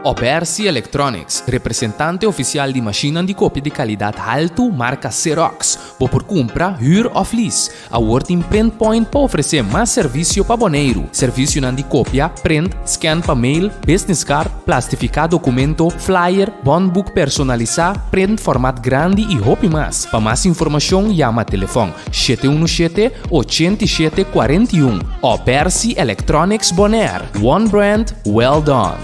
Opersi Electronics, representante oficial de máquina de cópia de qualidade alto, marca Xerox. Por compra, huur of lease. A Working Print Point para oferecer mais serviço para aboneiro. Serviço de cópia, print, scan para mail, business card, plastificar documento, flyer, bondbook personalizar, print formato grande e roupa mais. Para mais informação, chama telefone 717-8741. Opersi Electronics Bonaire. One brand, well done.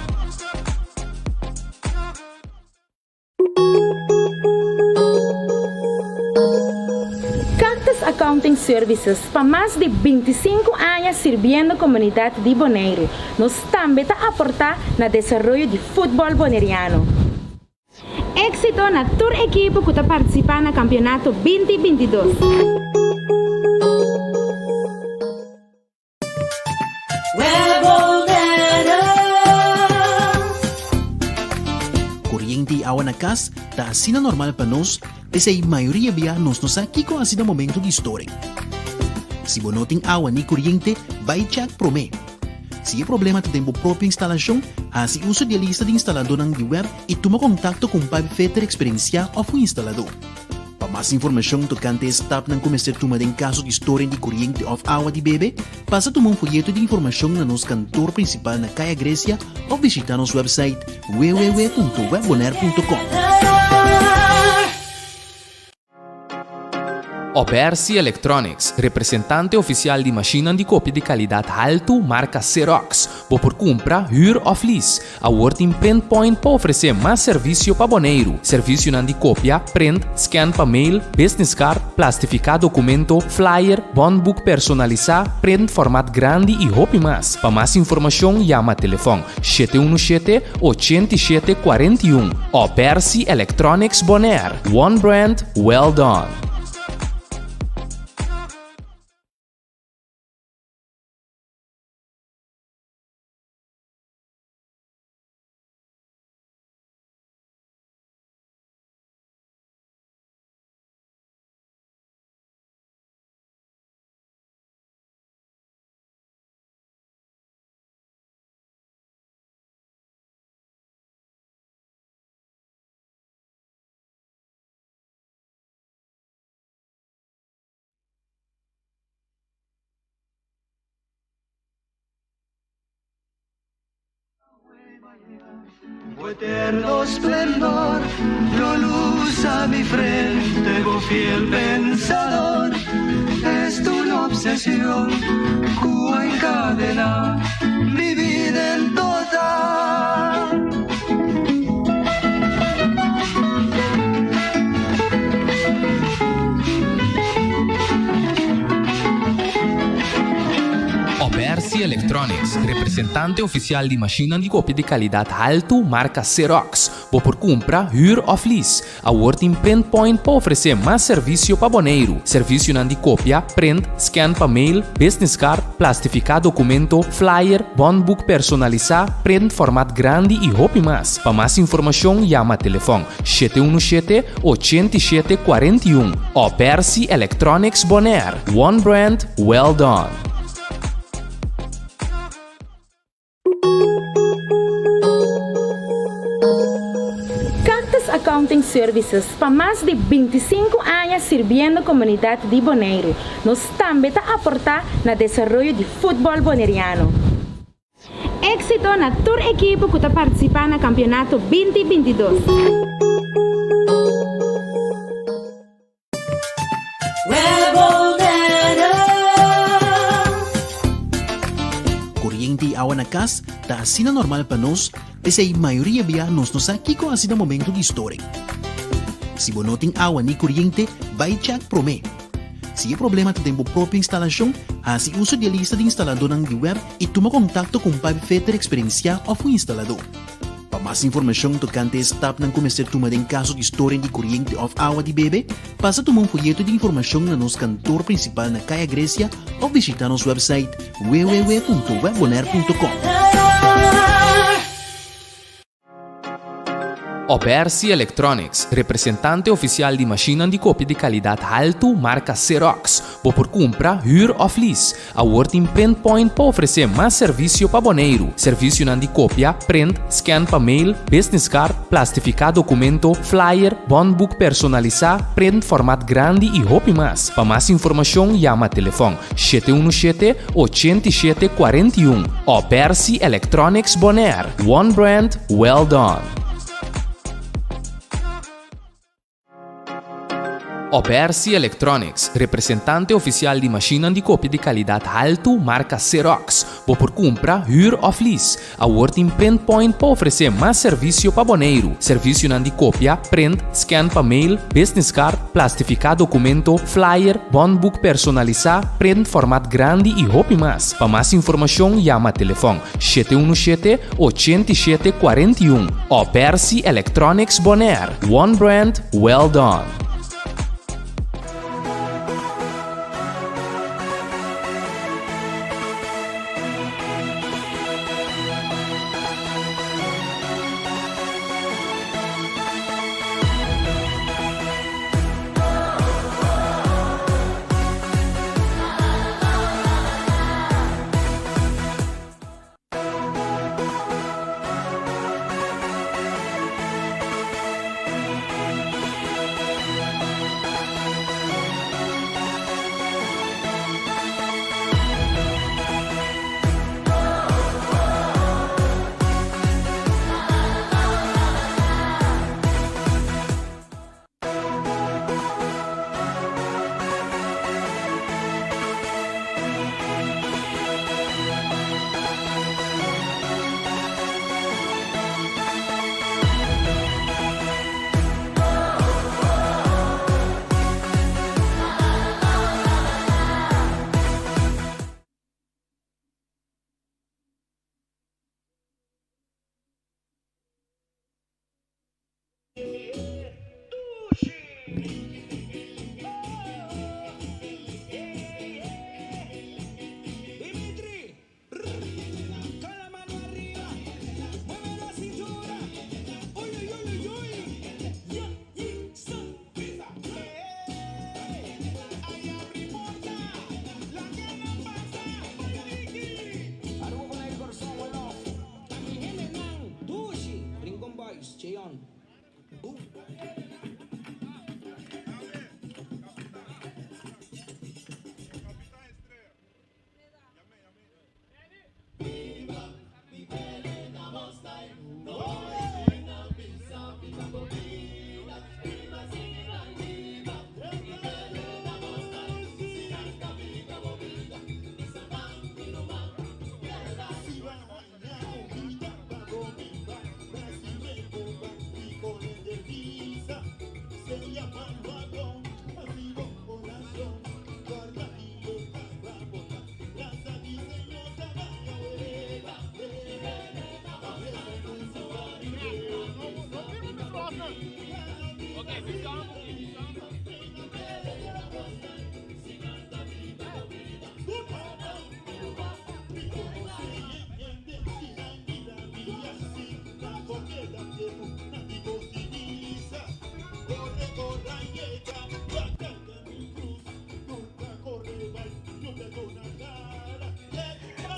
Accounting Services para mais de 25 anos servindo a comunidade de Bonaire. Nós também aportar no desenvolvimento do futebol boneriano. Éxito na tour equipe que está participando no campeonato 2022. Kuryente awa na kas, ta asina normal para nós, desa a maioria via nos aqui com asina momento de história. Se você não tem awa ni kuryente, vai check prome. Se o problema tem a própria instalação, assim uso de lista de instalador de web e toma contato com o Fetter Experiência ou o instalador. Para mais informação tocante a step ng começar a tomar em caso de história de kuryente ou awa de bebê, passa a tomar folheto de informação na nosso cantor principal na Caia Grécia ou visitar nosso website www.webbonaire.com. Opersi Electronics, representante oficial de máquina de cópia de qualidade alto, marca Xerox. Por compra, huur of lease. A Working Print Point para oferecer mais serviço para aboneiro. Serviço de cópia, print, scan para mail, business card, plastificar documento, flyer, bondbook personalizar, print formato grande e roupa mais. Para mais informação, chama telefone 717-8741. Opersi Electronics Bonaire. One brand, well done. Tu eterno esplendor, dio luz a mi frente, oh fiel pensador, es tu obsesión, que encadena mi vida en toda. Opersi Electronics, representante oficial de máquina de cópia de qualidade alto, marca Xerox. Por compra, huur of lease. A Working Print Point para oferecer mais serviço para aboneiro. Serviço de cópia, print, scan para mail, business card, plastificar documento, flyer, bondbook personalizar, print formato grande e roupa mais. Para mais informação, chama telefone 717-8741. Opersi Electronics Bonaire. One brand, well done. Accounting Services para mais de 25 anos servindo a comunidade de Bonaire. Nós também aportar no desenvolvimento do futebol boneriano. Éxito na tour equipe que está participando no campeonato 2022. Kuryente awa na kas, ta asina normal para nós, desa a maioria via nos aqui com asina momento de história. Se você não tem awa ni kuryente, vai check prome. Se o problema tem a própria instalação, assim uso de lista de instalador de web e toma contato com o Fetter Experiência ou o instalador. Para mais informação tocante a step ng começar a tomar em caso de história de kuryente ou awa de bebê, passa a tomar folheto de informação na nosso cantor principal na Caia Grécia ou visitar nosso website www.webbonaire.com. Obersi Electronics, representante oficial de máquinas de cópia de qualidade alto, marca Xerox. Vou por compra, huur of lease. A Working Print Point para oferecer mais serviço para boneiro. Serviço de cópia, print, scan para mail, business card, plastificar documento, flyer, bondbook personalizar, print formato grande e roupa mais. Para mais informação, chama telefone 717-8741. Obersi Electronics Bonaire. One brand, well done. Obersi Electronics, representante oficial de máquinas de cópia de qualidade alto, marca Xerox. Vou por compra, huur of lease. A Working Print Point para oferecer mais serviço para boneiro. Serviço de cópia, print, scan para mail, business card, plastificar documento, flyer, bondbook personalizar, print formato grande e roupa mais. Para mais informação, chama telefone 717-8741. Obersi Electronics Bonaire. One brand, well done.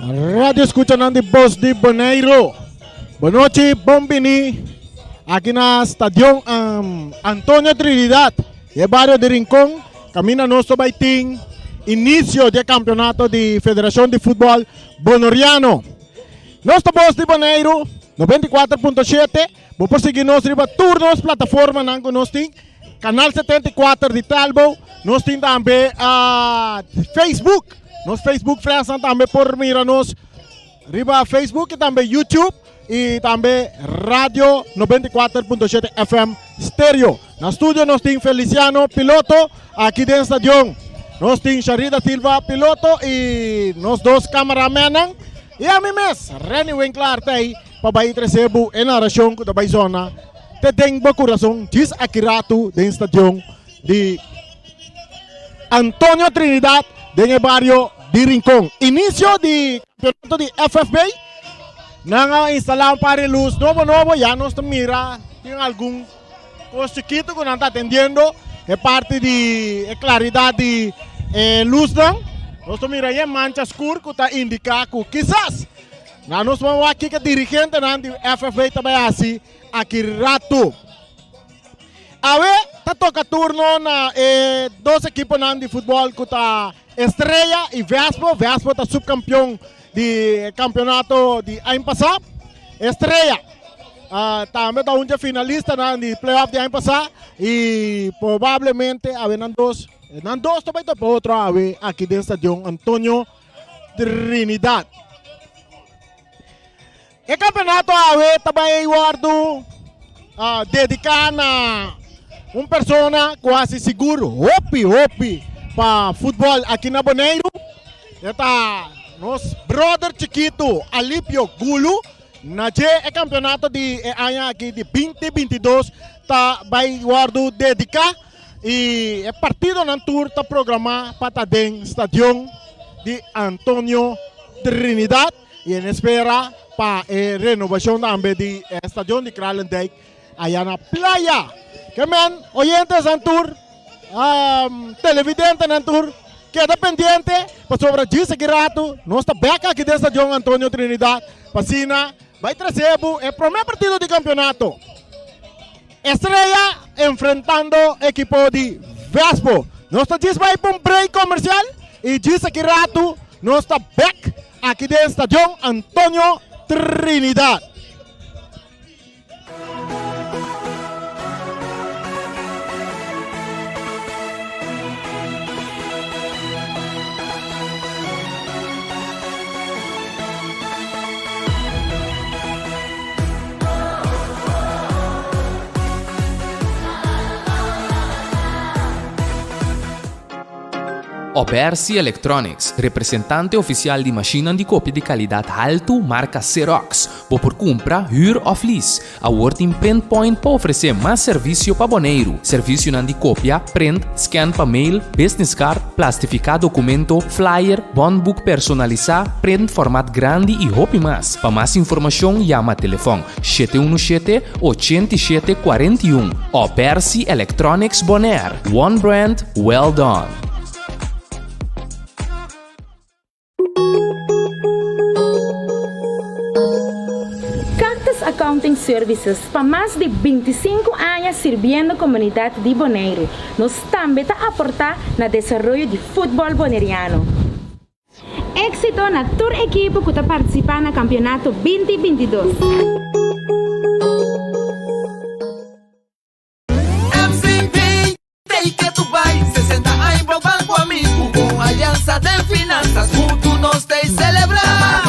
Radio escuchan de Voz de Bonaire. Boa noite, bombini. Aqui na Estadio Antônio Trinidad, é bairro de Rincón. Camina nosso baiting. Início do campeonato de Federação de Futebol Bonoriano. Nosso Voz de Bonaire 94.7. Vou prosseguir nos turnos, plataforma nango nós tem. Canal 74 de Talbo. Nós tem também a Facebook. Nos Facebook França também por mirar-nos riba Facebook e também YouTube e também Rádio 94.7 FM Stereo. No estúdio nós temos Feliciano, piloto, aqui dentro do estádio. Nós temos Sharida Silva, piloto e nós dois cameramen. E a mim mesmo, Reni Winkler, para ir recebo em narração da Baizona. Tem boa coração, diz Akirato dentro do estádio de Antônio Trinidad, dentro do bairro de Rincón. Início de campeonato de FFB. Nang instalar para luz novo, já nós mira tiene algún cosa chiquito que no está atendiendo, es parte de claridad de luz. Nós mira aí mancha escura que está indicando que quizás nós vamos aqui que dirigente do FFB também assim aqui rato. A ver, tá toca turno na dois equipes de futebol que tá Estrela e Vespo. Vespo tá subcampeão de campeonato de ano passado. Estrela também tá finalista de playoff de ano passado e provavelmente a ver Nandos também tá outro aqui dentro do estádio Antônio Trinidad. O campeonato também guardo dedicado a uma pessoa quase seguro, hopi para futebol aqui na Bonaire. Está nosso brother chiquito Alipio Gulu. Na campeonato de ano aqui de 2022 tá vai guardo dedicar. E o partido na tour está programado para dentro do estádio de Antônio Trinidad e em espera para a renovação também do estádio de Kralendijk allá na playa. Que men, oyentes na tour, televidente na tour, queda pendiente para sobre isso que rato, nós está back aqui do estádio Antônio Trinidad, para Sina, vai trazer o primeiro partido de campeonato. Estrela enfrentando equipo de Vespo. Nós estamos vai para break comercial e diz aqui rato, nós está back aqui do estádio Antônio Trinidad. Obersi Electronics, representante oficial de máquina de cópia de qualidade alta, marca Xerox. Por compra, huur of lease. A Working Print Point para oferecer mais serviço para boneiro. Serviço de cópia, print, scan para mail, business card, plastificar documento, flyer, bondbook personalizar, print formato grande e hop mais. Para mais informação, chama telefone 717-8741. Obersi Electronics Bonaire. One brand, well done. Accounting Services para mais de 25 anos servindo a comunidade de Bonaire. Nós também está aportar no desenvolvimento de futebol boneriano. Éxito na tour equipe que está participando no campeonato 2022. MCP, tem que tu vai 60 anos pro banco amigo com aliança de finanças, junto nós tem celebrar.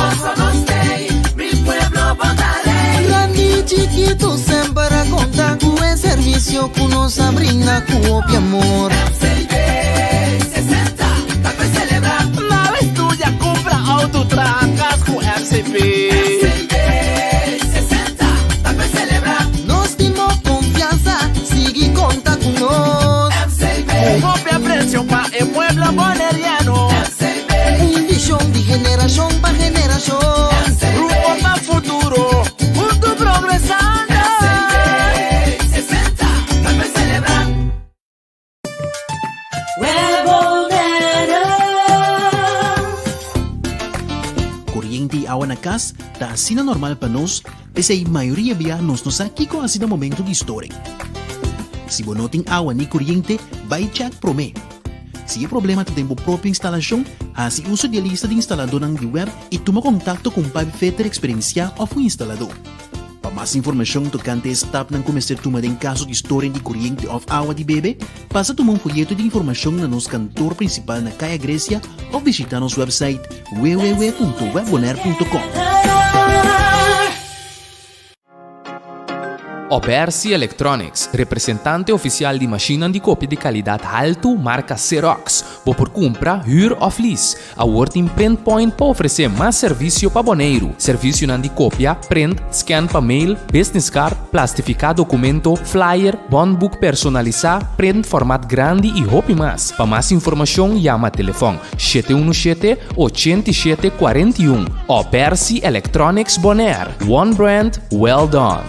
Chiquito sempre conta com o serviço que nos brinda com o amor. MCB 60, tá pra celebrar. Na estúdia compra autotracas com MCB. MCB 60, tá pra celebrar. Nós temos confiança, sigue conta com nós. MCB, copia preço para o pueblo boneriano. MCB, uma visão de geração para geração. Rumbo para futuro. Kuryente awa na kas, da asina normal para nós, pese a maioria biyanos nos aqui com asina momento de história. Se você não tem awa ni kuryente, vai check prome. Se o problema tem a própria instalação, assim uso de lista de instalador ng web e toma contato com o Fetter Experiencia ou o instalador. Para mais informação tocante a step ng começar tomar em caso de história de corrente ou água de bebê, passa tomar folheto de informação na nosso cantor principal na Caia Grécia ou visitar nosso website www.webbonaire.com. Obersi Electronics, representante oficial de máquina de cópia de qualidade alta, marca Xerox. Por compra, huur of lease. A Working Print Point para oferecer mais serviço para boneiro. Serviço de cópia, print, scan para mail, business card, plastificar documento, flyer, bondbook personalizar, print formato grande e hop mais. Para mais informação, chama telefone 717-8741. Obersi Electronics Bonaire. One brand, well done.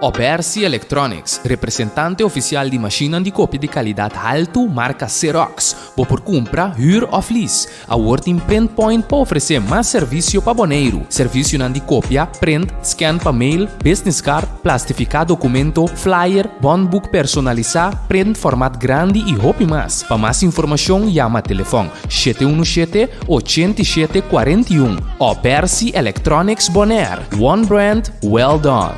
Obersi Electronics, representante oficial de máquina de cópia de qualidade alto, marca Xerox. Vou por compra, huur of lease. A Working Print Point para oferecer mais serviço para boneiro. Serviço de cópia, print, scan para mail, business card, plastificar documento, flyer, bondbook personalizar, print formato grande e roupa mais. Para mais informação, chama telefone 717-8741. Obersi Electronics Bonaire. One brand, well done.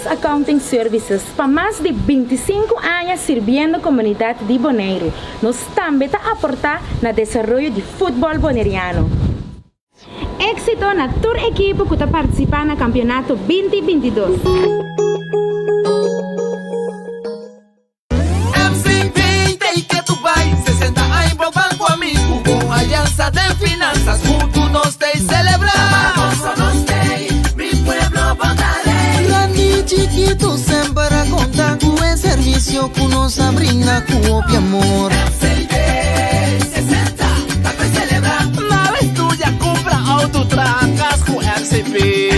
Accounting Services para mais de 25 anos servindo a comunidade de Bonaire. Nós também aportar no desenvolvimento de futebol boneriano. Éxito na toda a equipe que está participando no campeonato 2022. MCP, que tu vai, 60 anos pro banco amigo, com aliança de finanças, juntos nós te celebrar. Mi pueblo Bonare. Chiquito sempre conta com o serviço que nos brinda com o amor. MCP 60, tá pra celebrar. Na vez tu já compra autotracas com MCP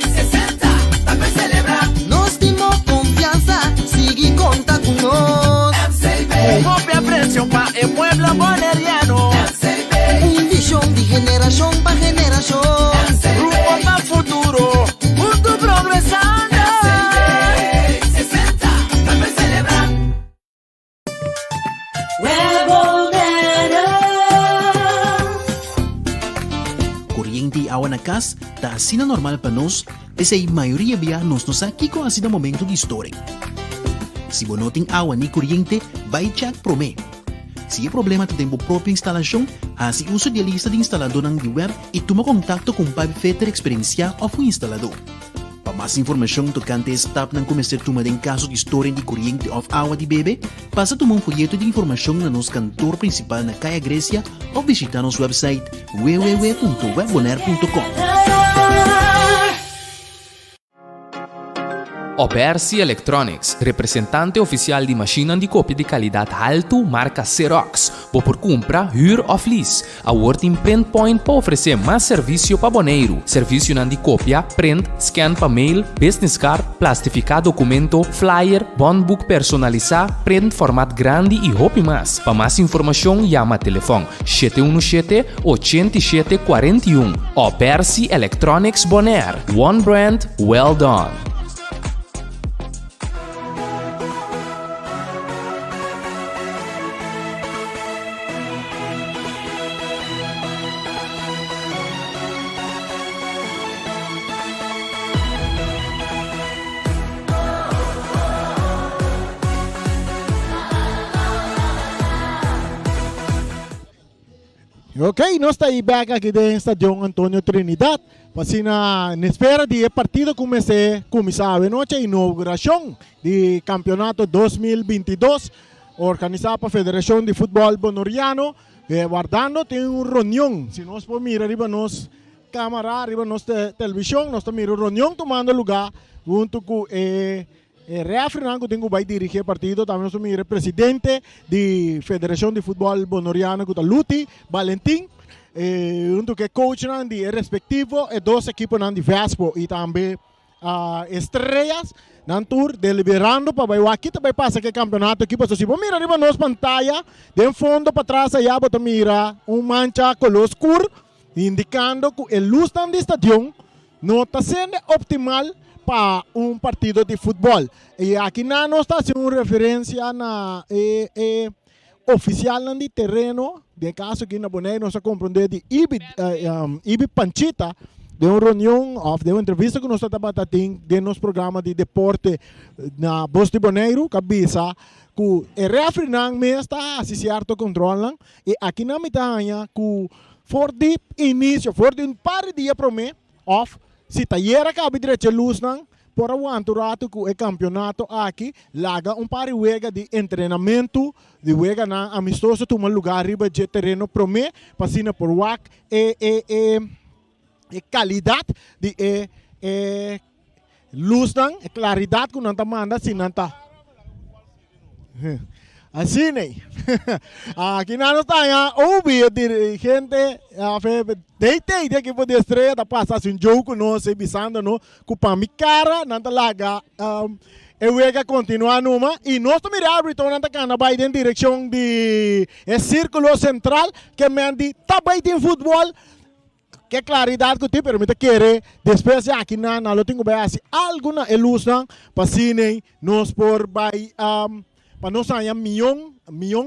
60, tá pra celebrar. Nós temos confiança, sigue conta com nós. MCP, copia preço para o pueblo boneriano. MCP, visão de geração para geração. Rumbo para futuro. Progresando. MCP 60, tá pra celebrar. Corriente e água na casa está assim normal para nós, mas a maioria bianos nos aqui com assim momento de história. Se você não tem água nem corriente, vai check promê. Se é problema de tempo própria instalação, assim uso de lista de instalador na web e toma contato com o Pai Fetter Experiencia ou o instalador. Para mais informação tocante a etapa na começar tomada em caso de história de corrente ou água de bebê, passa a tomar um folheto de informação no nosso cantor principal na Caia Grécia ou visitar nosso website www.webbonaire.com. Obersi Electronics, representante oficial de máquina de cópia de qualidade alto, marca Xerox. Vou por compra, huur of lease. A Working Print Point para oferecer mais serviço para boneiro. Serviço de cópia, print, scan para mail, business card, plastificar documento, flyer, bondbook personalizar, print formato grande e roupa mais. Para mais informação, chama telefone 717-8741. Obersi Electronics Bonaire. One brand, well done. Ok, nós estamos back aqui no Estádio Antônio Trinidad. Assim, na espera de partido começar a noite a inauguração do campeonato 2022 organizado pela Federação de Futebol Bonoriano. Guardando, tem uma reunião. Se nós podemos mirar arriba nos câmera, arriba nos televisão, nós estamos mirando reunião tomando lugar junto com refri que tenho vai dirigir o partido, também nós somos presidente da Federação de Futebol Bonoriano, que é Luti Valentim, junto com o coach de respectivo e dois equipos de Vespo e também estrelas na tour deliberando para vai aqui também passa que campeonato aqui para se mira arriba nos pantalla de fundo para trás allá bota mira mancha color escuro indicando que a luz do estadio não está sendo optimal para partido de futebol. E aqui não está sendo uma referência na oficial de terreno, de caso que na Bonaire nós compreendemos de Ibi Panchita, de uma reunião, de uma entrevista que nós estamos tendo de nosso programa de deporte na Bos de Bonaire, cabeça, que o refri não está certo controlam, e aqui na Mitanha, que for de início, for de par de dia para mim, se taillera cabe direito luz não, por aguanto rato que o campeonato aqui laga par de wega de treinamento, de wega na amistoso toma lugar riba de terreno para mim, passina por wak qualidade de luz não, claridade que não está manda se não está. Assim, né? Aqui na nossa taia, ouvi dirigente, deitei de equipo de estreia, da passa assim jogo conosco, bisando no, cupa mi cara, nanta laga, eu ia continuar numa, e nós também árbitro nanta cana vai em direção de círculo central, que me andi, tá vai em futebol, que claridade que te permite querer, depois aqui na lo tenho bem assim, alguma ilusão, para cine, nós por vai, para nós há milhão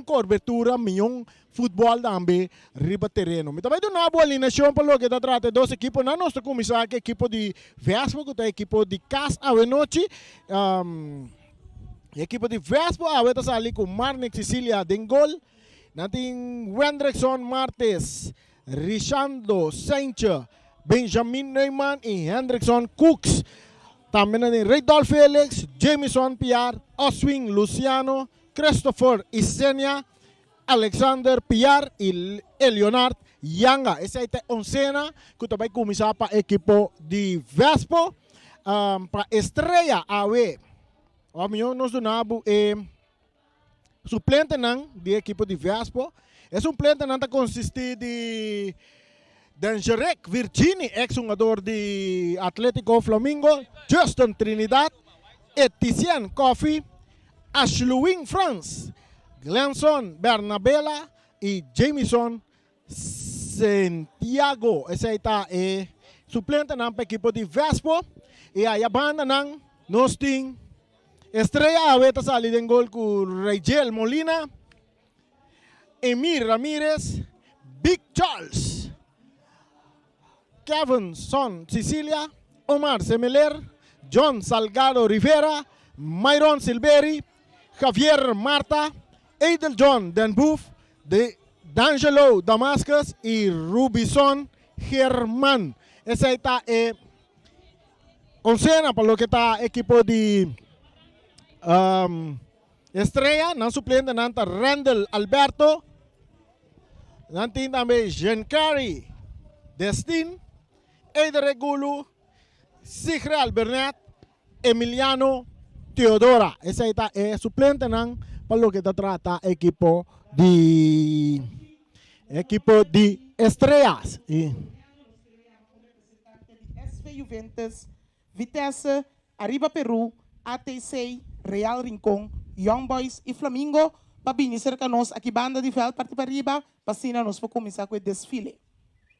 cobertura, milhão futebol também, riba terreno. Mas também uma boa alineação para o que trata dos equipos, na nossa comissão, que equipo de Vespo, que é equipo de Cas a noite, equipo de Vespo, a vez ali com Marnik Sicilia Dengol, natin Wendrickson Martes, Richando Saincha, Benjamin Neumann e Hendrickson Cooks. Também tem Reydolf Felix, Jameson Piar, Oswin Luciano, Christopher Isenia, Alexander Piar e Leonard Yanga. Essa é a oncena que também começar para o equipo de Vespo. Para estreia a ver, o meu nós donamos suplente de equipo de Vespo. É suplente não consiste de Dangerek Virginie, ex-jogador de Atlético Flamingo, Justin Trinidad, Etienne Coffee, Ashluin France, Glenson Bernabella e Jameson Santiago. Esse aí está suplente para a equipe de Vespo. E aí a banda nós temos estreia a veta salir em gol com Rigel Molina, Emir Ramírez, Big Charles, Kevin Son Sicilia, Omar Semeler, John Salgado Rivera, Myron Silveri, Javier Marta, Adel John Denbouf, D'Angelo Damascus y Rubison Germán. Esa está oncena para lo que está equipo de estrella, no suplente nanta Randall Alberto, nanti también Jean-Carry Destin, Eider Regulo, Sigral Bernat, Emiliano Teodora. Esa está suplente para lo que está trata equipo de estrellas. SV Juventus, Vitesse, Arriba Peru, ATC, Real Rincón, Young Boys e Flamengo, para vir cerca nós aqui banda de fel parte para arriba, para assim nós vamos começar com o desfile.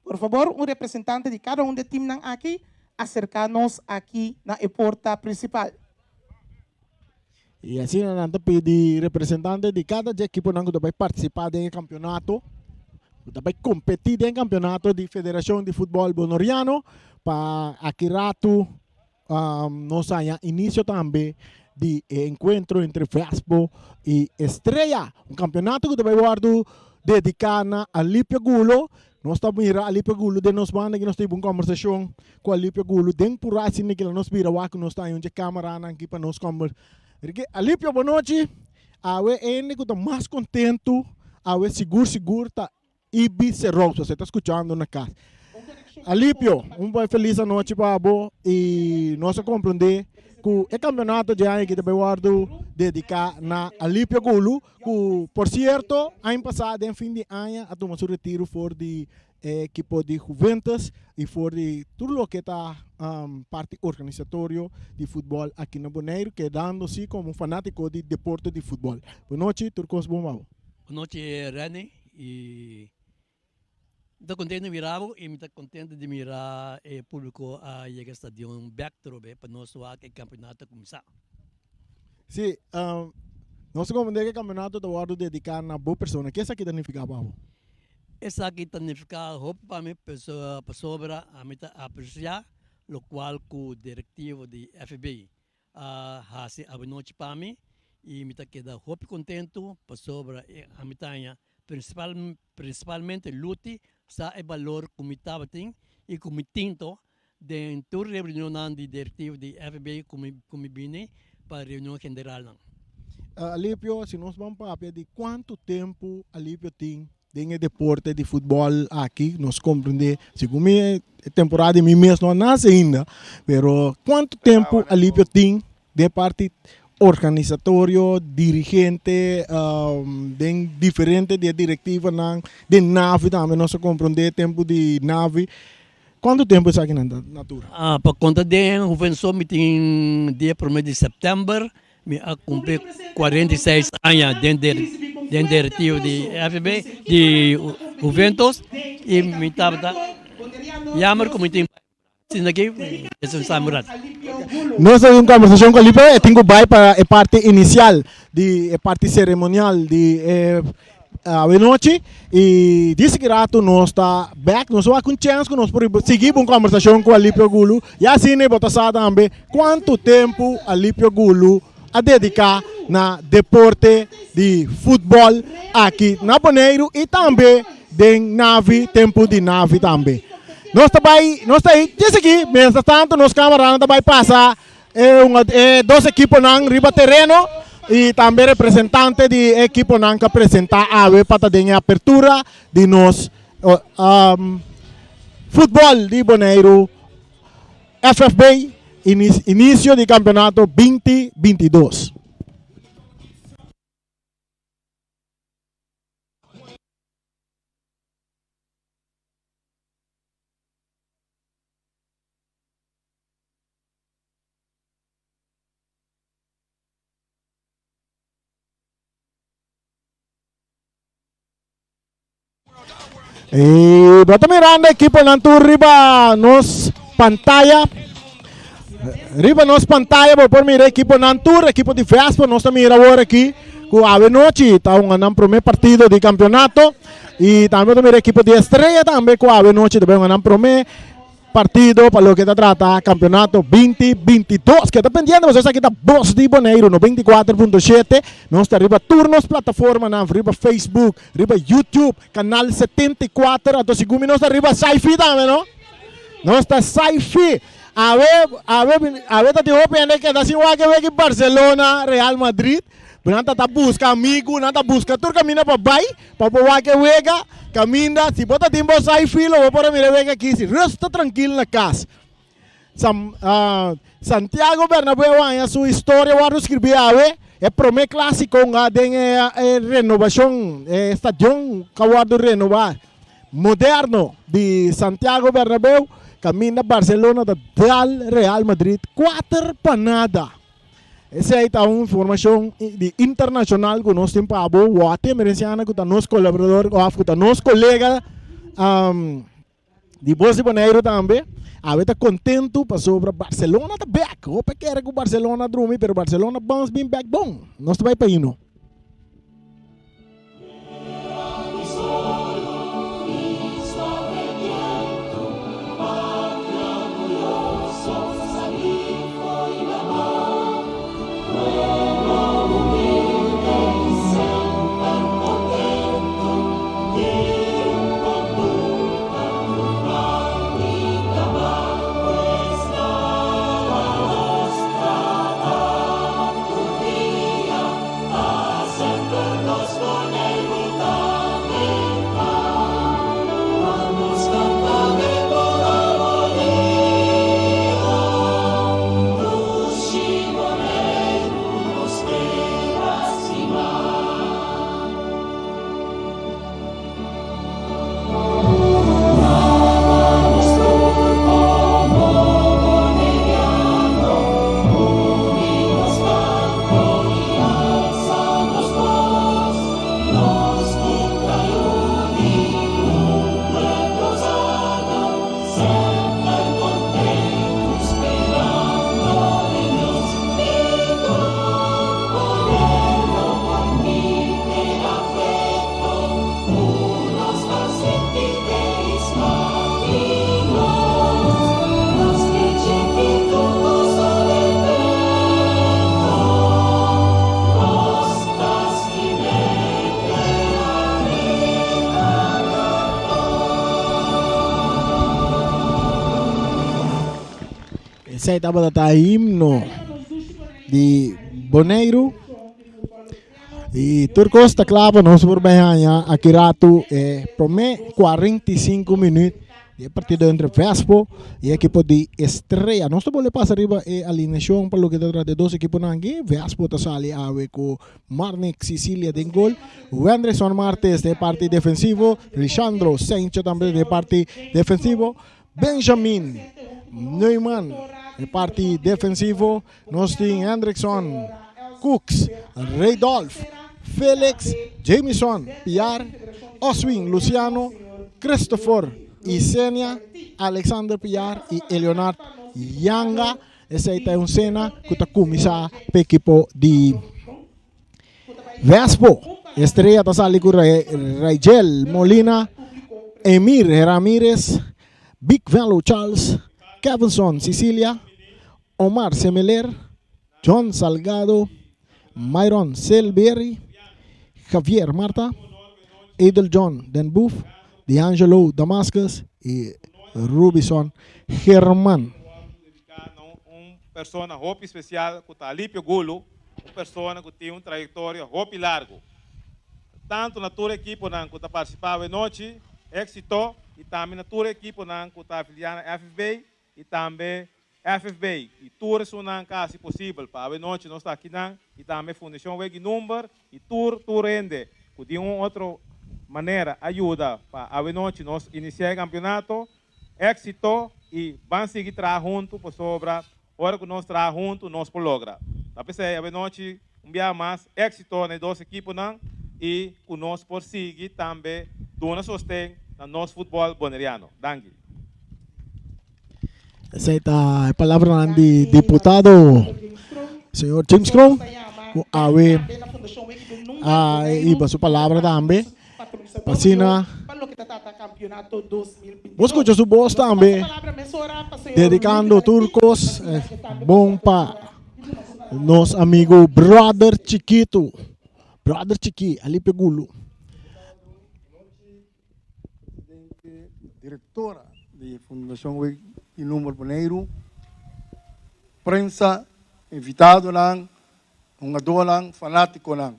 Por favor, representante de cada de time aqui, acercar-nos aqui na porta principal. E assim nós pedimos representante de cada equipo que vai participar do campeonato, vai competir no campeonato de Federação de Futebol Bonoriano, para aqui rato nós há início também de encontro entre Vespo e Estrela, campeonato que vai dedicado a Alípio Gulo. Nós estamos a Alípio Gulo de nós banda que nós temos uma conversação com Alípio Gulo, dentro por assim que nós vira que nós estamos em câmera aqui para nós conversar. Alípio, boa noite. Awe que estou mais contento, awe seguro tá Ibi Serroso, você está escutando na casa. Alípio, boa feliz noite para você e nós compreender que o campeonato de ano que te vai dedicar na Alípio Gulo, que por certo, ano passado, em fim de ano, a tomar seu retiro for de equipo de Juventus e for de tudo o que está parte organizatória de futebol aqui na Bonaire, quedando-se como fanático de deporte de futebol. Boa noite, Turcos Bomao. Boa noite, René. E estou contente de mirar e estou contente de mirar o público a chegar ao estádio backdrop para nós que o campeonato começar. Sim, nós compreendemos que o campeonato está dedicado a boa pessoa. O que isso aqui significa para você? Isso aqui significa para mim pessoa sobre a apreciar o qual o diretivo de FBI faz a noite para mim e me queda muito contente sobre a mitanha principalmente luti sa e valor comitado e comitinto dentro da reunião de diretivo de FBI como bine para a reunião general. Alípio, se nós vamos para de quanto tempo Alípio tem em deporte de futebol aqui, nós compreendemos, segundo a temporada de mim mesmo não nasce ainda, mas quanto tempo Alípio tem de parte organizatorio, dirigente, den diferente de directiva de Navi também, nós compreender tempo de Navi. Quanto tempo está aqui na Natura? Por conta de Juventus, me tem dia 1 de setembro, me cumpri 46 anos dentro do diretivo de FB, de Juventus, e me estava chamando como tem aqui, é Samurat. Nós temos uma conversação com o Lipe, tenho vai para a parte inicial, a parte cerimonial de a noite, e disse que rato nós está back, nós vamos com chance que nós podemos seguir uma conversação com o Lipe Gulu, e assim né, botar também quanto tempo a Lipe Gulu a dedicar na deporte de futebol aqui na Bonaire e também de Navi, tempo de Navi também. Nós aí, disse aqui, mientras tanto, nós camaradas também passar dois equipos na riba terreno e também representante de equipo nan que apresentar a para a apertura de nós futebol de Bonaire FFB início de campeonato 2022. E bota mirando a equipe na riba nos pantalla. Riba nos pantalla, por mirar a equipe na tour, equipe de Vespa, nós estamos mirando agora aqui com a noite, está um primeiro partido de campeonato. E também estamos mirando a equipe de Estrela, também com a noite, também um primeiro partido para o que se trata campeonato 2022, que está pendiente, vocês aqui da Voz de Bonaire, no 24.7, nós está arriba turnos, plataforma, na arriba Facebook, arriba YouTube, canal 74, a 2 minutos, nós arriba Sci-Fi também, não? Nós está Sci-Fi, a ver, tá de open, que está assim, que Barcelona, Real Madrid, nada tá busca amigo, nada busca, tu camina para bai, para o que wega, camina, se bota tempo sai filo, vou para mirar wega aqui, se resta tranquilo na casa. Santiago Bernabéu, a sua história, eu escrevi é primeiro clássico, tem renovação, estádio, acabado de renovar, moderno de Santiago Bernabéu, camina Barcelona, da Real Madrid, 4 para nada. Essa aí está uma informação internacional que nós temos para o até merenciana que está nosso colaborador, que está nosso colega de Voz de Bonaire também. A gente está contente para sobre Barcelona está back. Eu quero que o Barcelona drume, mas Barcelona bounce bem back bom. Nós estamos para ir. Saya estava a himno de Bonaire e Turcos está claro nós por bem aqui rato por 45 minutos El partido entre Vespo y el equipo de Estrella. No se puede pasar arriba en alineación para lo que trata de dos equipos aquí. Vespo te sale a ver con Marnik Sicilia de gol. Wenderson Martes de parte defensivo. Lisandro Sánchez también de parte defensivo. Benjamin Neumann de parte defensivo. Nostin Hendrickson, Cooks, Reydolf, Félix, Jameson, Piar, Oswin, Luciano, Christopher, Isenia, Alexander Piar y Leonard Yanga. Essa é uma cena que está começando para o equipo de Vespo. Estrella está saindo com Raigel Molina, Emir Ramírez, Big Velo Charles, Kevinson Sicilia, Omar Semeler, John Salgado, Myron Selberry, Javier Marta, Edel John Denbouf, D'Angelo Damascus e Rubison Herman. Persona roupa especial que está ali pegolo, uma pessoa que tem uma trajetória roupa largo. Tanto na tua equipe que está participando noite, êxito, e também na tua equipe que está afiliada à FFB e também FFB. E tour são se possível para a noite nós está aqui e também Fundação Weg Número e tour rende, que de uma outra maneira ajuda para a noite nós iniciar o campeonato, êxito e vamos seguir trabalhando junto para sobra. Hora que nós trabalhamos juntos, nós logra. A pessoa a noite dia mais êxito nas duas equipes e que nós por seguir também dona sostém no nosso futebol boneriano. Danke. Essa é a palavra do deputado senhor James Crow. Iba sua palavra também. Passina. Vou escutar sua voz também. Dedicando turcos. Bom para nosso amigo Brother Chiquito. Brother Chiqui, ali pegulo. Diretora da Fundação Weg Número Boneiro. Prensa, invitado lang, um adolang, fanático lang.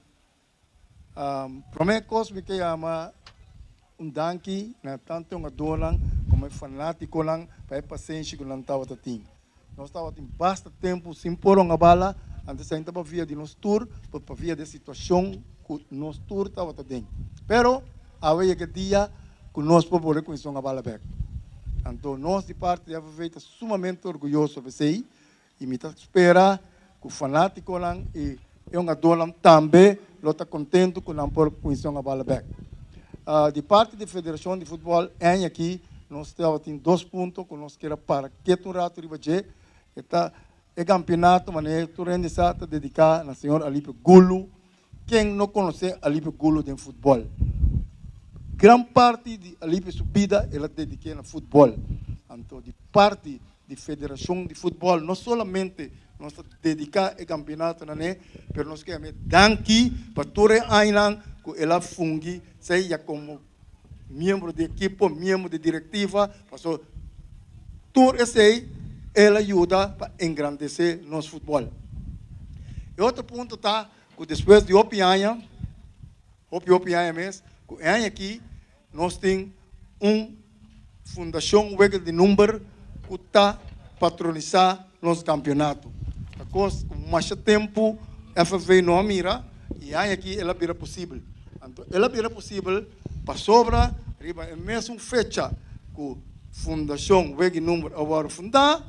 Promecos me que ama danke na tanto um adolang como fanático lang para paciência que não estava tatim. Nós estava tem bastante tempo sem pôr uma bala antes ainda para via de nosso tour para via de situação que nosso tour estava tatim. Pero a veia que dia que nós por poder conhecer uma bala back. Então nós de parte da feita sumamente orgulhoso de você e me espera que o fanático lang e um adolang também lo está contente com não por conhecer uma bala back. De parte da Federação de Futebol, aqui, nós temos 2 pontos que nós queremos para que um rato de baixo. É campeonato, mas é o rende está dedicado ao senhor Alipe Gulo. Quem não conhece Alipe Gulo de futebol? Grande parte de Alipe subida ela dedica ao futebol. Então, de parte da Federação de Futebol, não somente nós dedicamos ao campeonato, mas nós queremos danke para todo ano que ela funge, seja como membro de equipe, membro de diretiva, passou tudo isso aí, ela ajuda para engrandecer nosso futebol. E outro ponto está que depois de Opianha mesmo, que aqui nós temos Fundação Weg de Número que está patronizar nosso campeonato. Porque com mais tempo, a FV não mira, e aqui ela vira possível. Então, ela vira possível para sobra, riba é mesmo fecha que Fundação Weg Número agora fundar,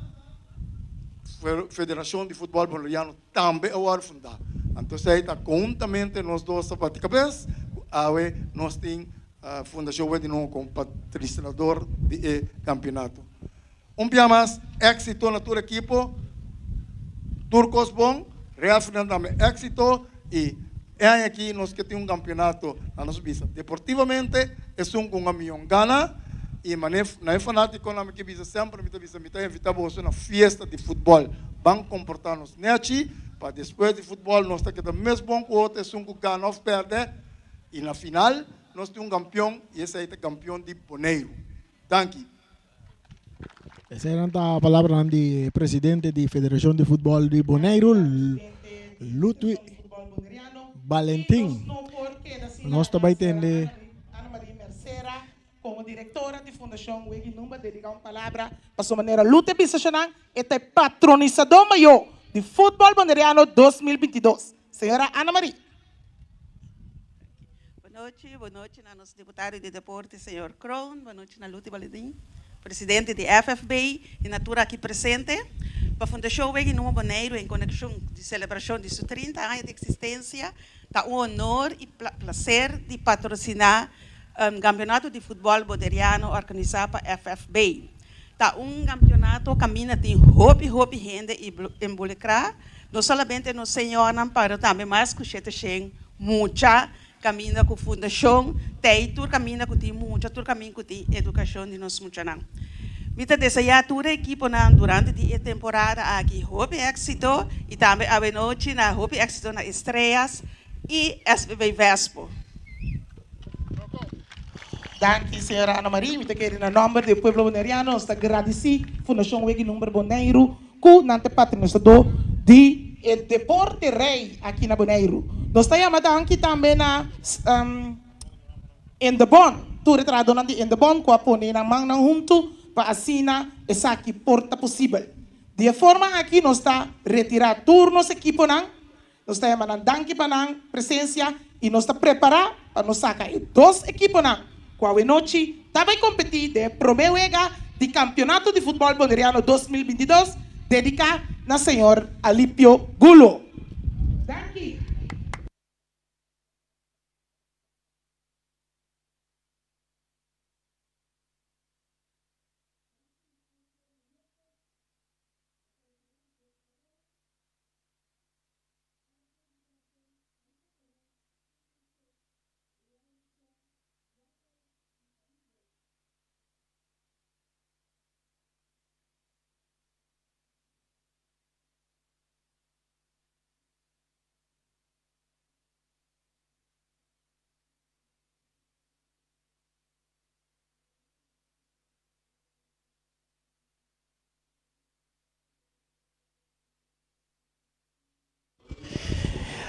Federação de Futebol Boliviano também agora fundar. Então, se está conjuntamente nós dois bate cabeça, nós temos a Fundação Weg Número como patrocinador do campeonato. Dia mais, êxito na tua equipe, Turcos bom, Real Fernando também êxito e aqui nós que temos campeonato na nossa visa. Deportivamente, é com uma milhão gana e não é fanático na minha visa sempre me invita você na festa de futebol. Vamos comportar-nos neste para depois de futebol nós temos mesmo bom que o outro é com ganha ou perde e na final nós temos campeão e esse é o campeão de Boneiro. Danke. Essa era a palavra do presidente da Federação de Futebol de Boneiro, Ludwig Valentim. Nós também temos como diretora de Fundação Wegi Numba, dedicar uma palavra para sua maneira luta bisacional, este patronizador maior de futebol boneriano 2022. Senhora Ana Maria. Boa noite, nosso deputado de deporte, senhor Crown. Boa noite, Luti Baledim, presidente de FFB e natura aqui presente. Para a Fundação Wegi Numba Boneiro, em conexão de celebração de seus 30 anos de existência, está um honor e prazer de patrocinar campeonato de futebol boneriano organizado para FFB. Tá campeonato caminha tem hopi gente involucrar, não somente no senhor para também mais que o muita caminha com fundação, tem tur caminha com muita tur caminha com educação de nós muita não. Mita desejar toda a equipe durante a temporada aqui hopi éxito e também a noite na hopi éxito na estrelas e SBB Vespo. Danke, senhora Ana Maria. Me quero no nome do povo boneriano, nós agradecemos a Fundação Wegi Numba Boneiro, que nante patrocinador de deporte rei aqui na Boneiro. Nós estamos aqui também na Endebon, tu retrado na Endebon, com a pone na mão junto para assinar essa aqui porta possível. De forma aqui nós está retirar turnos equipo nós estamos na danke para a presença e nós está preparar para nós sacar dois equipos com a noite também competir de Promeuega de Campeonato de Futebol Boneriano 2022 dedicado na senhor Alípio Gulo. Daqui.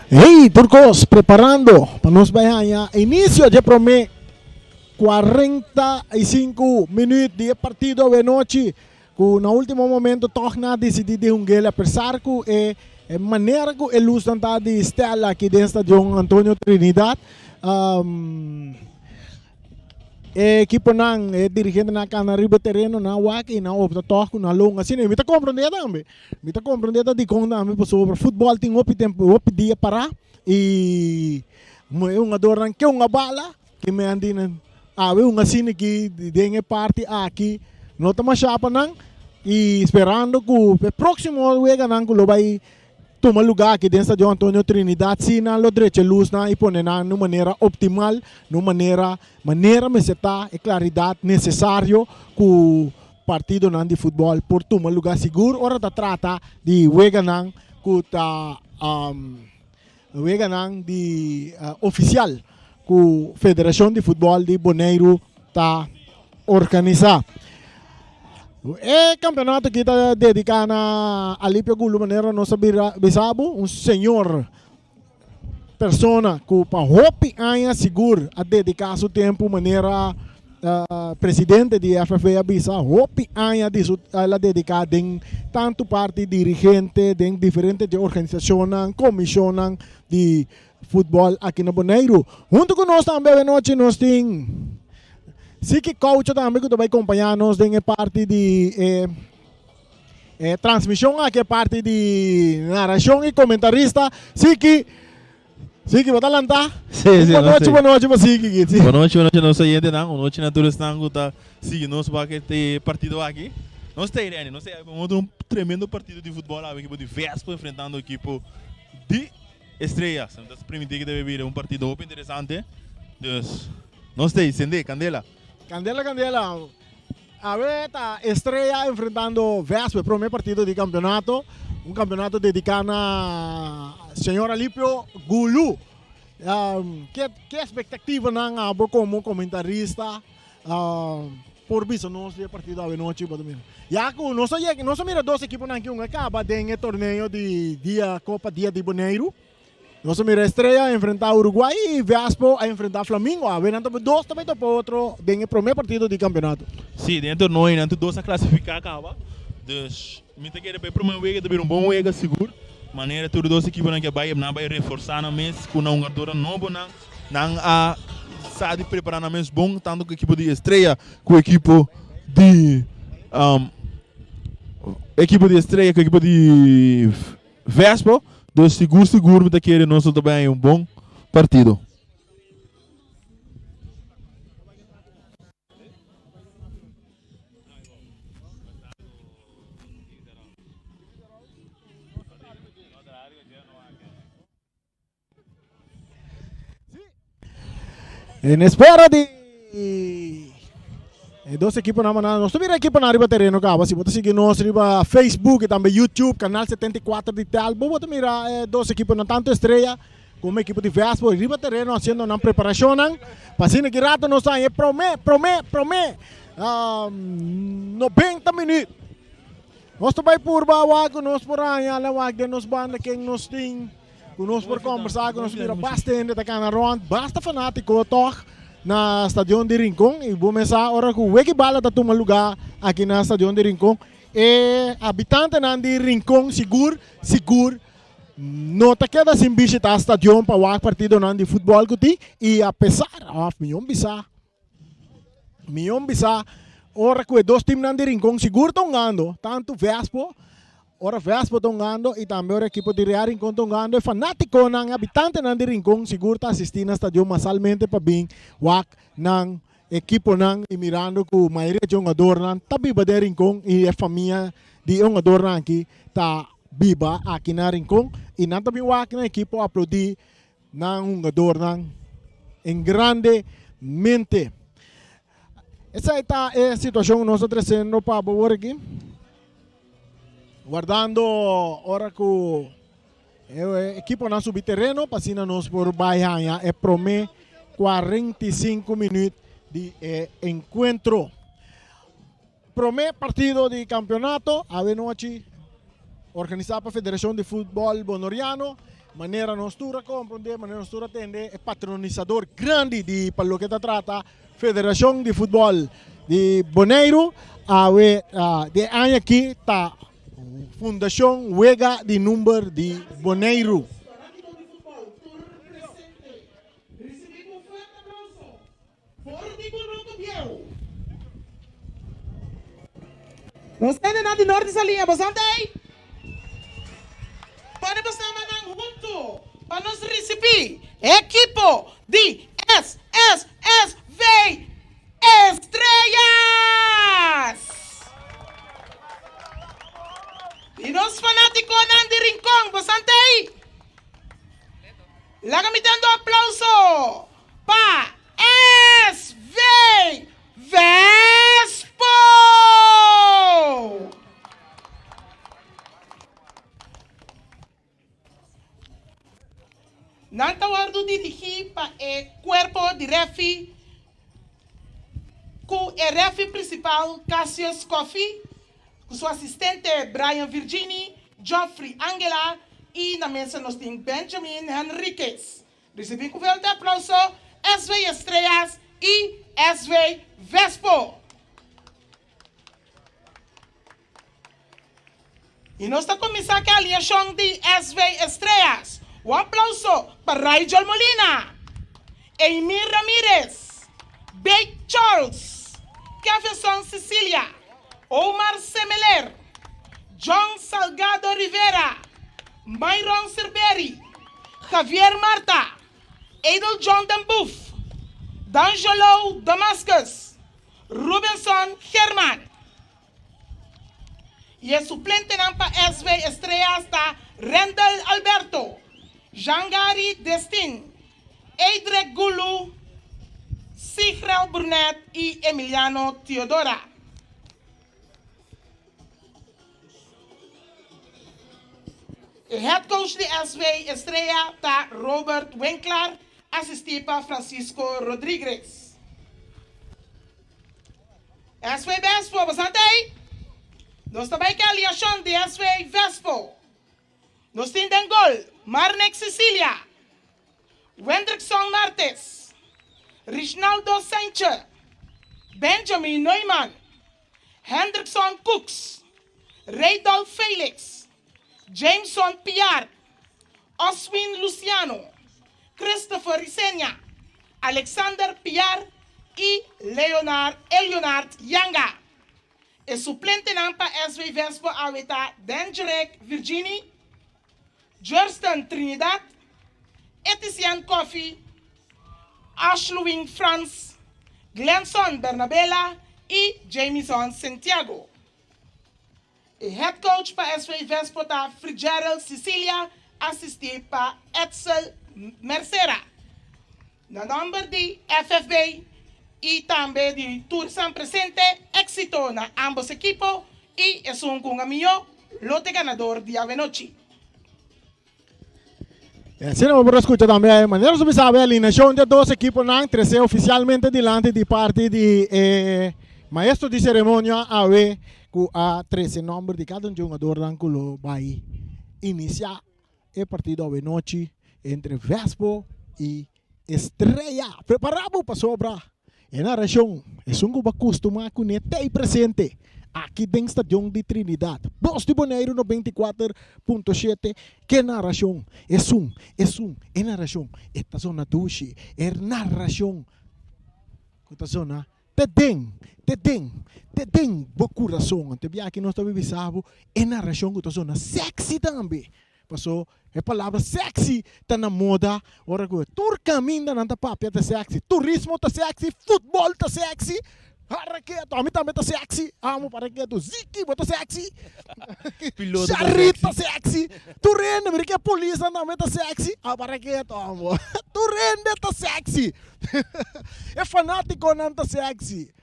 Hey, turcos, preparando para nos vayar a inicio de promé 45 minutos de partido de noche, que no último momento torna decidir de a pesar que maneira que ele usa de estela aqui dentro do estádio Antônio Trinidad. Equipo nang dirigente na canariba terreno na waki na opta toco na longa assim me tá compreendendo também me tá compreendendo de como também sobre futebol tem opi tempo opi dia para e um adoran que uma bala que me andina um assim que dengue parte aqui não tá mais chapa nang e esperando que o próximo wega nang lo vai toma lugar aqui dentro de Antônio Trinidad se na lo derecha luz na e pone na de maneira optimal, de maneira me está a claridade necessário que o partido nan de futebol por toma lugar seguro ora da trata de weganang que ta weganang de oficial que a Federação de Futebol de Boneiro tá organizar. O campeonato que está dedicado a Alípio Gulo maneira nossa bisabo, senhor persona que para hopi anos seguro a dedicar seu tempo maneira presidente de FFB Abisa hopi anos de ela dedicada em tanto parte dirigente de diferentes organizações, comissões de futebol aqui na Boneiro. Junto com nós também noite nós temos sim que coach também que vai acompanhar-nos em parte de transmissão aqui parte de narração e comentarista sim que vai lançar boa noite para sim que boa noite nosso oyente não boa noite natureza não tá sim nós vai ter partido aqui nós temos um tremendo partido de futebol a equipe de Vespo enfrentando a equipe de Estrelas então permitir que deve vir um partido bem interessante nós temos Candela. A ver, Estrella enfrentando Vespo, el primer partido de campeonato, un campeonato dedicado a señor Alípio Gulo. ¿Qué expectativa han como comentarista por visto de partido de noche? Ya que no se mira dos equipos que acaba en el torneo de Copa Dia de Boneiro Nós mira Estrela a enfrentar Uruguai e Vespo a enfrentar Flamengo. A ver, dois também para outro, bem o primeiro partido do campeonato. Sim, dentro de nós, dentro dois a classificar acaba. Dus, me te quer para o primeiro week, também bom week seguro. Maneira tudo dois equipes que vai reforçar na mês, com uma jogadora nova, não a sabe preparar na mês bom, tanto com a equipe de Estrela, com a equipe de Estrela, com a equipe de Vespo. Do seguro me querer nós também um bom partido. En espera de dos equipos na manhã, nós temos equipe na riba terreno cá, se você seguir nós riba Facebook e também YouTube, canal 74 de Talbo, você mira dos equipos na tanto Estrela como a equipe de Vespo, riba terreno fazendo uma preparação, passando que rato nós aí promete 90 minutos. Nós também por bawago, nós por aí, alawag nós banda quem nós tem, nós por conversar, nós mira bastante da cana basta fanático toh na Stadion de Rincon e vou começar ora com o equibala da toma lugar aqui na Stadion de Rincon e habitante de Rincon seguro não te queda sem visitar stadion para o partido de futebol que e apesar milhão bisa ora com dois times de Rincon seguro estão ganhando tanto Vespo ora Vespo estão ganhando e também a equipe de Real Rincon estão ganhando e fanático ng habitante de Rincon seguro está assistindo ao estádio masalmente para bem wak ng equipo ng imirando com a maioria de jogador ng tabiba de Rincon e a família de jogador ng aqui tá biba aqui na Rincon e não também wak na equipo aplaudir ng jogador ng em grande mente. Essa é a situação que nós estamos trazendo para o aqui. Guardando ora com a equipe na subterreno, passando nós por Bahia, é promete 45 minutos de encontro. Promete partido de campeonato, a noite organizado pela Federação de Futebol Bonoriano, maneira nós tura compreender, maneira nós tura atender, é patronizador grande de para o que trata Federação de Futebol de Bonaire, de ano aqui está Fundação Huega de Número de Bonaire. Nós temos na de norte essa linha, bastante aí. Pode passar mais junto para nós receber equipo de SSSV Estrelas. E nós fanáticos de Rincon, bastante aí. Lá me dando aplauso para SV Vespo. Nanta guardo dirigir para o corpo de refi com o refi principal Cassius Coffey, com seu assistente Brian Virginie, Geoffrey Angela e na mesa nós temos Benjamin Henriquez. Recebem com forte aplauso SV Estrelas e SV Vespo. E nós estamos começando a aliação de SV Estrelas. Um aplauso para Raijol Molina, Emir Ramirez, Bate Charles, Jefferson Cecilia, Omar Semeler, John Salgado Rivera, Myron Cerberi, Javier Marta, Adel John Dambuff, D'Angelo Damascus, Rubenson Herman. E o suplente para SV Estrellas está Rendel Alberto, Jangari Destin, Eidre Gulu, Sigrel Brunet e Emiliano Teodora. O head coach de SV Estrela está Robert Winkler, assistido para Francisco Rodrigues. SV Vespo, bastante aí? Nós também queremos a aliação de SV Vespo. Nós temos gol, Marnek Cecilia, Wendrickson Martes, Rijnaldo Saintje, Benjamin Neumann, Hendrickson Cooks, Reydolf Felix, Jameson Piar, Oswin Luciano, Christopher Risenia, Alexander Piar y Leonard Yanga. El suplente nampa SV Vespo Aveta Denjerek Virginie, Jurston Trinidad, Etienne Coffee, Ashluing France, Glenson Bernabella y Jamison Santiago. El head coach para SV Vespo está Frigerald Sicilia, assistir para Edsel Mercera. Na nombre de FFB y también de Tursan presente, éxito na ambos equipos y es un amigo lote ganador de Avenochi. Se não vou escutar também a maneira como sabe a alineação de dois equipos não entrese oficialmente delante de parte de maestro de cerimônia a ver com a 13 número de cada jogador que vai iniciar o partido a noite entre Vespo e Estrela. Preparado para sobra. E na região, é um que costuma com até presente aqui dentro do Estado de Trinidad. Voz de Bonaire 94.7, que narração é narração. Esta zona duche, é narração. Esta zona, te tem bo coração. Te via que nós estamos vivendo, é narração que esta zona sexy também. Passou, a palavra sexy está na moda. Ora, tur caminho não está papel, está sexy. Turismo está sexy, futebol está sexy. Raqueto, a mim também está sexy. Amo para raqueto, Ziki está sexy. Charrito está sexy. Tu rende, porque a polícia também está sexy. Ah, para raqueto, amo. Tu rende está sexy. É fanático não está sexy.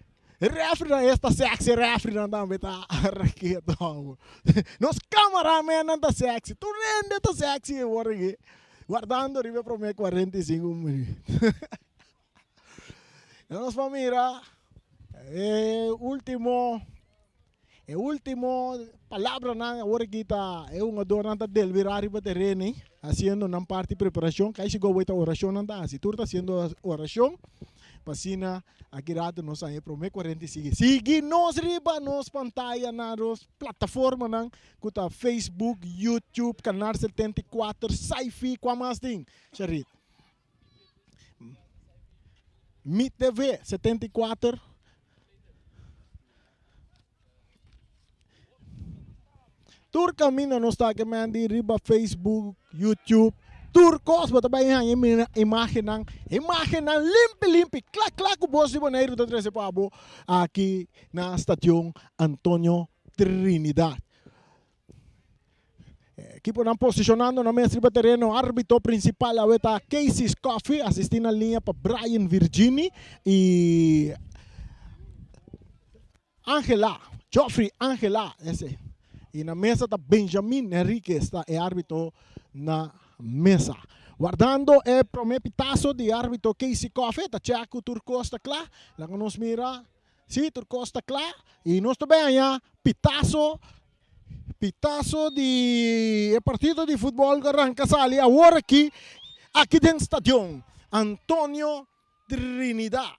Refri está sexy, refri não também está raqueto, amo. Nos cameraman não está sexy. Tu rende está sexy, guardando arriba para mim 45 minutos. Nós vamos mirar. Último palavra na hora que está é uma doranta del virar para terreno haciendo na parte de preparação que aí chegou a oração não dá se tu está haciendo oração passina aqui rato nós aí para 45 sigue nos riba nos pantalla na nos plataforma não que tá Facebook YouTube canal 74 Saifi com mais tem charit Mi TV 74 Tur caminho não está que mandi riba Facebook, YouTube, tur cos bota bem a imagem limpe, clac o bolso de Bonaire do 13 pabo aqui na estação Antônio Trinidad. Equipo não posicionando na mesa de terreno, árbitro principal a beta Casey's Coffee, assistindo a linha para Brian Virginie e Geoffrey Angela, esse. E na mesa está Benjamin Henrique, está é árbitro na mesa. Guardando o primeiro pitaço de árbitro Casey Coffee, está Chaco Turcosta Clá, lá que nos mira, sim, Turcosta Clá, e nós também aí, pitaço de partido de futebol que arranca sali agora aqui dentro do estádio Antônio Trinidad.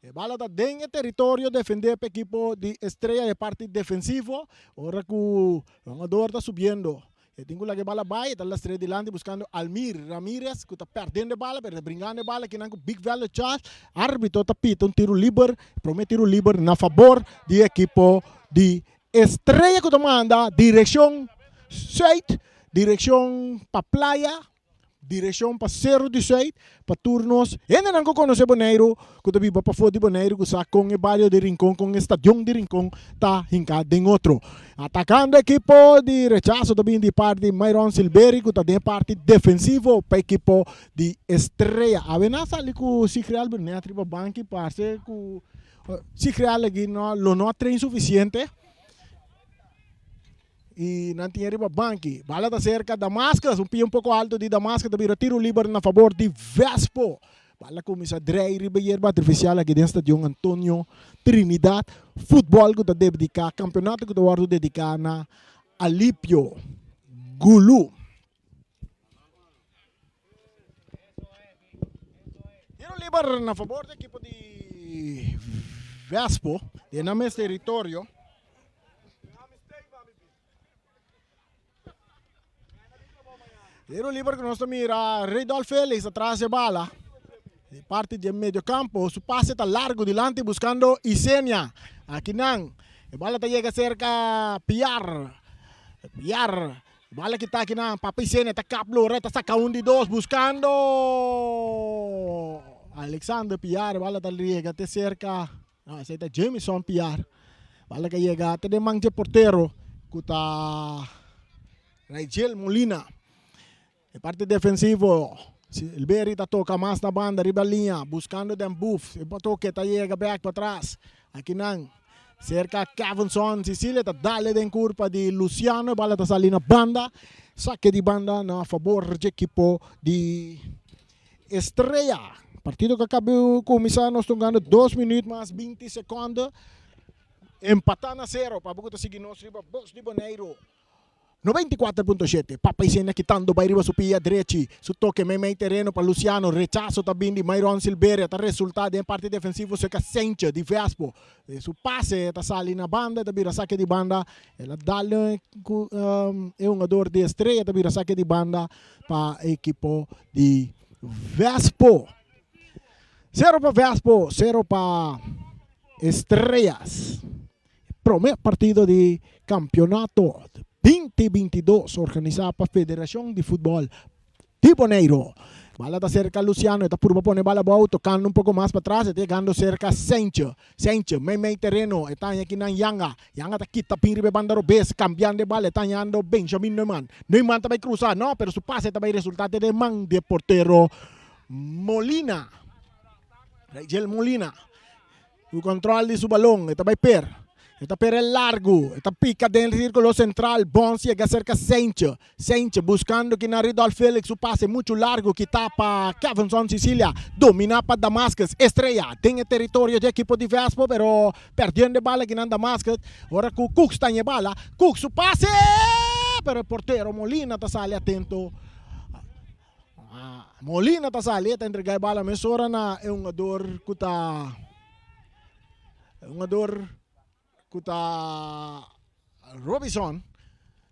A bola está dentro do território, defender o equipo de Estrela de parte defensivo. Agora que o jogador está subindo. Eu tenho que a bola vai, está lá Estrela delante buscando Almir Ramírez, que está perdendo a bola, está brincando a bola, que não Big Value Charge. Árbitro está pita tiro livre, promete tiro livre na favor do equipo de Estrela que manda direção 7, direção para playa, direção para Cerro 18, para turnos. Ainda não conhece Bonaire, que está viva para fora de Bonaire, que está com o bairro de Rincón, com o estadio de Rincón, está hincado em outro. Atacando a equipo de rechazo também de parte de Myron Silveri, que está de parte defensivo para a equipo de Estrela. A venasa ali com o Cicreal, né, a tripa banque, parce com o Cicreal aqui não é treino suficiente. E não tinha riba banque. Bala da cerca Damascus, um pouco alto de Damascus, também tiro livre na favor de Vespo. Bala começa a Drey Ribeiro artificial aqui dentro do estádio Antônio Trinidad. Futebol que está dedicado, campeonato que está dedicado na Alípio Gulu. Tiro liber na favor da equipo de Vespo, de na mes território. Tiro liber que nós mira Redolf Félix atrás de bala. De parte de meio campo, su pase está largo delante buscando Isenia. Aquí nang, a bola está llega cerca Piar. Bola que está aqui na Papa Isenia, está caplo, reta saca 1 de 2 buscando Alexander Piar, bola está llega até cerca. Não, esse é Jameson Piar. Bola que llega até de manche portero, que está Rachel Molina. De parte defensivo, Silberi está toca mais na banda, arriba a linha, buscando den buff. E toque está chega back para trás. Aqui não. Cerca Cavanson, Sicilia está dale den curva de Luciano, bola está salindo na banda. Saque de banda na favor de equipo de Estrela. Partido que acabou de começar, nós estamos ganhando 2 minutos mais 20 segundos. Empatando a 0 para a seguir nós riba Bos de Bonaire. 94.7, Papa Isenia quitando vai riba su pia direita, su toque meio terreno para Luciano, rechazo também de Myron Silveira, tá resultado em parte defensivo cerca Sencha de Vespo, su passe tá sali na banda, tá vira saque de banda, ela dá-lhe um jogador de Estrela, tá vira saque de banda para a equipe de Vespo. 0 para Vespo, 0 para Estrelas. Primeiro partido de campeonato 2022 organizado para a Federação de Futebol de Bonaire. Bala está cerca Luciano, está por poner bala boa, tocando um pouco mais para trás, está chegando cerca Sencha, meio terreno, está aqui na Yanga está quita pinribe banda robes, cambiando de bala, está andando Benjamin Neumann também cruzar, não, pero su pase também resultado de man de portero Molina, Rachel Molina, o controle de su balão, está vai per. Está per el largo, está pica dentro del círculo central, Bon llega cerca Sencha buscando que na Redolf Félix su pase muito largo que tapa Cavanson Sicilia, domina para Damascus, Estrella, tem território de equipo de Vespo, pero perdendo bala que na Damascus, agora que o Cook está em bala, Cook su pase, pero el portero Molina está sali atento, Molina está sali, está entregar bala, mas ora na é um jogador que está, Kuta Robinson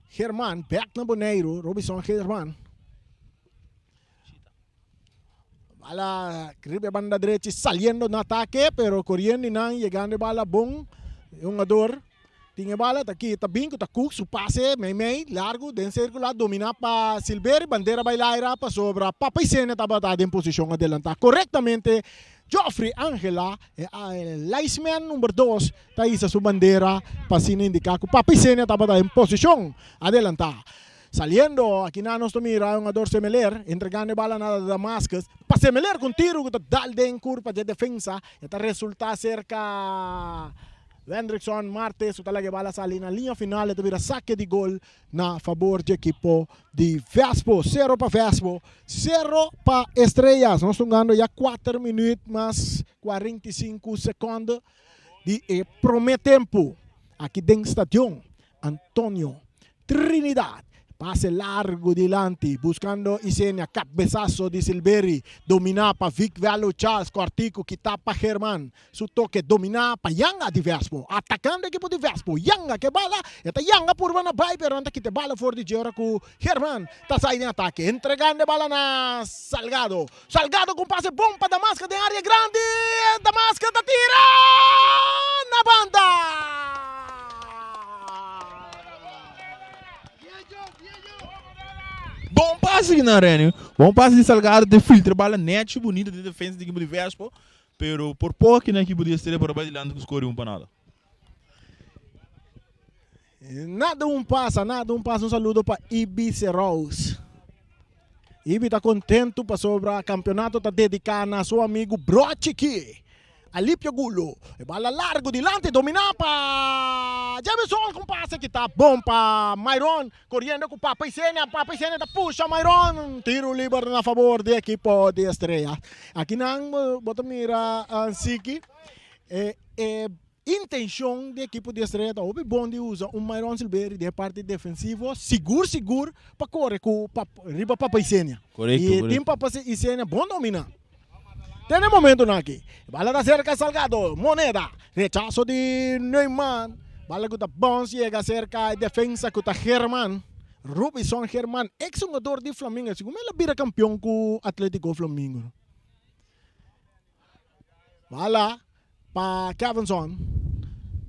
Germán, back na Bonaire, Robinson Germán. Bala kribe banda derecha saliendo no ataque, pero corriendo y nan llegando bala bom, un jugador tinha bala, tá aqui, tá bem, tá Cook, su pase, meio, largo, dentro circular, domina para Silveira, bandeira bailaira para sobra, Papa Isenia tá batado em posição adelantar corretamente. Geoffrey Angela, linesman número 2, está aí sua bandeira para indicar que o Papa Isenia estava em posição adelantar. Saliendo, aqui na nós mira um jogador Semeler, entregando a bala na Damascus. Para Semeler com tiro, que está dando em curva de defesa, está resulta cerca Hendrickson Martes, o talaga bala sali na linha final, ito vira saque de gol na favor de equipo de Vespo. 0 para Vespo, 0 para Estrellas. Nós estamos ganhando já 4 minutos mais 45 segundos de primeiro tempo. Aqui dentro do estádio, Antonio Trinidad. Pase largo delante, buscando Isenia, cabezazo de Silveri, domina para Vic Valo Charles, Cortico, que tapa Germán, su toque, domina para Yanga de Vespo, atacando equipo de Vespo, Yanga que bala, esta Yanga por una bay, pero anda que te bala for de Geora com Germán, está saindo em ataque, entregando bala na Salgado, Salgado com passe bom para Damascus de área grande, Damascus tá tira na banda! Bom passe aqui na arena, bom passe de Salgado, de filtro, bala net, bonita de defesa da equipe de Vespo, pero por pouco que na equipe de Estrela por bailando que escolhe para nada. Nada um passa, um saludo para Ibi Serraus. Ibi está contente para sobre o campeonato, está dedicado a seu amigo Brochiki. Alipio Gulo, bala largo delante, domina para Jameson com passe que tá bom para Myron, correndo com Papa Isenia tá puxa Myron, tiro livre na favor da equipe de Estrela. Aqui não, bota mira Siki, intenção da equipe de Estrela, tá bom de usa Myron Silveira de parte defensiva, seguro para correr com riba Papa Isenia. Correto. E tem Papa Isenia bom domina. Tiene momento aqui. Bala da cerca Salgado, Moneda, rechazo de Neumann. Bala que Bons llega cerca de defensa que Germán. Robinson Germán, ex-jogador de Flamengo. Como ele vira campeão com o Atlético Flamengo. Bala para Kevinson.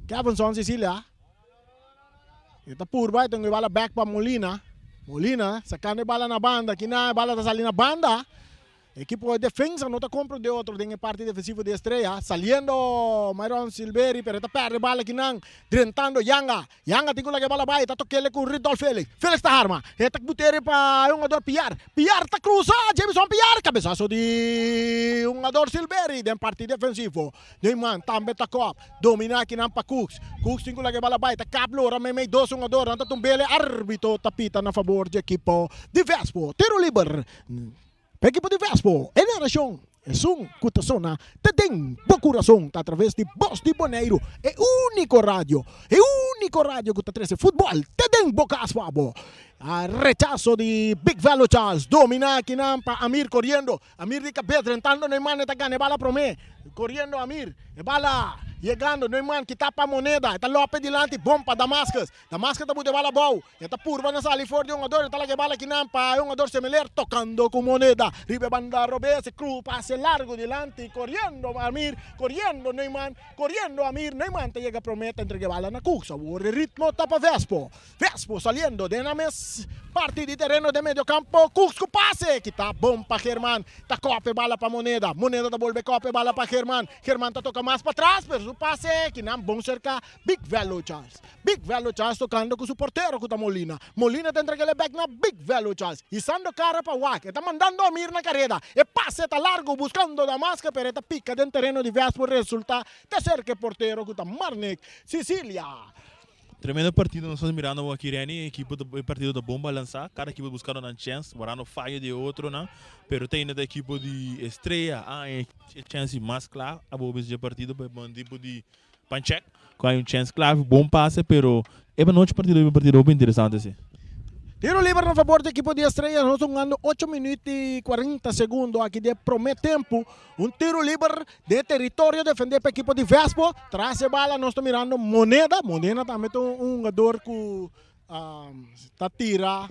Kevinson, Cecilia. Ita purba, ito yung bala back para Molina. Molina, sacando bala na banda. Kina bala ta sali na banda. Equipo de defensa no está compra de otro en el parte defensivo de Estrella, saliendo Myron Silveri, pero está perde bala que nan, drentando Yanga tiene la bala vai, está toquele con Ridolf Félix está arma, está butere para un jugador Piar está cruza, Jameson Piar, cabezazo de un jugador Silveri, en parte defensivo, Neumann, tambe está cop, domina que nan para Cooks tiene la bala vai, está cablo, rame mei dos jugador, anta tumbele, árbitro tapita na favor de equipo de Vespo, tiro liber. Equipo de Vespo, en narración, es un cutasona, te den corazón a través de Voz de Boneiro, el único radio que te trae fútbol, te den boca suavo. Rechazo de Big Velo Charles, domina Kinampa, Amir corriendo, Amir de cabeza, entrando Neumann, está gane bala promé, corriendo Amir, bala. Llegando, Neumann que tapa a Moneda, está López delante, bom para Damascus está bute bala bom, está purva na sali for de un ador, está la que bala que nampa, un ador semeler tocando con Moneda, ribe banda Robes, cruz pase largo delante, corriendo Amir, corriendo Neumann, corriendo Amir, Neumann te llega promete entregue bala na Cooks, aburre ritmo tapa Vespo saliendo, Denames, parte de terreno de medio campo, Cooks con pase, que está bom para Germán, está cope bala para Moneda te vuelve cope bala para Germán te toca más para atrás, pero pase que não bom cerca Big Velo Charles tocando com o porteiro com a Molina te entrega ele back na Big Velo Charles e sando cara para Wack está mandando Amir na carreira e passe tá largo buscando Damasca pero está pica dentro terreno de Vespo resulta te cerca porteiro com a Marnik Sicilia. Tremendo partido, nós estamos mirando aqui, Reni, equipe do partido da bomba lançar, cada equipe buscando uma chance, morando falha de outro, né? Pero tem da equipe de Estrela, chance mais clara, a boa de partido, para um tipo de pancheck, com uma chance clara, bom passe, pero é uma noite partido bem interessante, assim. Tiro livre a favor da equipe de Estrela, nós estamos ganhando 8 minutos e 40 segundos aqui de primeiro tempo. Tiro livre de território, defender para a equipe de Vespo. Traz a bala, nós estamos mirando Moneda também tem jogador que está tira,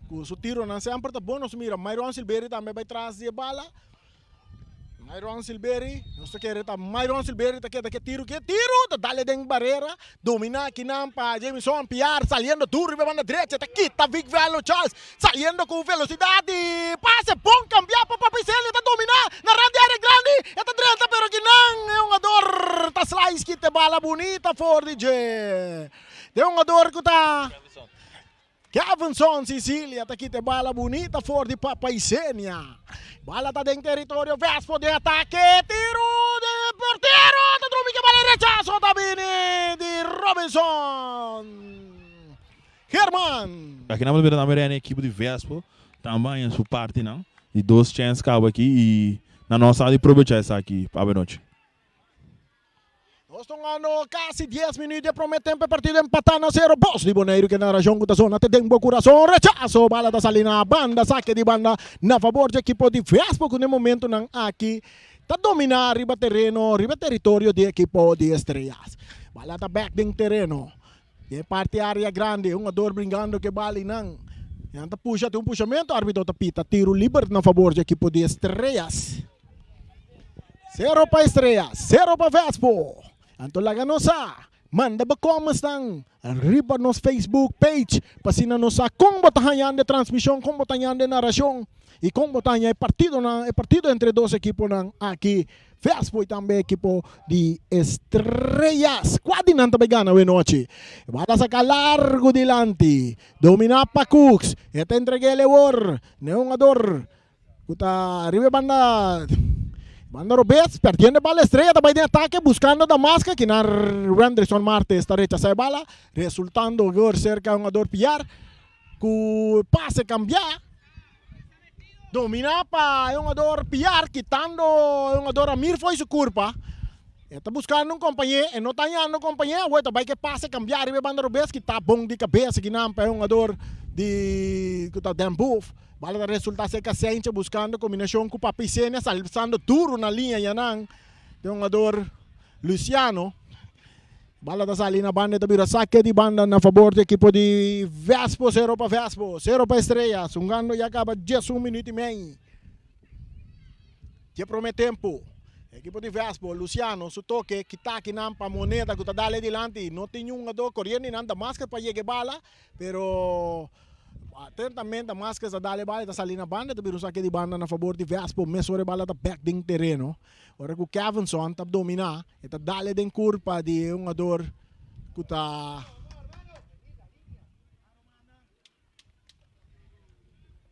com seu tiro não sempre está bom, nós mira Myron Silveri também vai trazer a bala. Myron Silveri, nós queremos Myron Silveri que tiro, dale den barreira, domina Kinampa, Jameson Piar, saliendo tu riba banda derecha, está quita Big Velo Charles, saliendo con velocidad y pase, pon, cambiar para Papicelli, está dominar, na rande área grande, está direita, pero Kinan é jogador, está slice, quita bala bonita, for DJ, é jogador que está... Kevinson Sicilia, tá aqui, tem bala bonita, for de Papaicênia. Bala tá dentro do território, Vespo de ataque, tiro de porteiro, tá trumi que bala rechazo, tá vindo de Robinson. Germán. Aqui na Bolívia também é a equipe de Vespo, também em sua parte, não? E 2 chances acabam aqui e na nossa área de aproveitar essa aqui, para a noite. Nós estamos ganhando quase 10 minutos de primeiro tempo, partido empatando a 0. Voz de Boneiro que na região da zona te tem bom coração, rechaço, bala da salina, banda, saque de banda, na favor de equipe de Vespo, que no momento não aqui, está dominar riba terreno, riba território de equipe de Estrelas. Bala da back de terreno, de parte área grande, jogador brincando que bala não. Anta puxa, tem puxamento, árbitro tapita, tiro livre na favor de equipe de Estrelas. 0 para Estrelas, 0 para Vespo. Anto Laganosa, manda ba comments ng arriba nos Facebook page, pasina nos sa kung botahan de transmissão, kung botahan de narração, e kung botahan partido entre dois equipos ng aqui, Vespo e também equipo de Estrellas. Quadi nanta begana we noche. Bala sa largo delante, domina pa Cooks, eta entregue lewor, neongador, kuta arriba banda Robes, perdiendo bala Estrella, também de ataque, buscando Damasca, que na Renderson Marte está rechazando bala, resultando cerca de un jogador Piar, que pase cambiar, domina para un jogador Piar, quitando un jogador Amir, foi su culpa, Está buscando um companheiro, e não está ganhando um companheiro, o vai que passa, cambiar, e banda Rubens, que está bom de cabeça, que não é um jogador de Dembuf. Bala da resulta ser Cassente buscando combinação com o Papicene, salvando duro na linha, Yanang. Tem um jogador Luciano. Bala da Salina banda da saque de banda na favor do equipo de Vespo, 0 para Vespo, 0 para Estrelas. Um ganho e acaba 10 minutos e meio. Que promete tempo. Equipo de Vespo, Luciano, su toque, que está aqui na moneda, que está dale dilante. Não tem um jogador correndo, não dá máscara para chegar bala, pero atentamente a máscara está dale bala, está salindo a banda, está virando saque de banda na favor de Vespo, mas sobre bala está back ding terreno. Ora que o Kevinson está dominar, está dale den curva de um jogador que está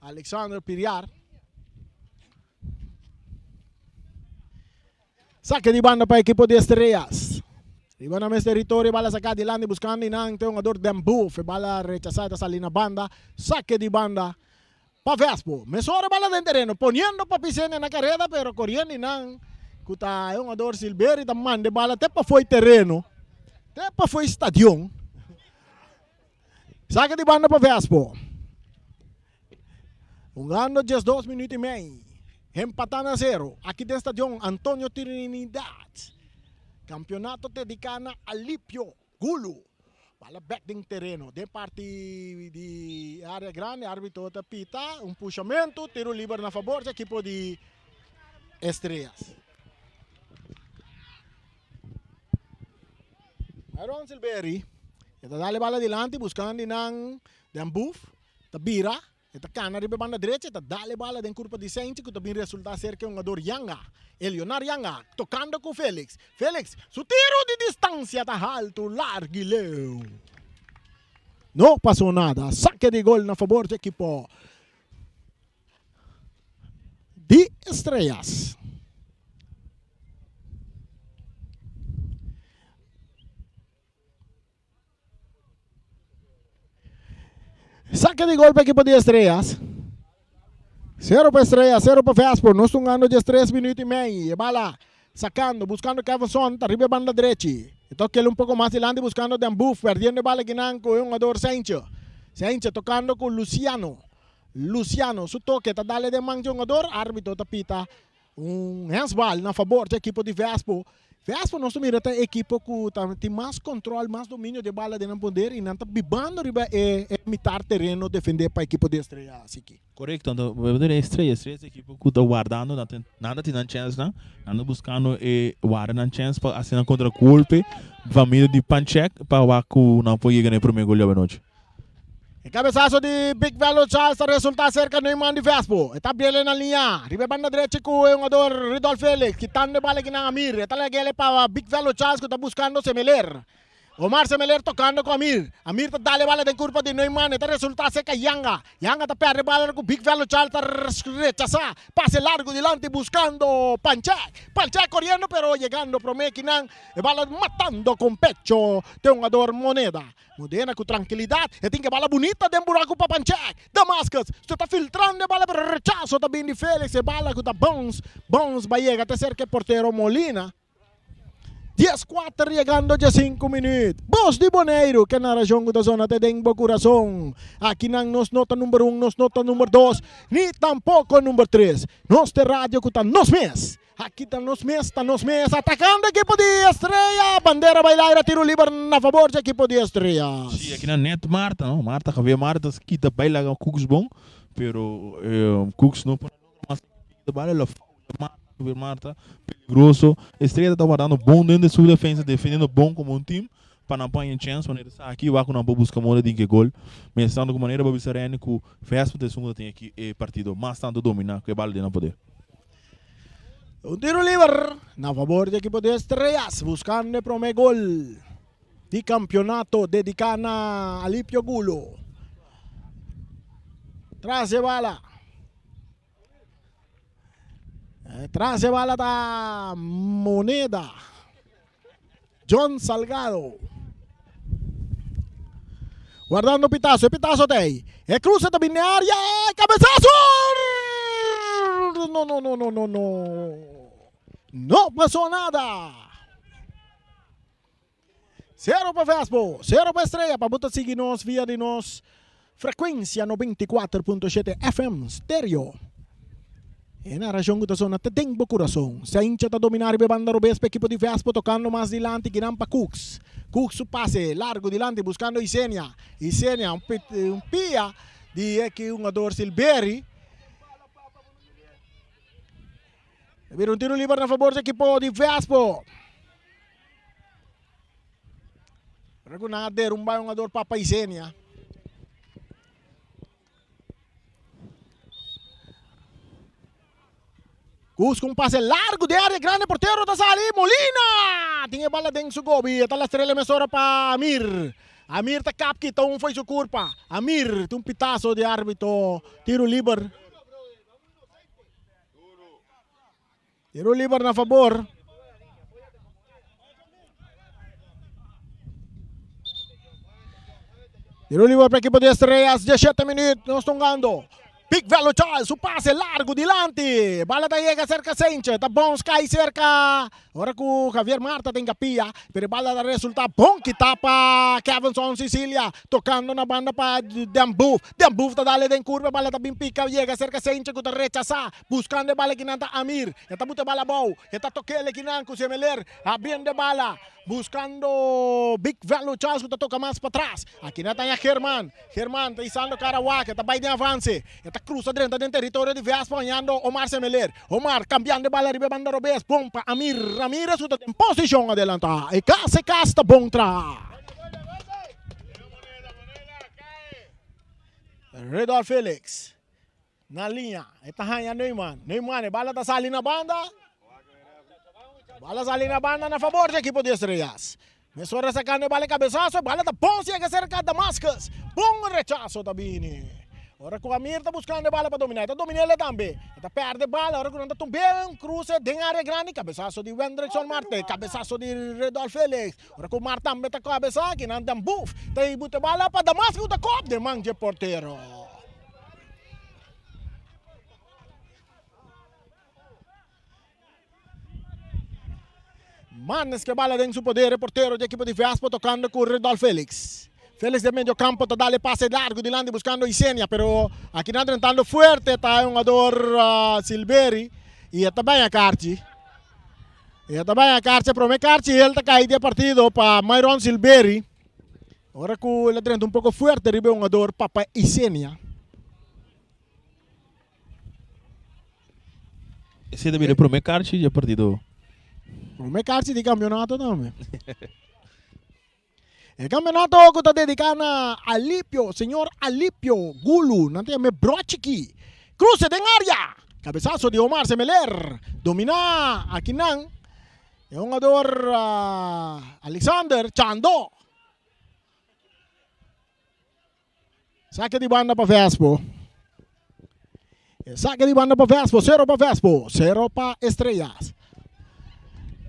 Alexander Piriar. Saque de banda para a equipo de Estrelas. Iba na mes territorio, bala sacada de lande buscando inang tem um jogador Dembuf, bala rechazada sa linha banda, saque de banda para Vespo. Mesora bala dentro terreno, poniendo Papicene na carrera, pero correndo inang kuta é um jogador Silveira e também de bala até para foi terreno, até para foi estadião. Saque de banda para Vespo. Jugando 2 minutos e meio. Empatando a 0. Aqui dentro do estádio Antônio Trinidad. Campeonato dedicado a Alípio Gulo. Bala back ding terreno. De parte de área grande, árbitro pita, puxamento, tiro livre na favor do equipo de Estrelas. Aaron Silveri. Está dale bala dilante, buscando inang Dembuf, Tabira. Esta cana ribe banda direita, esta dale bala den curva de Sainz, que também resulta ser que um jogador Yanga, Elionar Yanga, tocando com Félix. Félix, su tiro de distância está alto, largo e leu. Não passou nada, saque de gol na favor do equipo de Estrelas. Saque de gol para a equipe de Estrelas. 0 para Estrelas, 0 para Vespo. Nós estamos ganhando de 3 minutos e meio. E bala sacando, buscando Kevinson, arriba banda direita. Então que ele um pouco mais adiante, buscando Dembuf, perdendo bala guinando com um jogador Sainz. Sainz tocando com Luciano. Luciano, su toque, está dale de mão de um jogador, árbitro tapita handsball na favor da equipe de Vespo. Vespo nós mira a equipe que tem mais controle, mais domínio de bala de não poder e não está bibando riba imitar terreno, defender para a equipe de Estrelas aqui. Correto, então o de Estrelas a equipe que está guardando, nada tem chance, nada buscando guardar chance para assinar contra o golpe, família de Panchek para o que não pode ganhar o primeiro gol da noite. El cabezazo de Big Velo Charles resulta cerca no imán de Vespo. Está Biele na linha. Ribe banda derecha com o jogador Ridolf Félix. Quitando bala aqui na Amir. Está legale para Big Velo Charles que está buscando Semeler. Omar Semeler tocando com Amir. Amir está dale bala de curva de Neumann. Está resulta cerca Yanga. Yanga está perde bala com Big Velo Charles. Está rechaza. Pase largo delante buscando Panchek. Panchek corriendo pero llegando Promequinan. Bala matando com pecho. Tem um jogador Moneda. Modena com tranquilidade, e tem que bala bonita dentro do buraco para Panchek. Damascus, você está filtrando a bala para rechaço também de Félix, e bala que está bons, vai chegar até ser que porteiro Molina. 10-4 chegando de 5 minutos. Boss de Boneiro, que na região da zona de Denbo Coração. Aqui não nos nota número 1, nos nota número 2, nem tampouco número 3. Nos de rádio que está nos mês. Aqui está nos mês, atacando a equipe de Estrela. Bandeira bailar, tiro livre na favor da equipe de Estrela. Sim, aqui na net Marta, não? Marta, que vê Marta, que está bailar com Cooks bom, pero Cooks não pode mais bailar Marta, peligroso. Estrela está guardando bom dentro da sua defesa, defendendo bom como um time. Para não apanhar chance, maneira aqui vai com não buscar mola de que gol. Mas estando com maneira para sereno que o Vespo de segunda tem aqui partido, mas tanto dominar que bala de não poder. Un tiro libre na favor da equipe de Estrelas, buscando o primeiro gol de campeonato dedicado a Alípio Gulo. Traz a bala. Traz a bala da Moneda. John Salgado. Guardando o Pitazo tem. É cruza da binária, cabeçazo! No. No pasó nada. 0 para Vespo, 0 para Estrella. Pabuta seguir-nos via de nos frequência 94.7 FM stereo. E na região que está te tem bo coração. Se a hincha está dominar a banda robes para equipo de Vespo tocando mais dilante que não para Cooks. Cooks su passe largo dilante buscando Isenia. Isenia um pia de que um ador Silberi. Vira um tiro livre na favor do equipo de Vespo. Regunader um ador Papa Isenia. Cus com um passe largo de área grande, porteiro da Sali, Molina! Tinha bala dentro do gobi, está a estrela mesora para Amir. Amir tá cap que então foi sua culpa. Amir, tem um pitaço de árbitro, tiro livre. Tiro livre na favor. Tiro livre para a equipe de Estrelas, 17 minutos, nós estamos ganhando. Big Velo Charles, su passe largo dilante. Bala da llega cerca Sanchez, tá bom Sky cerca. Ora com Javier Marta tem capia, pero bala da resulta bom que tapa Kevinson Sicilia, tocando na banda para Dembuf. Dembuf tá dale den curva, bala tá bem pica, llega cerca Sanchez com rechaça, buscando bala que nanta Amir. Ya tá muita bala bom, ya tá toquele que nan com Semeler, abrindo bala, buscando Big Velo Charles que tá toca mais para trás. Aqui nanta ya German tá isando Karawak, tá vai de avance. Está cruza dentro del territorio de Vespo, apanhando Omar Semeler. Omar cambiando de bala, arriba banda Robes, bom para Amir Ramírez, en posición adelanta. E casi casta bom tra. Redolf Felix. Na linha, está ganhando Neumann. Neumann, bala da sali na banda. Bala sali na banda na favor do equipo de Estrellas. Mesora sacando bala cabeçaço, bala da Ponce chega cerca da Damascus. Bom rechaço da Bini. Ora com o Amir está buscando bala para dominar, está dominando ele também. Está perde bala, ora com o Tum bem, cruza, tem área grande, cabeçaço de Wendrickson Marte, cabeçaço de Redolf Felix. Ora com o Mar também está cabeça, que não tem buff. Tem buta bala para Damasco, está cop de mão de porteiro. Manes que bala dentro do poder, porteiro de equipe de Vespo tocando com o Redolf Felix. Félix de medio campo está dando pase largo dilante buscando Isenia, pero aquí está entrando fuerte, está un jugador Silberi y está bem a Carchi. E está bem a Carchi, pero me Carchi él está caído de partido para Myron Silberi. Ahora que él está un poco fuerte, arriba un jugador Papa Isenia. Esse também pro me Carchi de partido. Pro me Carchi di campionato também. El campeonato que está dedicado a Alipio, señor Alipio Gulu, nanti me brochiki. Cruce de área. Cabezazo de Omar Semeler. Domina a Kinan. Es un jugador Alexander Chando. Saque de banda para Vespo. Saque de banda para Vespo. 0 para Vespo. 0 para Estrellas.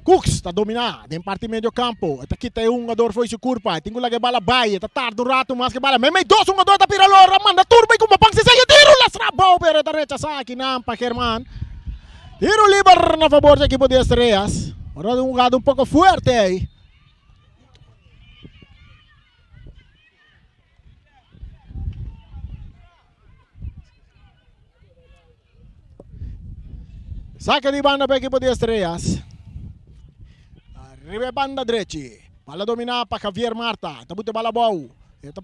Cooks está dominando em parte meio campo. Aqui tem um jogador foi sua curva. Tem que bala vai. Está tarde um rato mais que bala. Mas dois um jogador da piralora. Manda turba e com uma pança segue tiro. Lasrabou pero está rechaçado aqui não para Germán. Tiro livre na favor da equipe de Estrellas. Agora um jogado um pouco forte aí. Saque de banda para a equipe de Estrellas. Arriba banda direita. Bala dominada para Javier Marta. Está muito bala boa. Está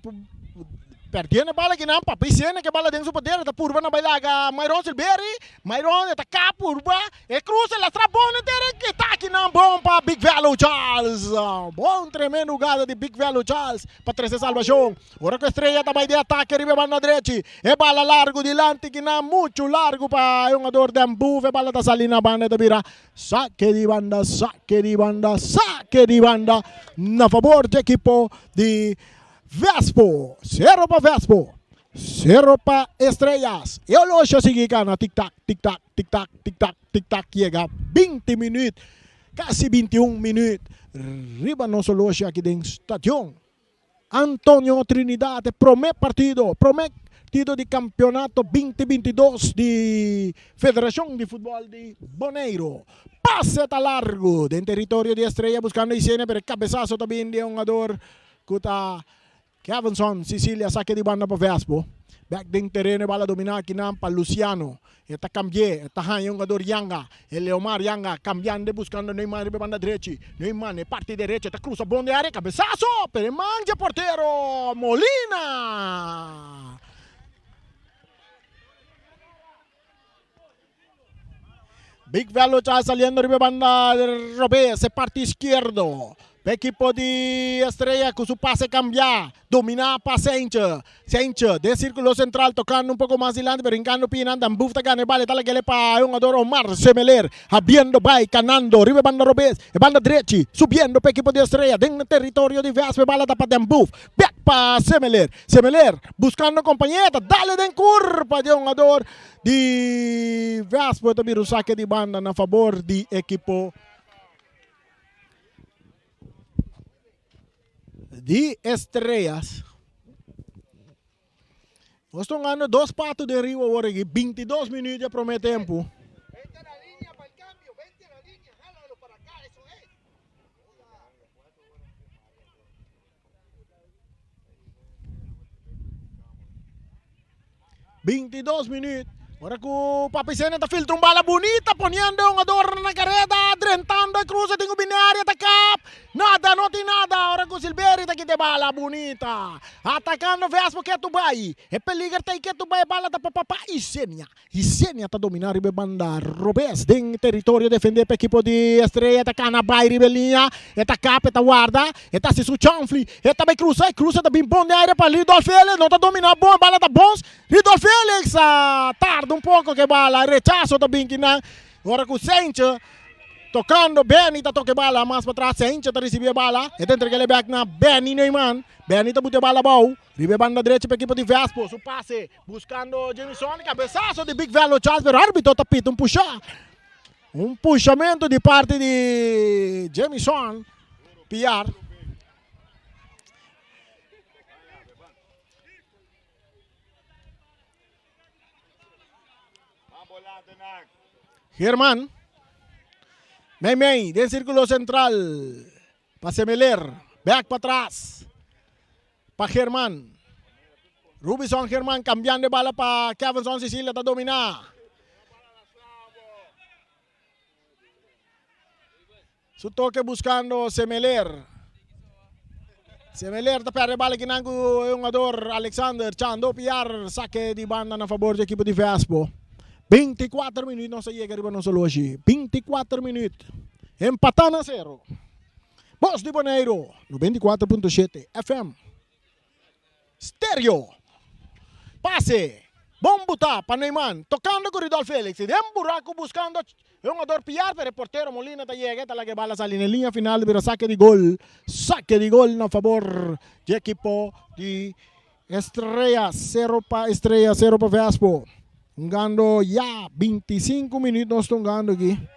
perdendo a bala que não. Para piscina que bala dentro do poder. Está curva na bailaga. Myron Silberi. Myron está cá curva. E cruza. Ela trabona inteira. Que está aqui não. Bom para Big Velo Charles. Bom tremendo jogada de Big Velo Charles. Para trazer salvação. Agora com a Estrela está de ataque. Arriba banda direita. E bala largo dilante que não. Muito largo para um jogador de Ambu. E bala da salina banda da vira. Saque de banda. Saque de banda. Saque de banda. Na favor do equipo de Vespo, 0 para Vespo, 0 para Estrellas. E o Loja sigue na tic-tac, tic-tac, tic-tac, tic-tac, tic-tac. Chega 20 minutos, quase 21 minutos. Riba nosso Loja aqui dentro do estádio. Antônio Trinidade, promete partido, promete partido de campeonato 2022 de Federación de Fútbol de Bonaire. Pase a largo del territorio de Estrella buscando Isenia, pero cabezazo también de un jugador Kuta Kevinson, Sicilia, saque de banda para Vespo. Back din terreno, bala dominar kinam para Luciano. Está cambié, está un jugador Yanga, el Leomar Yanga, cambiando, buscando Neymar de banda derecha. Neymar, parte derecha, está cruza, bom de área, cabezazo, pero manja portero, Molina. Big Velo está saliendo de banda de Robes, parte izquierdo. Equipo de Estrella con su pase cambia, domina para Saincha, de círculo central tocando un poco más adelante, brincando, pinando, bufta gana, vale, tal que le para un jugador Omar Semeler, abriendo, vai, canando, ribe banda Robes, banda derecha, subiendo para equipo de Estrella, dentro del territorio de Vespe, bala tapa de buff, back para Semeler, buscando compañera, dale de curva de un jugador de Vespe, también un saque de banda a favor de equipo de Estrellas. Nós estamos ganhando 2 patos de Rio agora aqui, 22 minutos de primeiro tempo. $22 minutos. Agora que o Papicena está filtrando uma bala bonita, ponendo um adorno na carreta, drentando a cruz, tem o binário, atacap. Nada, não tem nada. Agora que o Silveira está aqui de bala bonita. Atacando, Vespo que tu vai. É peligro, tá aí que tu vai, bala da papapá. Isenia está dominando a banda Robes, dentro do território, defender para a equipe de Estrela, atacando a Bairro, Ribelinha, atacap, está guarda, está se suchanfli, está bem cruza, bem bom de área para Ridolf Félix, não está dominando, bom, bala tá bons. Ridolf Félix, tarda um pouco que bala, rechazo também que não. Agora com o Saincha, tocando, Benny está tocando bala, mais para trás, Saincha está recebendo bala, está entregando back na Benny Neumann, Benny está botando bala bom, ribe banda direita para a equipe de Vespo, su passe, buscando Jamison, cabeçaço de Big Velo Charles, pero o árbitro está pito, um puxamento de parte de Jamison, PR. Germán, Meimei, del círculo central, para Semeler, back para atrás, para Germán, Rubison Germán cambiando de bala para Kevinson Sicilia, está dominar. Su toque buscando Semeler está perdendo bala que não o jogador Alexander Chando piar saque de banda a favor do equipe de Vespo. 24 minutos, não se chega arriba não solo hoje. 24 minutos. Empatando a 0. Voz de Bonaire, 94.7 FM. Stereo. Passe. Bom botar para Neymar. Tocando com Ridolf Félix. Tem um buraco buscando um jogador piar, pero o portero Molina está chega, está lá que bala sale na linha final, pero saque de gol. Saque de gol a favor do equipo de Estrella. 0 para Estrella, 0 para Vespo. Jogando já 25 minutos nós estamos jogando aqui.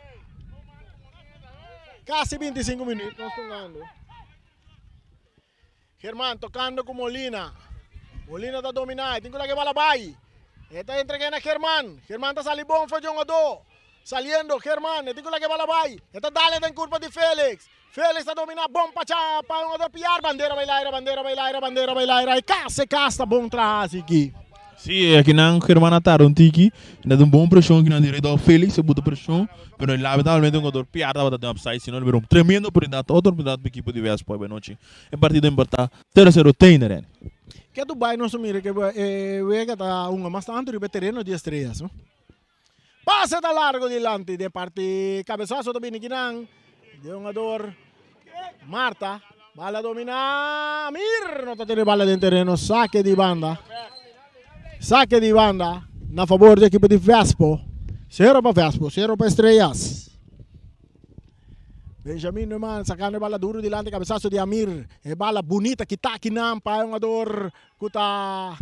Quase 25 minutos nós estamos jogando. Germán tocando com Molina. Molina está dominando. Tem que bola vai. Está entregando a Germán. Germán está salindo bom, foi jogador. Saliendo Germán. Tem que bola vai. Está dando em curva de Félix. Félix está dominando bom para um jogador piar. Bandeira bailaira. E casta bom trás aqui. Sim, aqui não Germán ataram tiki, ainda tem bom pressão aqui na direita ao Félix, se bota pressão, mas lamentavelmente um jogador pior estava dando upside, senão ele virou um tremendo oportunidade, outra oportunidade para a equipe de Vespo, boa noite. É partido empatar 0-0 tem, né? Que tu vai não sumir que vega tá mas tanto de terreno de Estrelas, não? Passa da largo delante de parte cabeçaço também aqui não, de um jogador Marta, bala domina, Mir, não está tendo bala dentro terreno, saque de banda. Saque de banda na favor da equipe de Vespo. 0 para Vespo, 0 para Estrellas. Benjamin Neumann sacando bala duro delante, cabeçaço de Amir. É bala bonita que está aqui não para um jogador que está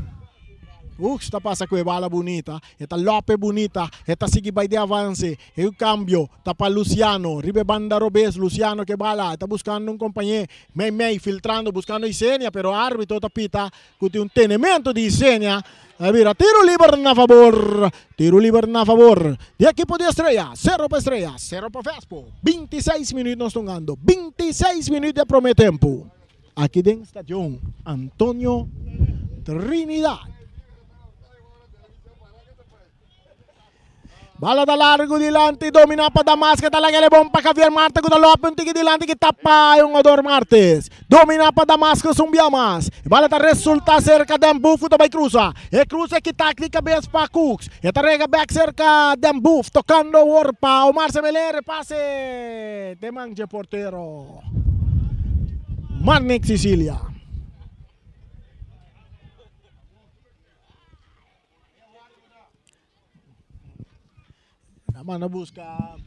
está passa com a bala bonita. Está Lope bonita. Está seguir vai de avance. E o cambio está para Luciano. Ribe banda Robes, Luciano que bala. Está buscando um companheiro. Meimei filtrando, buscando Isenia. Pero o árbitro está pita com um tenimento de Isenia. Mira, tiro libre na favor. Tiro libre na favor. De equipo de Estrella. 0 para Estrella. 0 para Vespo. 26 minutos jugando. 26 minutos de primeiro tempo. Aqui dentro do estádio Antônio Trinidad. Bala da largo dilante, domina pa Damas, que talaga lebong pa Javier Martes, que dalop yung tiki dilante, que tapa yung Ador Martes. Domina pa Damas, que sumbiamas. Bala ta resulta cerca de Mbuf, ito bay cruza. Cruza que táctica bes pa Cooks. Tarega back cerca de Mbuf, tocando Warpa, Omar Semeler, pase. Temanje portero. Manik Sicilia. Mana busca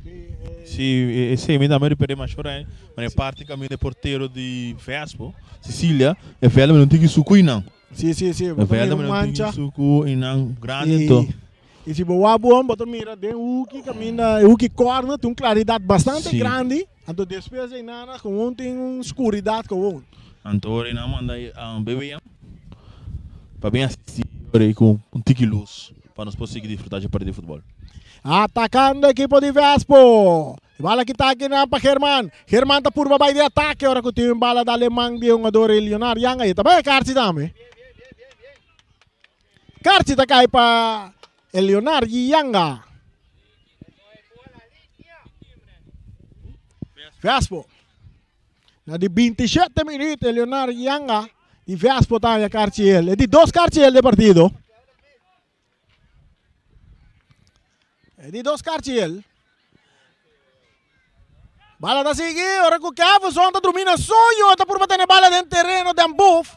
sì, mi dà me per Machoré, ma ne parte cammino del portiero di Vespo, Sicilia, e velho non tiki su qui non. Sì, e velho non tiki su qui in grande to. E se boa bom, botar mira de uki caminha, uki corna, tem claridade bastante grande, ando despesa inana com tem escuridade com Antore na manda a bebê para bem assistir com tiki luz para nós conseguir desfrutar de partida de futebol. Atacando equipo de Vespo. Bala kita na pa Herman. Herman ta purba bay de ataque. Ora kuti yung bala da Alemang di yung ador Leonardo Yanga. Ita ba karsi dami? Karsi ta kay pa Leonardo Yanga. Vespo. Na di 27 minutos Leonardo Yanga. Di Vespo tanya karsi el. E di 2 karsi el de partido. Di 2 Cartiel. Bala da sigue, ora com Cavazon tá dormindo sonho, tá por bater bala dentro terreno de Ambuf.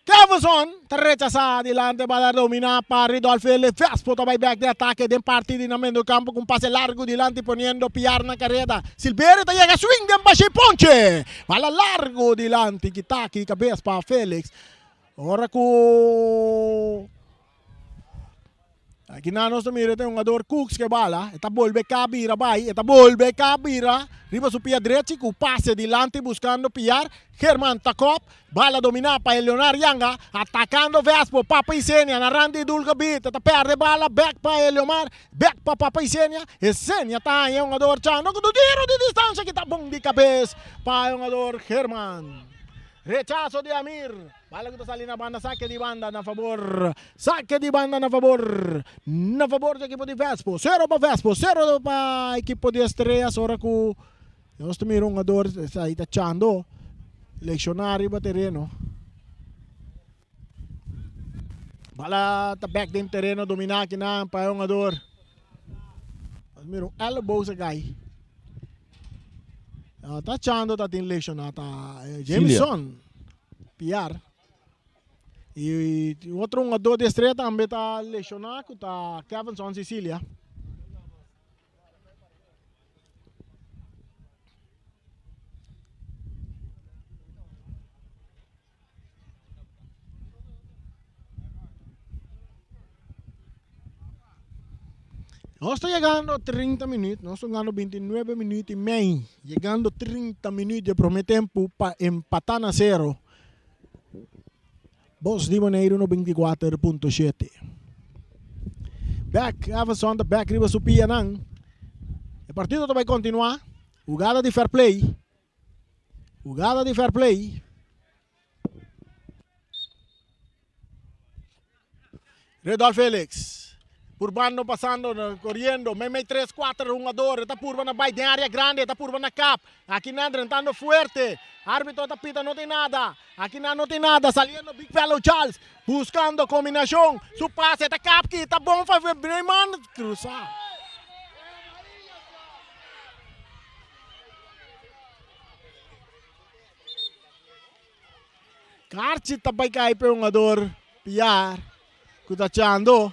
Cavazon tá rechazado dilante, bala domina para Ridolfo Vespo, tá vai back de ataque de partida na meio do campo com passe largo dilante poniendo piar na carreta. Silveira tá chega swing de baixo ponche. Bala largo dilante, Kitaki cabeça para Félix. Ora com aqui na nossa mira tem ador Cooks que bala, eta volve Kabira vai, eta volve Kabira, riba su pia direita com passe dilante buscando piar, Herman Takop, bala domina para Leonardo Yanga, atacando Vespo, Papa Isenia, na Randy Dulga Beat, eta perde bala, back para Eliomar, back para Papa Isenia, Isenia tá em ador Chano, com tiro de distância que tá bom de cabeça, para ador Herman. Rechazo de Amir. Bala que sali na banda, saque de banda na favor. Saque de banda na favor. Na favor do equipo de Vespo. 0 para Vespo, 0 para equipo de Estrellas. Ora que nós temos um jogador aí tachando. Leccionário para terreno. Bala tá back dentro terreno, dominar aqui na para um jogador. Nós temos um elbow sa guy. Tachando tá tem lecionado Jameson PR e outro jogador de Estrela também tá lecionado tá Kevinson Sicilia. Nós estamos chegando a 30 minutos, nós estamos chegando a 29 minutos e meio, chegando a 30 minutos de primeiro tempo para empatar na 0. Bos de Bonaire no 24.7. Back, avançando da back, riba supia nang. O partido vai continuar. Jogada de fair play. Jogada de fair play. Redolfo Félix. Urbano passando, correndo, meio 3-4 jogadores, está curva na baia de área grande, está curva na cap, aqui na entrando forte, árbitro está pita, não tem nada, aqui não tem nada, saliendo Big Fellow Charles, buscando combinação, su passe, está cap aqui, está bom, faz bem, mano, cruzar. Carci está vai cair para jogador, piar, que está achando.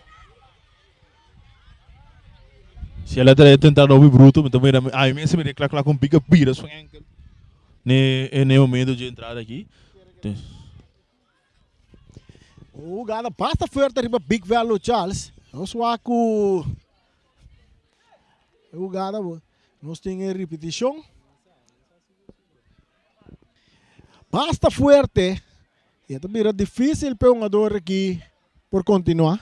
Se ela tentar ouvir bruto, mas também a imensa me declara com pica pira sua ankle. Ne momento de entrada aqui. O gada passa forte riba Big Fellow Charles. Nós waku o gada nós temos repetição. Basta forte. E também é difícil para um jogador aqui por continuar.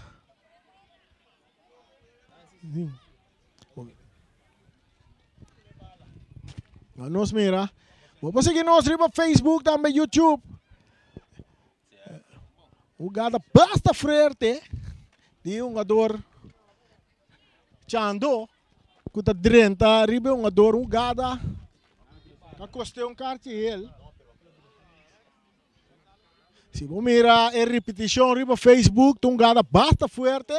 Nos mira. Vamos seguir nos riba Facebook, também YouTube. Jogada basta frente de um jogador Chando. Kuta drenta riba um jogador jogada. A questão cartiel. Se você mira a repetição riba Facebook, jogada basta fuerte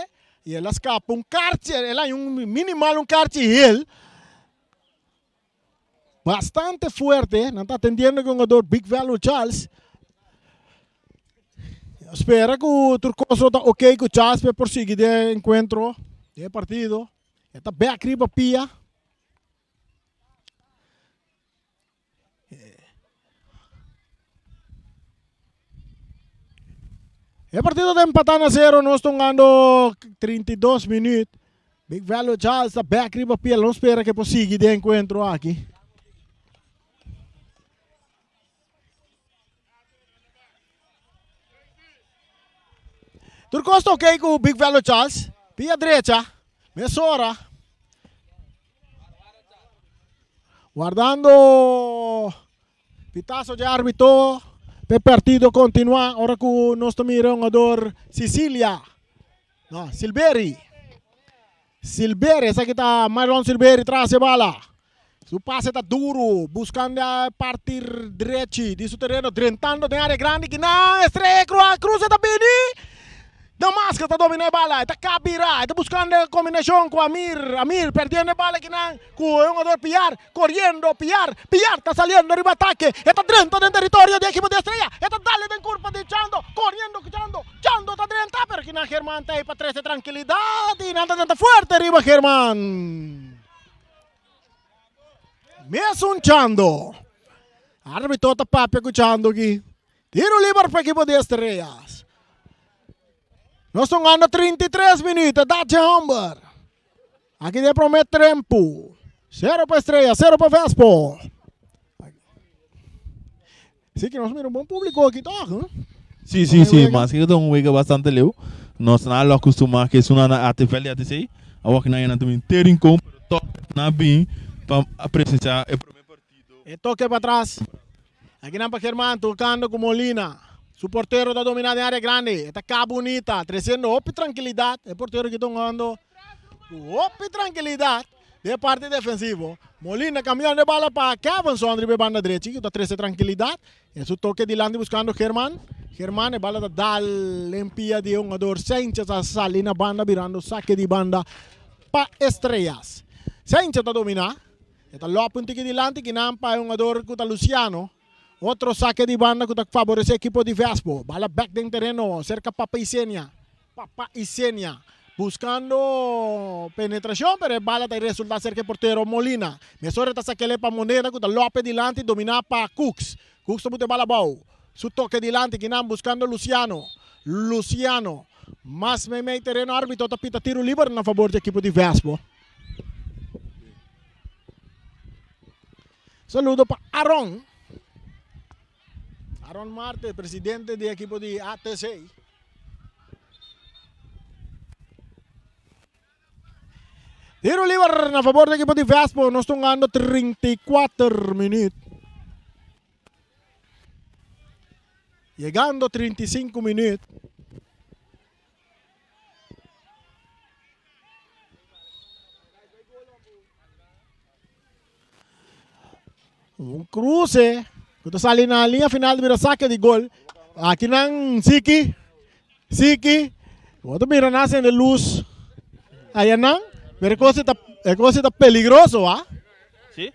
e ela escapa um cartiel, ela é um minimal cartiel. Bastante fuerte, não está atendendo com o jogador Big Value Charles. Espera que o Turcoso está ok com o Charles para prosseguir o encontro, o partido. Está bem arriba Pia. O partido está empatando a 0, nós estamos ganhando 32 minutos. Big Value Charles está bem arriba Pia, não espera que prosseguir o encontro aqui. Turcoso ok com o Big Value Charles. Pia direita. Mesora. Guardando pitazo de árbitro. El partido continua. Ahora que nós miramos um jogador Sicilia. No, Silveri. Silveri. Essa aqui está Myron Silveri traz a bala. Su pase está duro. Buscando a partir derecho de su terreno. Drentando de área grande. Que não. Estrela cruza da Bini. Damasco está dominando a bala, está Kabira, está buscando a combinación con Amir perdiendo la bala que no, con un jugador Piar, corriendo, Piar está saliendo arriba ataque, está dentro del territorio del equipo de Estrella, está dale en curva de Chando, corriendo, Chando está dentro, pero que no Germán está ahí para 13 tranquilidad y nada tan fuerte arriba Germán. Me es un Chando, árbitro está papi escuchando aquí, tiro libre para el equipo de Estrellas. Nós estamos ganhando 33 minutos, Dutch Humber. Aqui de promete tempo. 0 para Estrela, 0 para Vespo. Sim, que nós miramos um bom público aqui, tá? Sim, mas que um wega bastante leu. Nós não acostumamos que isso não é até velho até sei. A que não é também inteiro em campo, toque na bem para presenciar o primeiro partido. E toque para trás. Aqui não para Germán, tocando com Molina. Su portero está dominando en área grande. Está acá bonita. Trazendo op tranquilidad. El portero que está jugando op tranquilidad de parte defensivo. Molina cambiando de bala para Cavanson. Drible banda derecha. Está 13 tranquilidad. En su toque de delante buscando Germán. Germán el bala da limpia de un jugador. Sánchez a salir na banda virando saque de banda para Estrellas. Sánchez está dominando. Está lopo un tique delante que nampa un jugador que está Luciano. Outro saque de banda que favorece o equipo de Vespo. Bala back dentro terreno, cerca Papa Isenia. Buscando penetração, pero a bala tem resultado cerca do porteiro Molina. Mesora está saquele para Moneda, que Lopes delante, dominar para Cooks. Cooks está bala bau. Su toque delante, que não buscando Luciano. Mas meio terreno, árbitro está pita tiro livre na favor do equipo de Vespo. Saludo para Aaron Marte, presidente do equipo de ATC. Tiro livre na favor do equipo de Vespo. Nós estamos ganhando 34 minutos. Chegando 35 minutos. Um cruce. Quando sai na linha final vira saque de gol. Aqui não Siki. Quando mira nasce de luz. Aí não. Pero coisa tá peligroso, ah? Sim.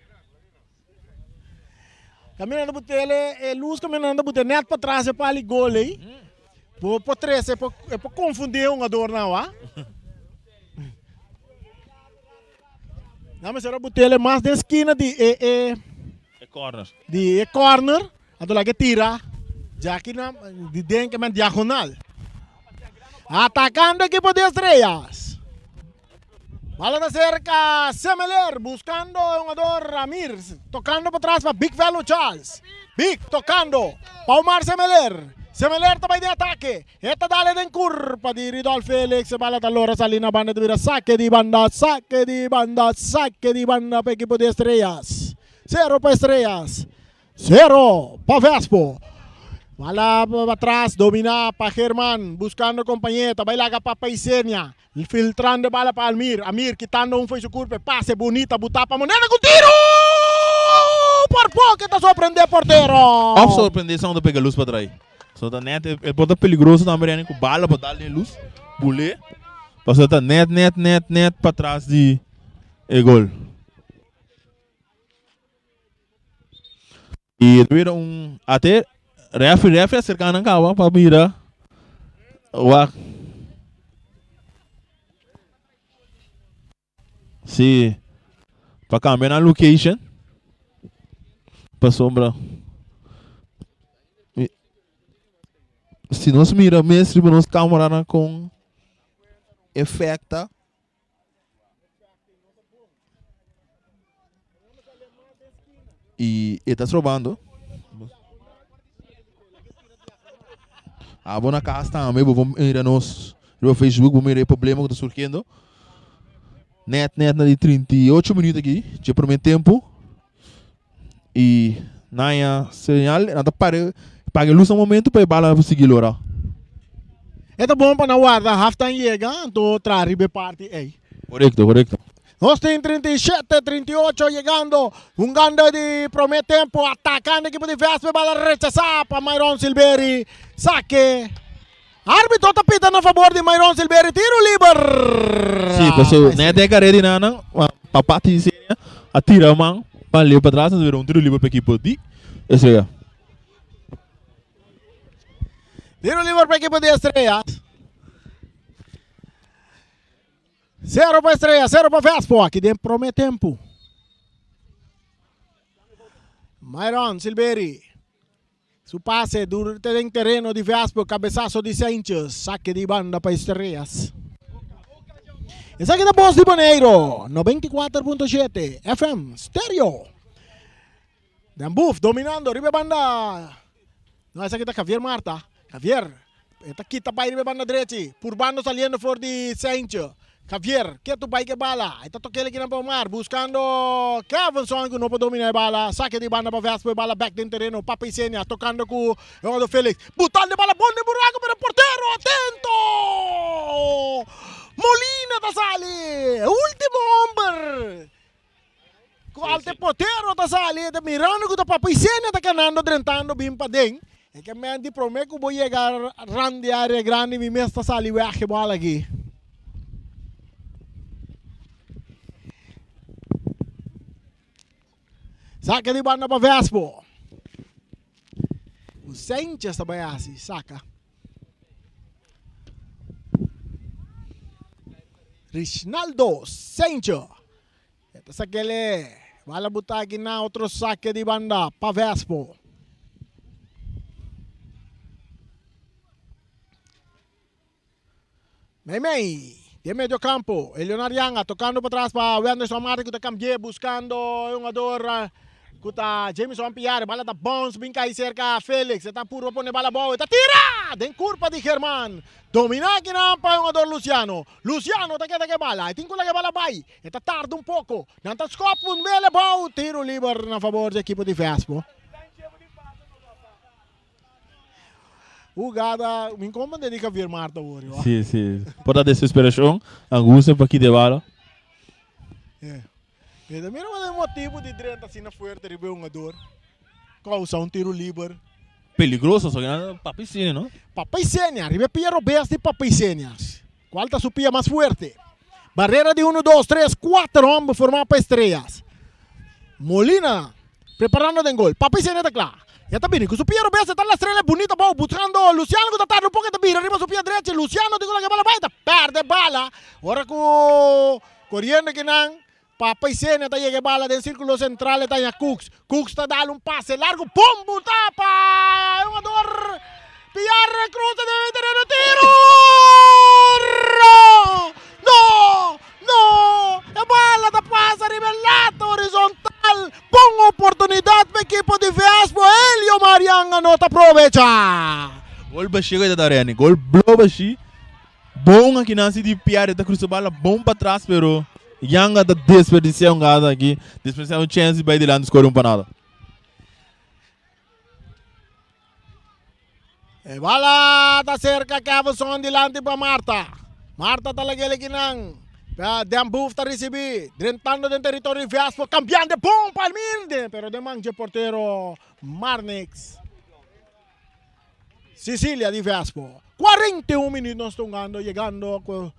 Caminhando botele, luz caminhando botele net para trás para ali gol aí. Por trás é para confundir um jogador não, ah? Não, mas era botele mais da esquina de corner. De corner, ato lagi tira, já aqui na de dentro que é diagonal. Atacando o equipo de Estrellas. Bola na cerca, Semeler buscando um jogador Amir, tocando para trás para Big Value Charles. Big tocando para Omar Semeler. Se me alerta vai di attacchi. Etta dale den curpa di Ridol Felix. Balla allora Salina banda di vira. Sacche di banda per equipo de Estrellas. 0 para Estrellas. 0 para Vespo. Bala atrás, domina para Germán, buscando compañeta. Baila para Paisenia. Filtrando bala para Almir. Amir quitando un fue su curva. Pase bonita, buta para Monena con tiro. Por pouco que tá surpreendendo porteiro. Off surpreendência onde pega luz para trás. Só tá net, é porta perigoso também com bala para dar luz, bulé. Passou tá net para trás de gol. E tuvieron até refri acercando a cava para mirar o sim, para cambiar a location. Para sombra. Se nós miramos mesmo, nós câmera com efeito. E está roubando. A boa casa também, vamos ir no Facebook, vamos ver o problema que está surgindo. Net de 38 minutos aqui, de primeiro tempo. E na señal, nada paga luz no momento para bala seguir lá. É bom para na guarda, halftime chega, então traribe parte aí. Correcto. Nós tem 37, 38 chegando, ganda de primeiro tempo, atacando a equipe de Vespa, bala rechazada para Myron Silveri, saque. Árbitro está pitando a favor de Myron Silveri, tiro livre. Sim, pessoal, né de carreira nana, papati atira a mão. Para para trás, nós veremos tiro livre para a equipe de Estrela. Tiro livre para a equipe de Estrela. 0 para Estrela, 0 para Vespo. Aqui dentro promete tempo. Myron Silveri. Su passe durante el terreno de Vespo, cabezazo de Sánchez. Saque de banda para Estrellas. Essa aqui é da Voz de Boneiro, 94.7 FM Stereo. Dambuf dominando, ribe banda. Não, essa aqui é da Javier Marta. Javier, esta aqui está para ribe banda direita. Purbano saliendo for de Sanchez. Javier, que tu vai que bala. Esta toque aqui na Palmar, buscando Kevinson que não pode dominar a bala. Saque de banda para Vespo, bala back dentro terreno. Papa Isenia tocando com o Félix. Botando de bala, bom de buraco para o porteiro. Atento! Molina da Sali, último hombre. Qual te porteiro da Sali, de mirando que o Papa Isenia está canando, drentando bem para dentro. É que me andi prometo que vou chegar grande área grande e me mesta Sali vai a bola aqui. Saca de banda para Vespo. O Sánchez também assim, saca. Rinaldo Sánchez. Ito sa kele. Bala butagi na outro saque de banda para Vespo. Meimei. De medio campo. Eleonor Yanga tocando para trás para Wenderson Amari que está cambiando buscando um jogador. Kuta Jameson Pierre, bala da bounce, bem aí cerca Félix, está puro para bala boa, está tira! Den curva de Germán, domina aqui na para o jogador Luciano, está que bala, tem que bala vai, está tarde pouco, não está scopo, um belo bom, tiro livre na favor da equipe de Vespo. O gada, me incomoda de Javier Marta hoje. Sim. Por a desesperação, angústia para aqui de bala. Mira o motivo de drenta assim na forte de um jogador. Causa um tiro livre. Peligroso, só que nada Papa Isenia, não? Papa Isenia, arriba Piero Best de Papa Isenia. Qual está su pia mais forte? Barreira de 1, 2, 3, 4 homens formar para Estrellas. Molina, preparando de gol. Papa Isenia está claro. Ya está bien, con su pie Roberto está la estrella bonita, buscando Luciano que está tarde un poco de vira, arriba su pie derecha, Luciano digo la que bala baita, perde bala. Ahora con corriendo que nan, Papa Isenia está llega bala del círculo central está ya Cooks está dando un pase largo, pum, tapa, jugador Pierre cruza debe tener un tiro. No, la bala da passa rivelato horizontal, buona opportunità per equipo di Vespo, Elio Marianga non approvecha. Gol baixi que da Reni, gol blow baixi. Bom aqui na cidade de Piara, da cruza bala bom para trás, pero Yanga da desperdição gada aqui, desperdição chance vai de lá no score panada. E bala da cerca que avançou dilante para Marta. Marta talaga lagi ng Dembuf ta recibi, drentando del territorio Vespo, cambiando de bom Palmir, pero de manche portero Marnix. Sicilia di Vespo. 41 minutos tungando, llegando a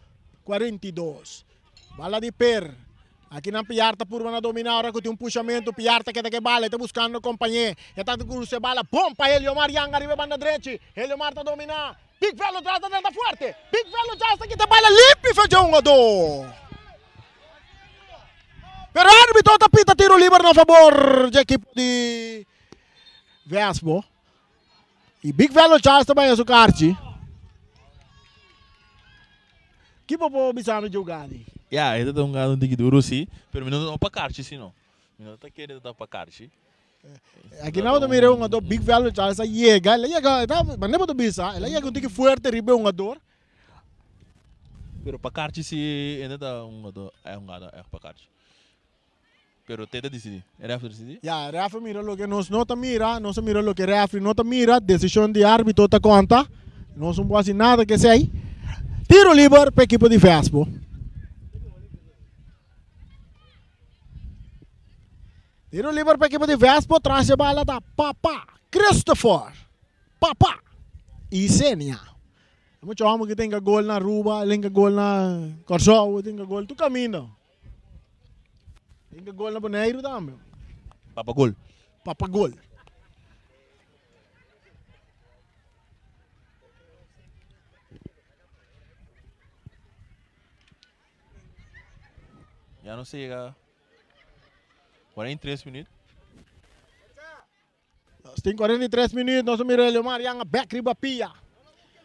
42. Bala di Per. Aqui na Piarta por na dominar, agora que um puxamento, Piarta que que bala, está buscando companhia. Está com se bala, bom para Eliomar Yang arriba banda direita. Eliomar está dominar. Big Velo trata dentro forte. Big Velo já está aqui da bala limpa e feijão do. Pero árbitro tapita tiro livre na favor da equipe de Vespo. E Big Velo já está bem a sucarci. Que povo bisame jogando? Yeah, ito tong ganun di duro si, pero minuto não para carci sino. Minuto tá querendo dar para carci. Aqui não tô mirando um Big Velo já está chega, tá, mas não pode bisa, ela chega um tique forte ribe um ador. Pero para carci si ainda tá ador, é gado, é para carci. Pero tenta decidir, é referee decidir? Yeah, referee mira lo que nos nota mira, não se mira lo que referee nota mira, decisão de árbitro tá conta, não são quase nada que sei. Tiro livre para a equipe de Vespo. Tiro livre para a equipe de Vespo, traz a bola da Papa Christopher. Papa e Senia. Vamos chamar que tenha gol na Ruba, tenha gol na Corsol, tenha gol do caminho. Tenha gol na Boneiro também. Papa gol. Papa gol. Já não sei, 43 minutos. Tem 43 minutos, nós miramos o Mariana back riba pia.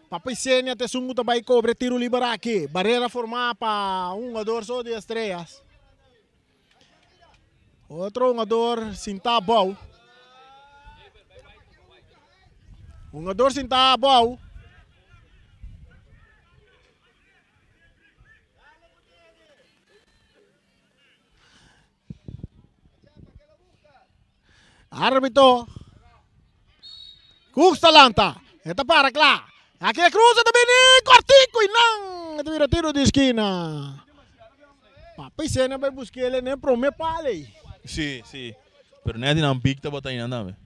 Papai Senia te sungo também cobre tiro livre aqui. Barreira formada para jogador só de estrelas. Outro jogador sinta bom. Jogador sinta bom. Árbitro. Cux talanta. Esta para lá. Aqui é cruza também. Cortico e não. Esta vira tiro de esquina. Papai Senia vai buscar ele nem pro me pale. Sim, sim. Pero não é de não big tá botando ainda.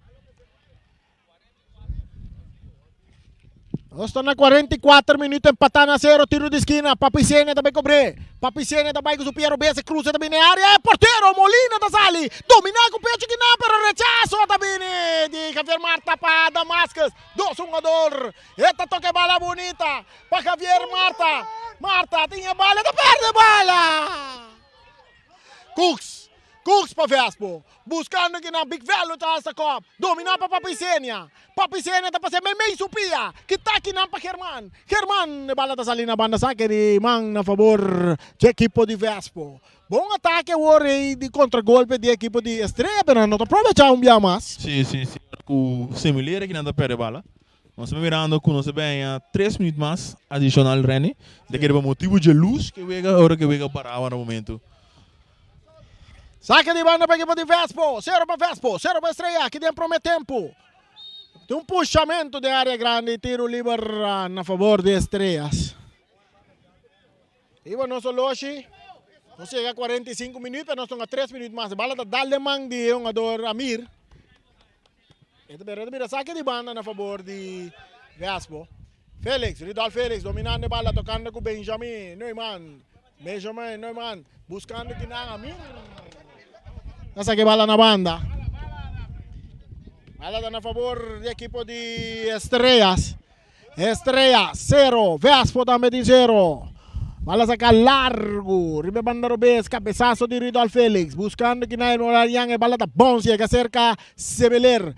Nós estamos na 44 minutos empatando a 0, tiro de esquina. Papai Senia também cobre. Papai Senia também com o Piero Besse, cruza também na área. É porteiro, Molina da Sali. Dominar com o pecho que não, pero rechazo também de Javier Marta para Damascus. 2-1. Esta toca bala bonita para Javier Marta. Marta tinha bala, da perde bala. Cux para Vespo. Buscando que na Big Velo tá essa copa. Dominar para Papai Senia. Papai Senia tá passando meio supia. Que tá aqui na para Herman. Herman, bala tá salindo na banda saque de man na favor da equipe de Vespo. Bom ataque agora de contra-golpe da equipe de Estrela, pero não tá aproveitar um dia mais. Sim. O similar que não tá perde bala. Nós estamos mirando com nós bem 3 minutos mais adicional Reni. Daquele motivo de luz que vega hora que vega parava no momento. Saque de banda para a equipe de Vespo. 0 para Vespo, 0 para Estrela. Aqui dentro promete tempo. Tem um puxamento de área grande. Tiro livre na favor de Estrelas. Iba nosso Loshi. Nós chega a 45 minutos. Nós estamos a 3 minutos mais. Bala da Daldeman de jogador Amir. Mira, saque de banda na favor de Vespo. Félix, Ridal Félix. Dominando a bala, tocando com Benjamin Neumann. Buscando que não Amir. Nasa que bala na banda. Bala na favor do equipo de Estrelas. Estrela 0. Vespo também de 0. Bala saca largo. Ribe banda Robes. Cabeçaço de Ridal Félix. Buscando que não é bala da bom. Chega cerca Sebeler.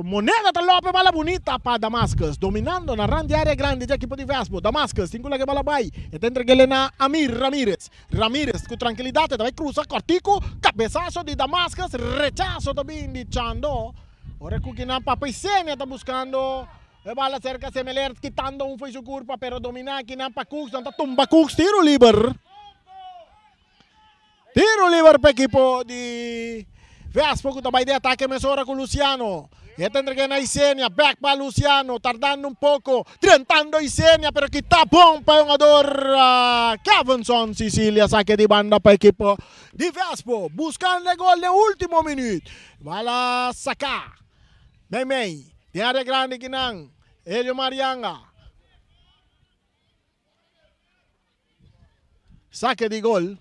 Moneda da Lope, bala bonita para Damascus. Dominando na grande área grande do equipo de Vespo. Damascus, tem que bala vai. E entre ele na Amir Ramírez. Ramírez com tranquilidade, vai cruzar cortico. Cabeçaço de Damascus. Rechazo também de Chando. Ora que na Papai Senia está buscando E bala cerca Semeler, quitando foi su curva, pero domina aqui na Cooks, não tá tumba Cooks, tiro livre. Tiro livre para equipo de Vespo, que também de ataque mesora com Luciano. E tendrá na Isenia, back para Luciano, tardando pouco, tentando Isenia, pero que tá bom para o jogador Cavanson, Sicilia, saque de banda para equipo de Vespo, buscando gol no último minuto. Bala sacar. Mei, de área grande que não, Elio Marianga. Saque de gol.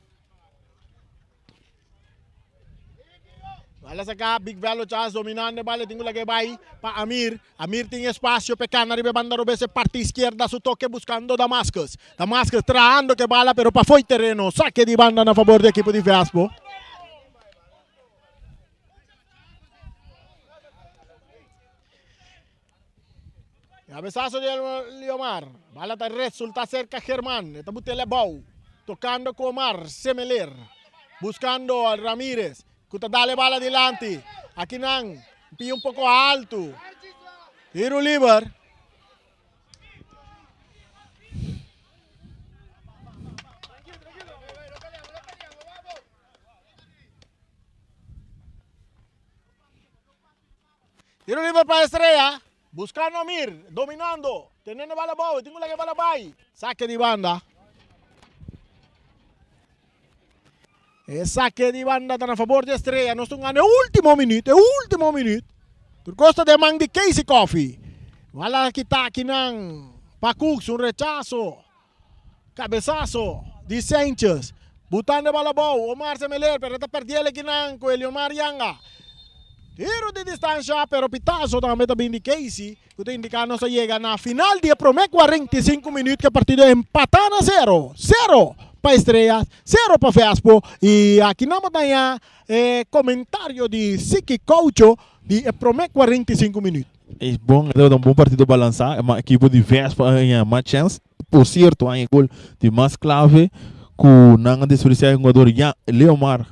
Bala sacar, Big Velo Chas dominando, bala tengo lagi bay para Amir. Amir tem espaço, pecana, arriba banda robese parte izquierda, su toque buscando Damascus. Damascus traando que bala, pero para foi terreno. Saque de banda a favor do equipo de Vespo. Cabezazo de Leomar. Bala está resulta cerca Germán. Está botando Bau. Tocando com Omar Semeler. Buscando a Ramírez. Kuta dale bala adelante. Aqui não. Pia um pouco alto. Tiro livre. Tiro livre para a Estrella. Buscando Amir, dominando, teniendo bala boa, tengo que bala vai. Saque de banda. Saque de banda está a favor de Estrella. Nós estamos ganhando último minuto. Por costa de man de Casey Coffee. Wala kita aqui não. Pacux, rechazo. Cabezazo de Sanchez. Botando bala boa. Omar Semeler, pero está perdiendo aqui não com Elio Marianga. Tiro de distância, pero pitazo também bem de Casey, que está indicando que chega na final de Promé 45 minutos, que a partida é empatada a 0. 0 para Estrellas, 0 para Vespo. E aqui na montanha, comentário de Siki Coucho de Promé 45 minutos. É bom, é um bom partido balançar, a equipe de Vespo tem mais chance. Por certo, há um gol de mais clave, com não despreciar o jogador Leomar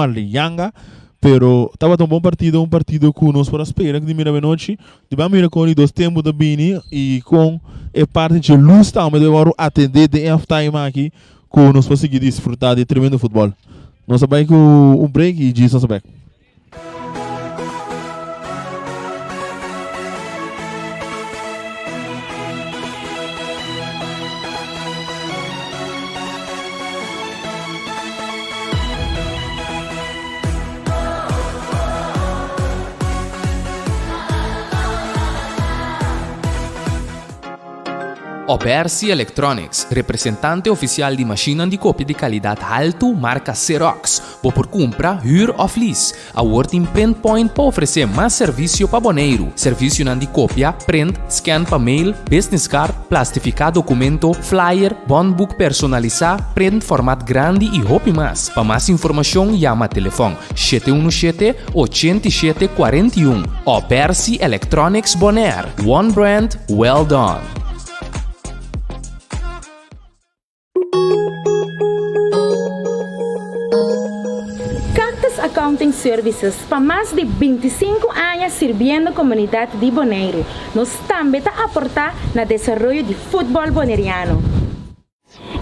Lianga. Pero estava um bom partido que nós para esperar que de mira noite, de bem mira com dois tempos da Bini e com a parte de luz também de agora atender de half time aqui, que nós conseguir desfrutar de tremendo futebol. Nós sabemos que um break e disso nós back. Opersi Electronics, representante oficial de máquina de cópia de qualidade alto, marca Xerox. Por compra, huur of lease. A Working Print Point para oferecer mais serviço para boneiro. Serviço de cópia, print, scan para mail, business card, plastificar documento, flyer, bondbook personalizar, print format grande e hop mais. Para mais informação, chama telefone 717-8741. Opersi Electronics Bonaire. One brand, well done. Accounting Services para mais de 25 anos servindo a comunidade de Bonaire. Nós também aportar no desenvolvimento do futebol boneriano.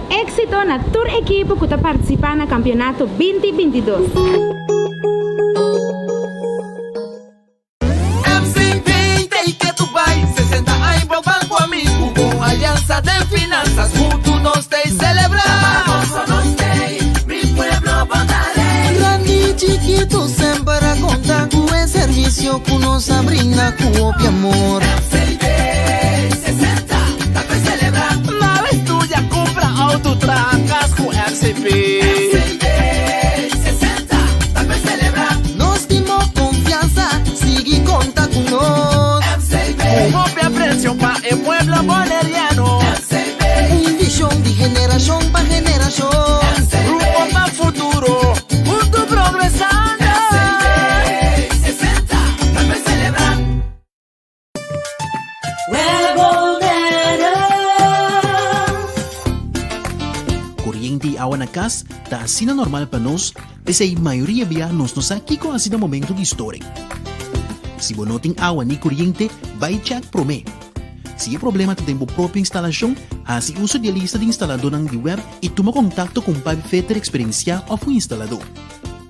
Éxito na tour equipe que está participando no campeonato 2022. MCP, que tu vai, 60 anos para o banco amigo, com aliança de finanças, junto nós te celebrar. Mi pueblo Bonare. Chiquito sempre conta com o serviço que nos brinda com o amor. MCP 60, tá para celebrar. Na vez tu já compra auto tracas com MCP 60, tá para celebrar. Nós temos confiança, sigue conta com nós. MCP, copia preço para o pueblo boneriano. MCP, visão de geração para geração. Grupo para futuro. Progresando. MCP 60, para celebrar. Corriente e água na casa está assim normal para nós, mas a maioria de nós não sabe que assim no momento de história. Si você não tem água nem corrente, vai check Prome. Se é problema de tempo própria instalação, assim uso de lista de instalador na web e toma contato com o Pabi Fetter Experiencia ou o instalador.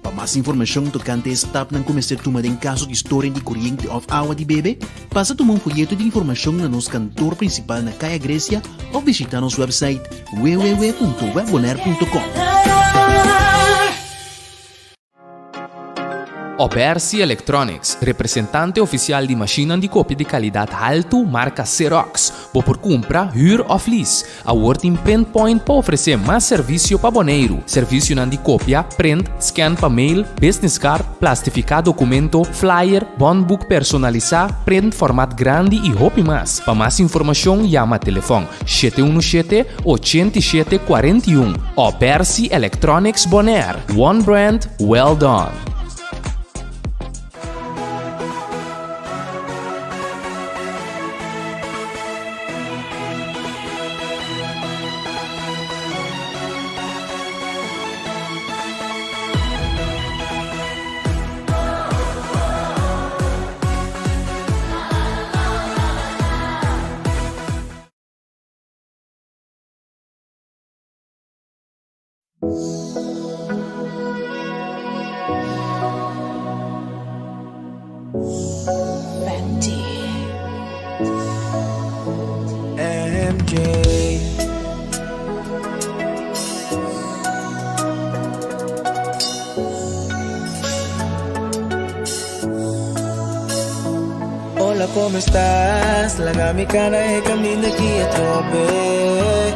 Para mais informação tocante a etapa não começar a tomar em caso de história de corrente ou água de bebê, passa a tomar folheto de informação na nosso cantor principal na Caia Grécia ou visitar nosso website www.webbonaire.com. Obersi Electronics, representante oficial de máquinas de cópia de qualidade alto, marca Xerox. Vou por compra, huur of lease. A Working Print Point para oferecer mais serviço para boneiro. Serviço de cópia, print, scan para mail, business card, plastificar documento, flyer, bondbook personalizar, print formato grande e hobby mais. Para mais informação, chama telefone 717-8741. Obersi Electronics Bonaire. One brand, well done. MJ. Hola, ¿cómo estás? La mi cara y camino aquí a trope.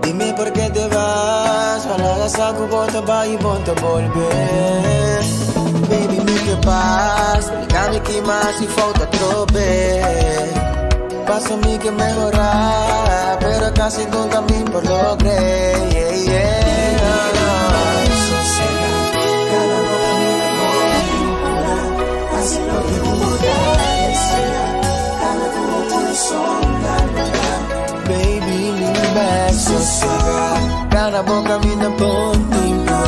Dime por qué te vas. Para saco, bota, va y bota, volver. Baby, me que pasa. Explícame que más y falta trope. Paso a mí que mejorar, pero casi nunca me logré. Así lo que baby, lean back, sosega. Cada boca me da pontinha.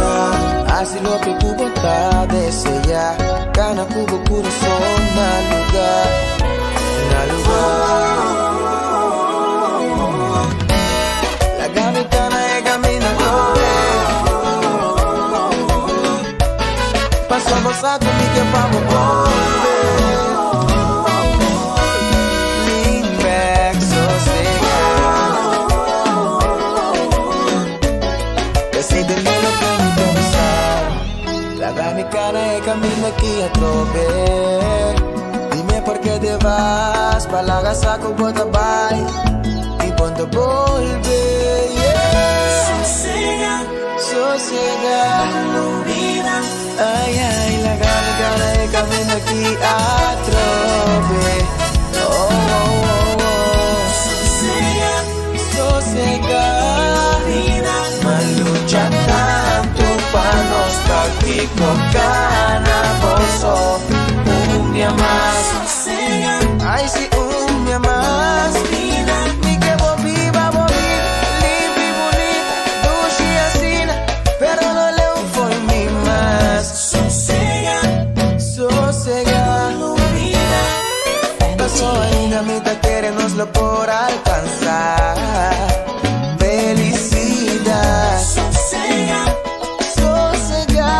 Así lo que tu boca desea. Cada cubo corazón na lugar. La gamitana e camina pasamos a comer que vamos volver. Lean back, sosegado. Decídeme lo que me pensar. La gamitana e camina aquí a trover. ¿Por qué te vas? Palaga saco, bota, bye. Y ponte volver, yeah. Sosega, sosega, no olvida. Ay, ay, la gana de camino aquí a trope. Oh, oh, oh, oh. Sosega, sosega, vida. Mal lucha tanto para nos practicar canaboso. Un día más. Ay, si un día más vida, mi que vos viva, libre y bonita, dulce y asina, pero no le fue mi más. Sosega, sosega, vida. Pasó ainda, mitad querernoslo por alcanzar. Felicidad. Sosega, sosega.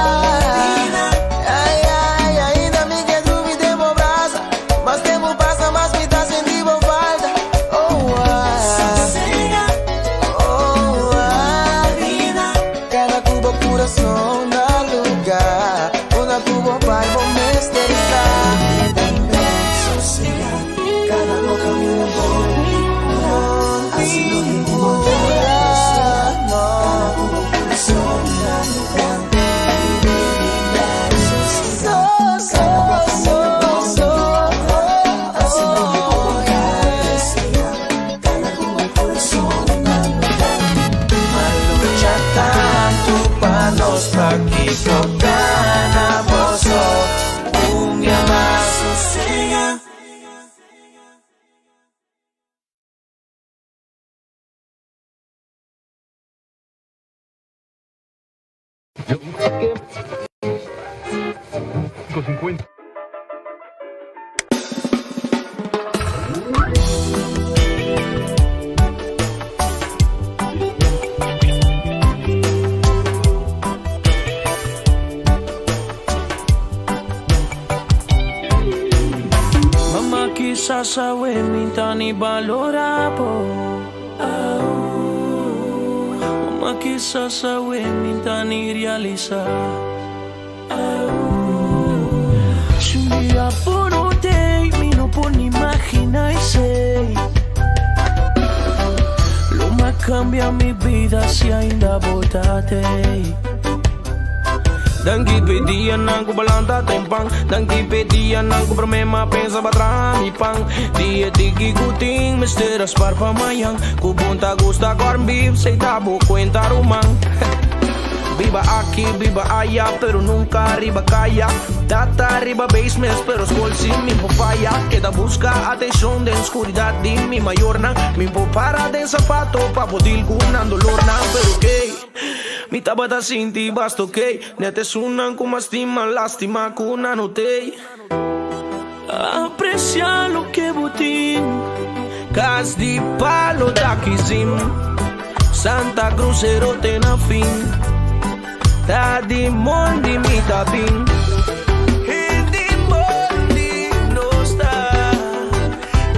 sawe mintani valorabo. Ma chissà sawe mintani realizza. Se un dia por te mi no puedo imaginar sei. Lo ma cambia mi vida si ainda botate. Dangi pedia nang kubalanta tempang, dangi pedia nang kupromema pensa batrami pang. Dia tiki kuting misteras parpamayang, kubunta gusta corn beef sei tabo cuenta rumang. Viva aquí, viva allá, pero nunca arriba calla. Data arriba basements, pero school sin mi papaya. Queda busca atención de oscuridad de mi mayorna. Mi para de zapato pa poder cunan dolor na. Pero que mi tabata sin ti basto que nete sunan como estima, lástima kuna no te. Aprecia lo que botín, cas di palo da kizim. Santa Cruz erote na fin. Da di mondi mi tabing. E di mondi no sta.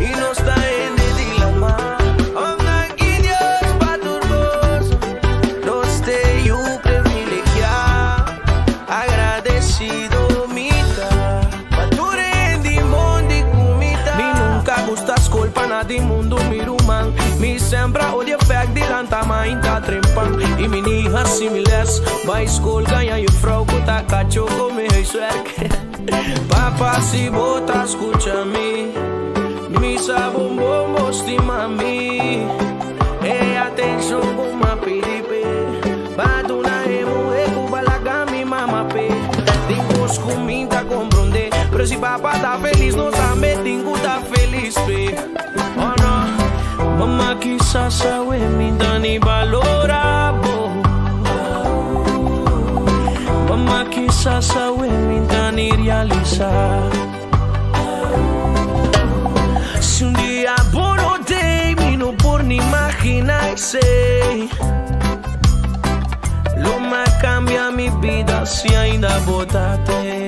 Y no sta en di la ma. Ona Dios paturboso. No esté yo privilegiado. Agradecido mita. Pature di mondi kumita. Mi nunca gustas colpa na di mundo mi ruman. Mi sembra odia fag di lantama inta trempan. Y mi hija similares. Vai school ganha e frau kuta cacho come hei suerque. Papa si bota escúchame. Mi sabon bombo estima-me. E atenção como a piripe. Baduna emo e kubalagami mama pe. Tingos comida comprende. Pero si papa tá feliz no sabe tingo tá feliz pe. Oh no. Mama quizás sabe mi dani valorabo. Mama chissà sabe mintani realizar. Se un dia por te mi no por ni imaginar sei. Lo ma cambia mi vida se ainda botate.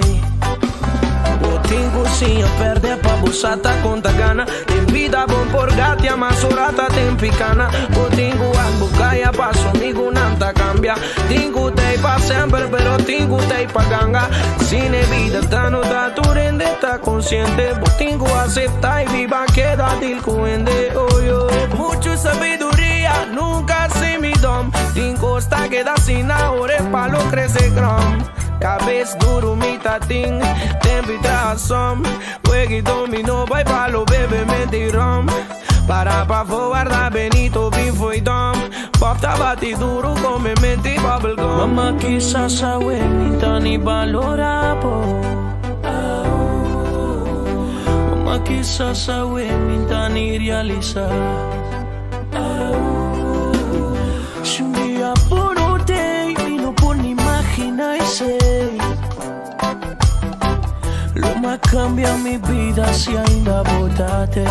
Tengo sim a perder pa bussata conta gana. Tem vida bom por gatia mas orata tem picana. O tengo a bucaia passo amigo nanta cambia. Tengo te pa sempre pero tengo te pa ganga. Sin vida tano da tu rende ta consciente. Bo tengo aceptar y viva queda del cuende. Oh yo. Mucho sabiduría nunca se me dom. Tengo sta queda sin ahora pa lo crece gram. Cabeça duro, mi tating, tempo e tração. Juegue dominó, vai palo, bebe mentirom. Para pa voar da Benito, bifo e dom. Pop tá bate duro, come menti bubblegum. Mama quizás sabe, minta ni valorabo. Mama quizás sabe, minta ni realizar. Se un dia por te, mi no por ni imaginar sei. Lo ma cambia mi vida se ainda botate.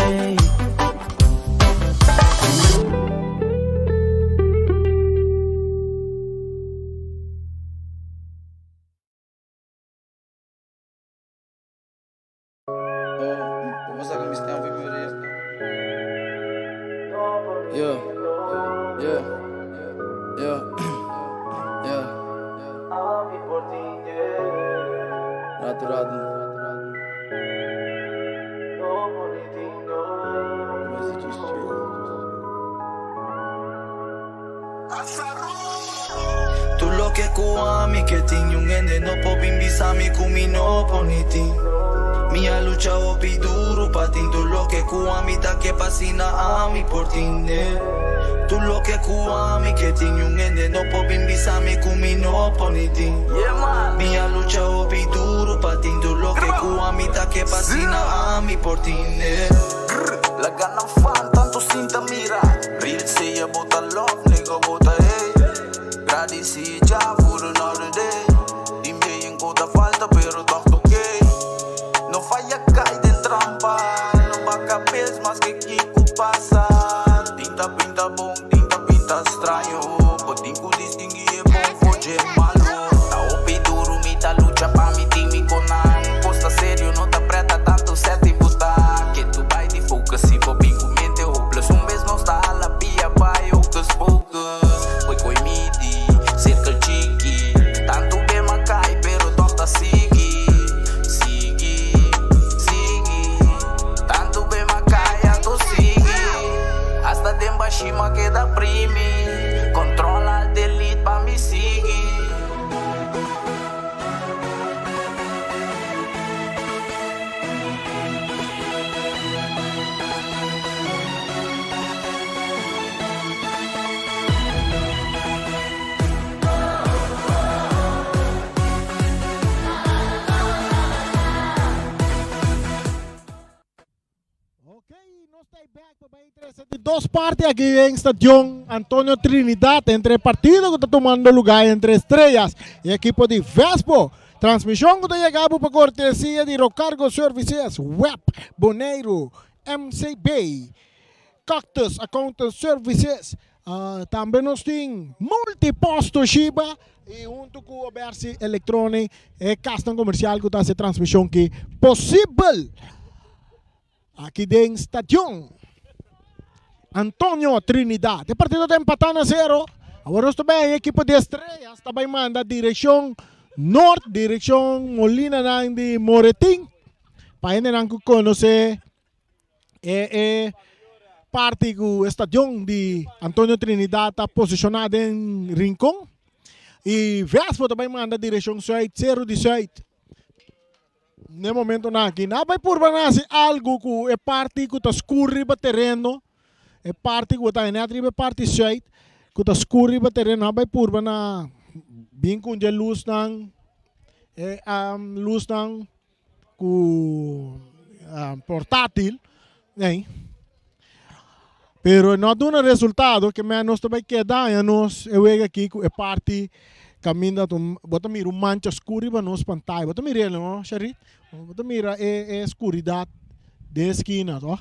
Tu lo que kuami que ting yung ende no po bimbisami kumino poniti. Mia lucha opi duro patin. Tu lo que kuami ta que pasina ami portine. Tu lo que kuami que ting yung ende no po bimbisami kumino poniti. Mia lucha opi duro patin. Tu lo que kuami ta que pasina ami portine. La gana fan tanto cinta mira. Real say you bota love nigga bota hey. Gradi si già for another day. Dimmi in coda falta pero tanto okay. No falla cae de trampa. No va capes más que Kiko pasa. Tinta pinta bom, tinta pinta extraño. Potingo distinguir bom foge malo. Ta opi duro mi ta lucha pa mi team mi conan. Posta serio no te apreta tanto set y puta. Que tu vai di Dos partes aquí en Estadio Antonio Trinidad entre el partido que está tomando lugar entre Estrellas y el equipo de Vespo. Transmisión que está llegando por cortesía de Rocargo Services, Web, Boneiro, MCB, Cactus Accountant Services. Também nós temos multiposto Shiba e junto com o Bersi Electronic e custom comercial que está essa transmissão que possível aqui dentro do Estadio Antonio Trinidad. O partido está empatando a 0. Agora nós também a equipe de Estrellas também manda direção norte, direção Molina de Moretim. Para ainda não conhecer parte do estádio de Antonio Trinidad está posicionado em Rincón. E Vespo também manda direção 018. No momento aqui, não vai por banase algo que é parte que está escuro para terreno. É parte que está em parte 7, que está escuro para terreno. Não vai por banase bem com a luz não, luz não com portátil, né? Pero não dá um resultado que nós também queda nós eu aqui é parte caminha bota mira mancha escura para nós pantalla bota mira não Sharit bota mira é escuridade de esquina ó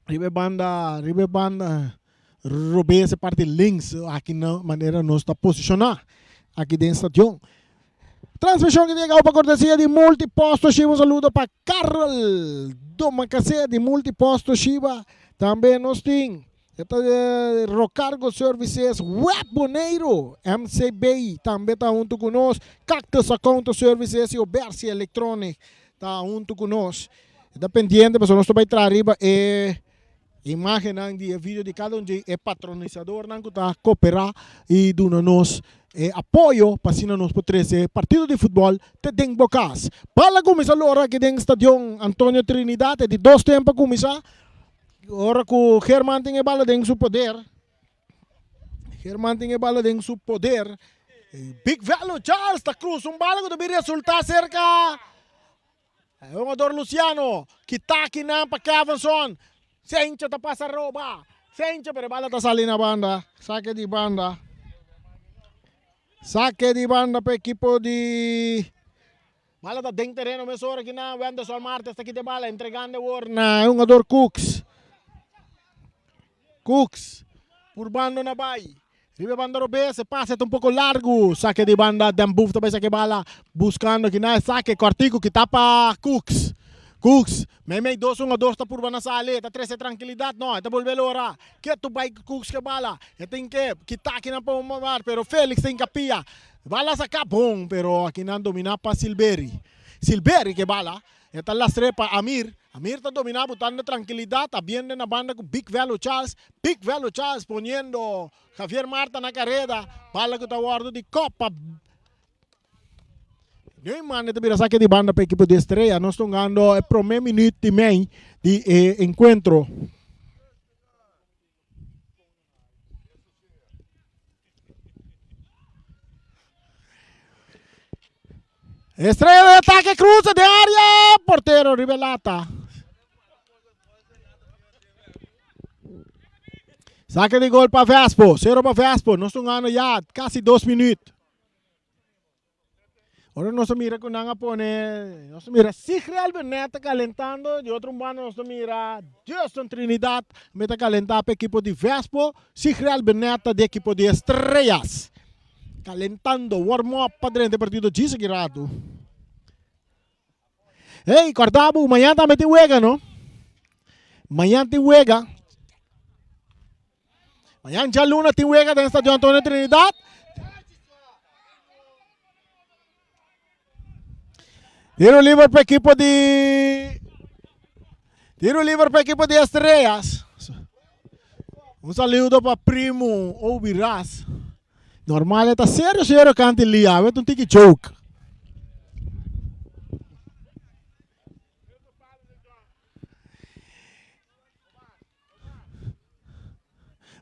ribe banda robe essa parte links aqui na maneira nós está posicionar aqui dentro do estadio. Transmissão que chega para cortesia de Multiposto Shiba. Um saludo para Carol Domacacé de Multiposto Shiba. Também nós temos Rocargo Services, Web Boneiro, MCB. Também está junto conosco. Cactus Accountant Services e o Bersi Electronic está junto conosco. Está pendiente, mas nós também trazer imagem de vídeo de cada um de patronizador que está cooperar e dando-nos apoio para nós poder esse partido de futebol te den bocas. Para começar agora aqui dentro do Estadio Antonio Trinidad, de 2 tempos começar. Agora que o Germán tem a bola dentro do seu poder. Germán tem a bola dentro do seu poder. Big Velo Charles está cruz, bola que deve resultar cerca. É um jogador Luciano que está aqui para Kevinson. Sencha está passa rouba. Sencha, pero bola está salindo na banda. Saque de banda. Saque de banda para o equipo de... Bala está dentro do terreno, mas agora aqui na Wenderson Martes está aqui de bala, entregando o na um jogador Cooks. Cooks, por banda na vai. Ribe banda robe, se passa um pouco largo. Saque de banda, Dembuf também saque bala, buscando aqui na saque, cortico que tapa Cooks. Cooks, may 2 jogadores está por banda sali, está 13 tranquilidade, não, está volver ora. Que tu vai Cooks que bala, tem que tá aqui na pomar, pero Felix tem capia. Bala saca bom, pero aqui não domina para Silveri. Silveri que bala, está lá para Amir. Amir está dominando, botando tranquilidade, está viendo na banda com Big Velo Charles. Big Velo Charles poniendo Javier Marta na carrera. Bala que está guardando de Copa. Não mano, também saque de banda para a equipe de Estrela. Nós estamos ganhando o primeiro minuto e meio de encontro. Estrela de ataque, cruza de área. Porteiro, Rivelata. Saque de gol para Vespo. 0 para Vespo. Nós estamos ganhando já quase 2 minutos. Ahora nos mira con nanga pone, nos mira Sigreal Beneta calentando, de otro mano nos mira Justin Trinidad, meta calentar para equipo de Vespo, Sigreal Beneta de equipo de Estrellas. Calentando, warm up para dentro do partido de Seguirado. Hey, Cordabo, amanhã também tem huega, não? Amanhã tem huega. Amanhã já Luna tem huega dentro do Estadio Antonio Trinidad. Tiro livre para a equipe de... Tiro livre para a equipe de Estrellas. Um saludo para Primo Obiras. Normal, está sério cante lia. É um tique joke.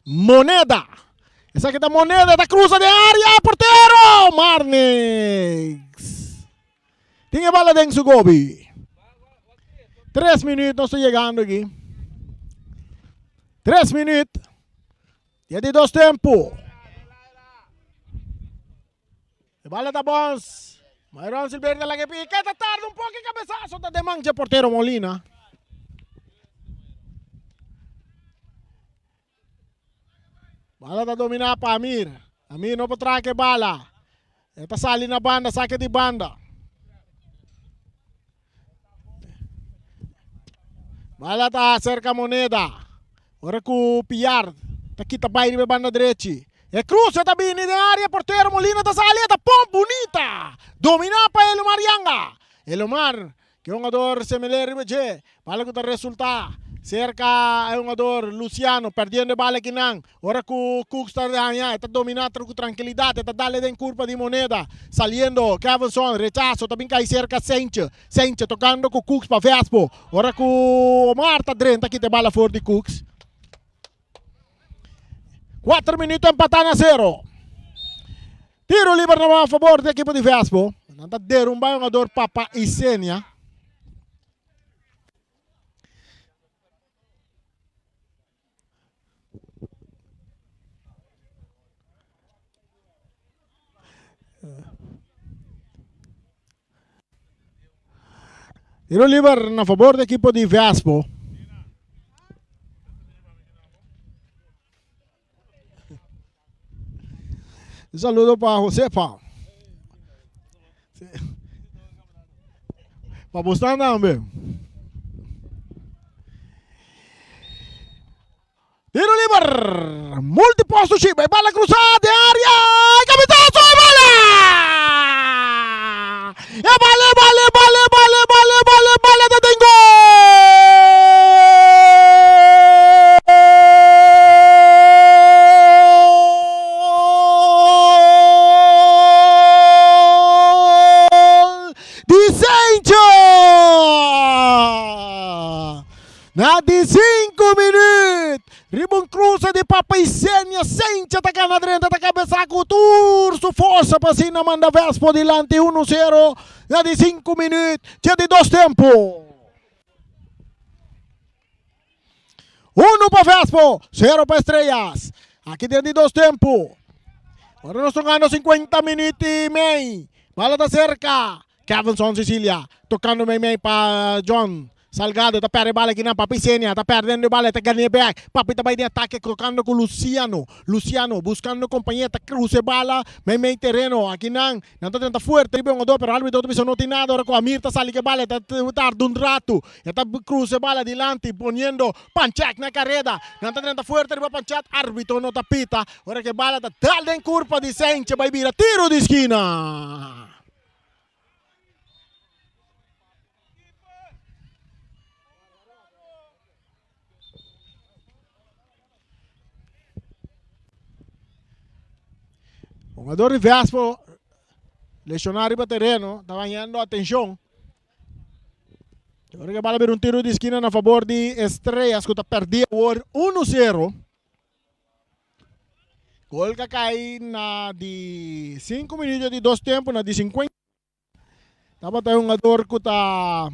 Moneda. Essa aqui é a Moneda da cruza de área. Porteiro! Marnix. Tem a bola dentro do Gobi. 3 minutos, nós estamos chegando aqui. 3 minutos. Dia de 2 tempos. A bola da Bons. Mayroon Silveira lagi pica. Tarda um pouco em cabeçaço. Da demang de porteiro Molina. Bola da dominar para Amir. Amir não pode trazer bala. Está sali na banda, saque de banda. Bala tá cerca moneda. Ora com o Piar. Tá aqui tá baile de banda direita. É cruz, tá bem na área, porteiro Molina tá sali, tá pom bonita. Dominar para Elomar Yanga. Elomar, que é um jogador semelhante ao BG. Bala que tá resultar. Cerca é um jogador Luciano, perdendo a bola aqui não. Ora com o Cooks está dominando com tranquilidade, está dando em curva de moneda. Saliendo, Kevinson, rechazo, também cai cerca Senche. Senche tocando com o Cooks para Vespo. Ora com o Omar, está dentro aqui de bola fora de Cooks. 4 minutos empatando a 0. Tiro livre a favor da equipe de Vespo. Está derrubando o jogador Papa e Senia. Tiro livre a favor da equipe de Vespo. Un saludo para Josefa. Para Bustán también. Tiro libre. Multiposto chip. Bala cruzada de área. Capitazo de bala. Vale. Te tengo. Na de 5 minutos, Ribon cruza de Papa e Senia, sente atacar na direita da cabeça com o Turso, força para cima, manda Vespo delante, 1-0, na de 5 minutos, dia de 2 tempos. 1 para Vespo, 0 para Estrellas, aqui dia de 2 tempos. Agora nós estamos ganhando 50 minutos e meio, bala da cerca, Kevinson Sicilia, tocando meio para John. Salgado, tá perdendo bala aqui na Papi Senia, tá perdendo bala, tá ganhando back. Papi tá vai de ataque, colocando com Luciano. Luciano, buscando companhia, tá cruze bala, meio terreno, aqui não tá tentando forte, ribe um do, pero o árbitro não tem nada, agora com a Amir tá sali que bala, tá tarde um rato, tá cruze bala delante, poniendo panchak na carrera, não tá tentando forte, ribe panchat, árbitro não tá pita, agora que bala tá tal em curva de Senche, vai vir a tiro de esquina. O jogador de Vespo, lesionário para terreno, está ganhando atenção. Agora que vai haver um tiro de esquina a favor de Estrellas, que está perdendo por 1-0. Gol que cai na de 5 minutos de 2 tempos, na de 50. Estava um jogador que está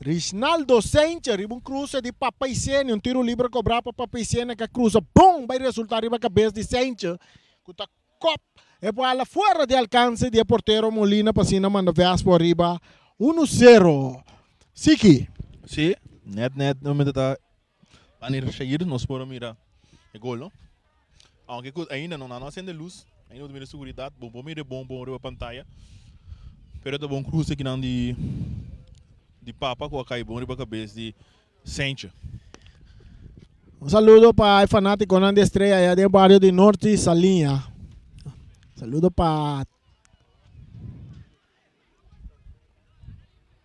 Risnaldo Senche, um cruze de Papaicene, um tiro livre cobrar para Papaicene, que cruza, bom, vai resultar em cabeça de Senche, que está cop, e bola fora de alcance de porteiro Molina, para cima, manda Vespo arriba, 1-0. Siki. Sim, net, no momento está a sair, nós podemos mirar o gol, não? Aunque ainda não há acende luz, ainda não tem segurança, bom mira a pantalla, pero é bom cruz aqui não de Papa, com a cai bom riba cabeça de Senche. Saludo para o fanático de Estrella, de barrio de Norte Salinha. Saludo para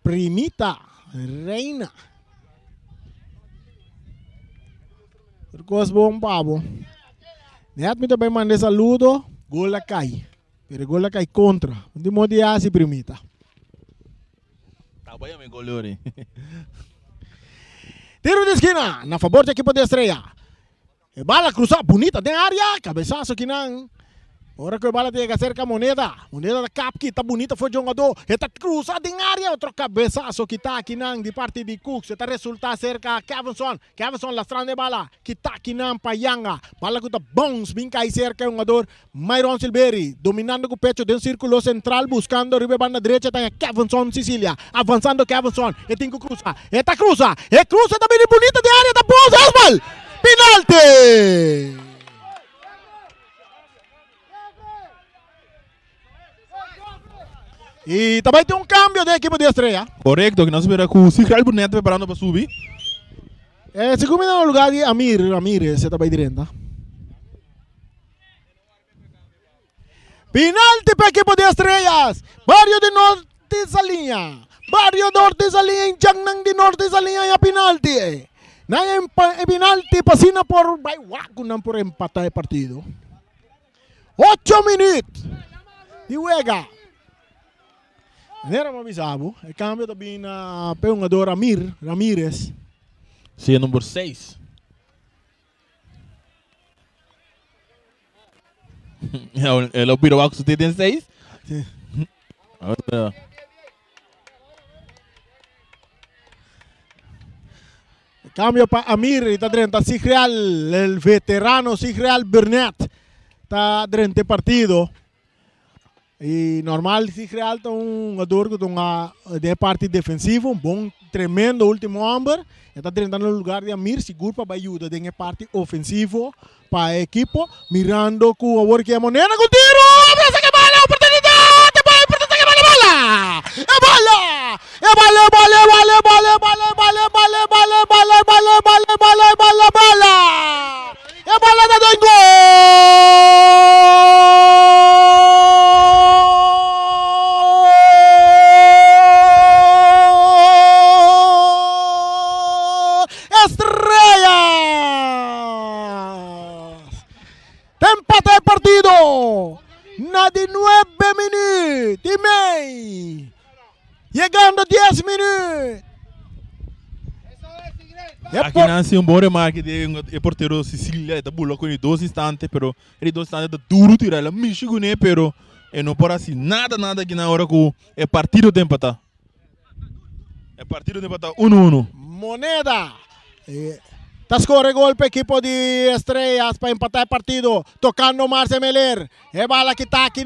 Primita, Reina. Coisa bom, pavo. Net me também mandei saludo, gol la cai. Pero gol la cai contra. De modo de assim, Primita. Tá bem, meu goleiro. Tiro de esquina, na favor da equipe de Estrella. Bala cruzada, bonita, de área, cabeçaço aqui não. Ahora que bala tiene que hacer con Moneda. Moneda da cap que está bonita foi jogador. Está cruzado em área, outro cabeçaço que está aqui de parte de Cooks. Está resulta cerca Kevinson. Kevinson lastrando de bala. Que está aqui para Yanga. Bala que está bons, bem cai cerca jogador Myron Silveri. Dominando com o pecho dentro do círculo central, buscando riba banda direita tem Kevinson Sicília. Avançando Kevinson. E tem que cruzar. Está cruza. E cruza também bonita de área da Bosa Osval. Penalti. E também tem cambio da equipe de Estrela. Correcto, que nós esperamos que o Sigral Burnett preparando para subir. Se combina no lugar de Amir Ramirez, você também direita. Penalti para a equipe de Estrelas. Barrio de Norte sa linha. Barrio Norte sa linha, em Jangnang de Norte sa linha, e penalti. Na penalti, pasina por Baywaco, não por empatar o partido. 8 minutos. E Uega. Era uma bisabo. O câmbio também na jogador Amir Ramirez. Sim, número 6. Ele é o Piroaco, você tem 6? Sim. Cambio para Amir, está dentro Sigreal, el veterano Sigreal Burnett. Está dentro do partido. E normal Sigreal tem jogador que tem de parte defensiva, bom, tremendo último homem. Está dentro no lugar de Amir, seguro para ajuda de parte ofensivo para a equipe, mirando com o que é Moneda com tiro. Abraça que bola, oportunidade, oportunidade que bola. É bola! É bola, bola, bola, bola, bola, bola, bola, bola, bola, bola, bola, bola, bola, bola. É bola da Dengo! Empate el partido. Na de 9 minutos y medio. Llegando a 10 minutos. Aqui nasce bom remarque de porteiro Sicília, está bula com 2 instantes, pero ele 2 instantes está duro tirar la Michigan, pero não por assim nada aqui na hora que é partido de empatar. É partido de empatar 1-1. Moneda. Tascore gol para equipo de Estrellas para empatar el partido. Tocando Marce Meler. E bala que está aqui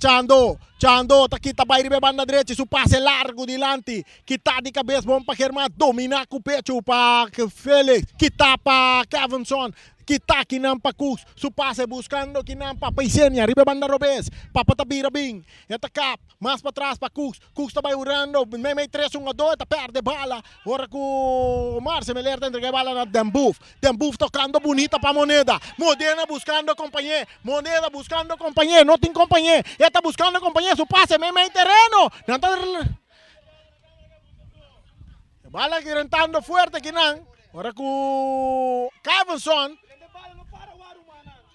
Chando. Chando, kita vai ribe banda direita. Su passe largo dilante. Kita de cabeça bom para Germán. Domina com o pecho para Félix. Kita para Kevinson. Kita kinam pa Cooks. Su passe buscando kinam pa Paisenia. Ribe banda Robes. Papa tabira bing. Eta cap. Mais para trás para Cooks. Cooks também urando. Meio 3-1-2. Eta perde bala. Ora com Marce Meler entrega bala na Dembuf. Dembuf tocando bonita para Moneda. Modena buscando companheiro. Moneda buscando companheiro. Não tem companheiro. Eta buscando companheiro. Su passe meio terreno. Bala que rentando fuerte kinam. Ora com Kevinson.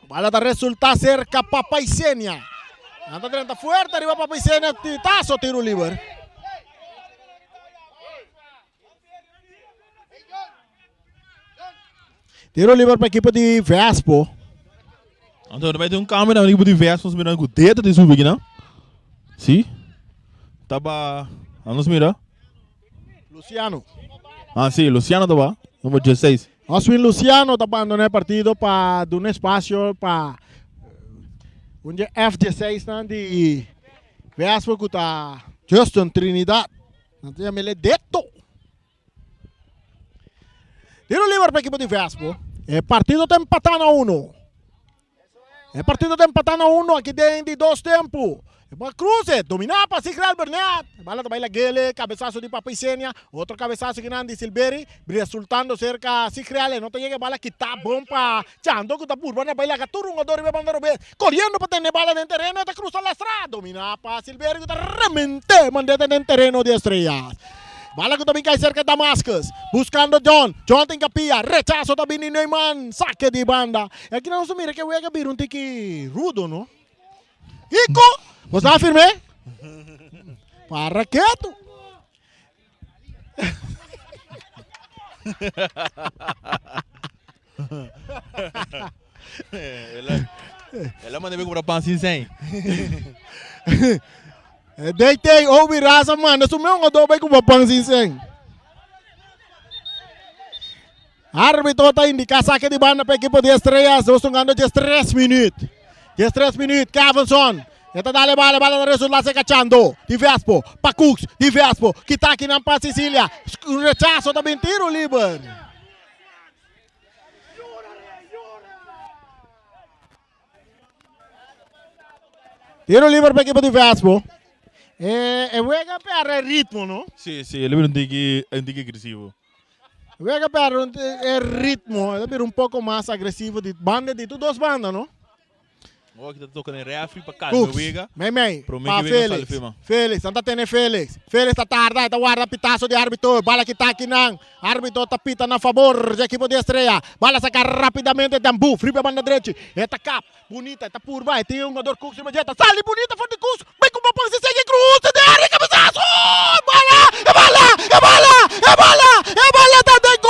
Bala da resulta cerca para Paisenia. Anda 30 fuerte, arriba para Paisenia, tazo tiro livre. Tiro livre para a equipe de Vespo. Então vai ter câmera na equipe de Vespo, mirando com o dedo de subir aqui, não? Sim? Tava... Vamos mirar. Luciano. Ah, sim, Luciano estava. Número 16. Oswin Luciano está abandonando el partido para dar un espacio para un F16 de Vespo que está Justin Trinidad. Entonces me le deto. Tiro livre para el equipo de Vespo. El partido está empatando a 1. El partido está empatando a 1 aquí dentro de 2 tiempos. Cruze, dominar para Sigreal Burnett. Bala também la Gele, cabeçazo de Papaicenia. Outro cabeçazo que de Silveri. Resultando cerca Sigreal. Não tem que bala que tá bom para Chando, que tá por banda baila Caturo, um adoro e banda Robes. Correndo para ter bala dentro terreno, está cruzando a estrada. Dominar para Silveri, que tá realmente mandando dentro terreno de Estrellas. Bala que também cai cerca de Damascus. Buscando John. John tem capia. Rechazo também de Neumann. Saque de banda. Aqui não se mira que o Ega vir um tique rudo, não? Ico! Você vai firme? Para quieto. Ela manda ver comprar pão sem sem. Deitei, ouvi raça, mano. Isso mesmo eu dou bem com o pão sem. Árbitro está indicando saque de banda para a equipe de Estrelas. Nós estamos ganhando 13 minutos. 13 minutos, Cavanson. Está dando bala da resultado se cachando. De Vespo, Pacux, de Vespo. Que está aqui na Paz Sicília. Um rechaço também, tiro livre. Tiro livre para a equipe de Vespo. Juega para el ritmo, ¿no? Sí, ele é um tique agressivo. Juega para el ritmo, é um pouco mais agressivo de banda de duas bandas, não? Oh, que tá tocando refri para calma, Juega. Mei, para Félix, anda tendo Félix. Félix está tarde, está guarda pitaço de árbitro, bala que está aqui não. Árbitro está pita na favor da equipe de Estrela. Bala saca rapidamente Dambu, fripa banda direita. Eta cap, bonita, está por baixo, tem um jogador Cux imediata. Sale bonita, forte Cux. Vem com uma posição, segue cruz de área, cabeçaço! É bala, tá de gol!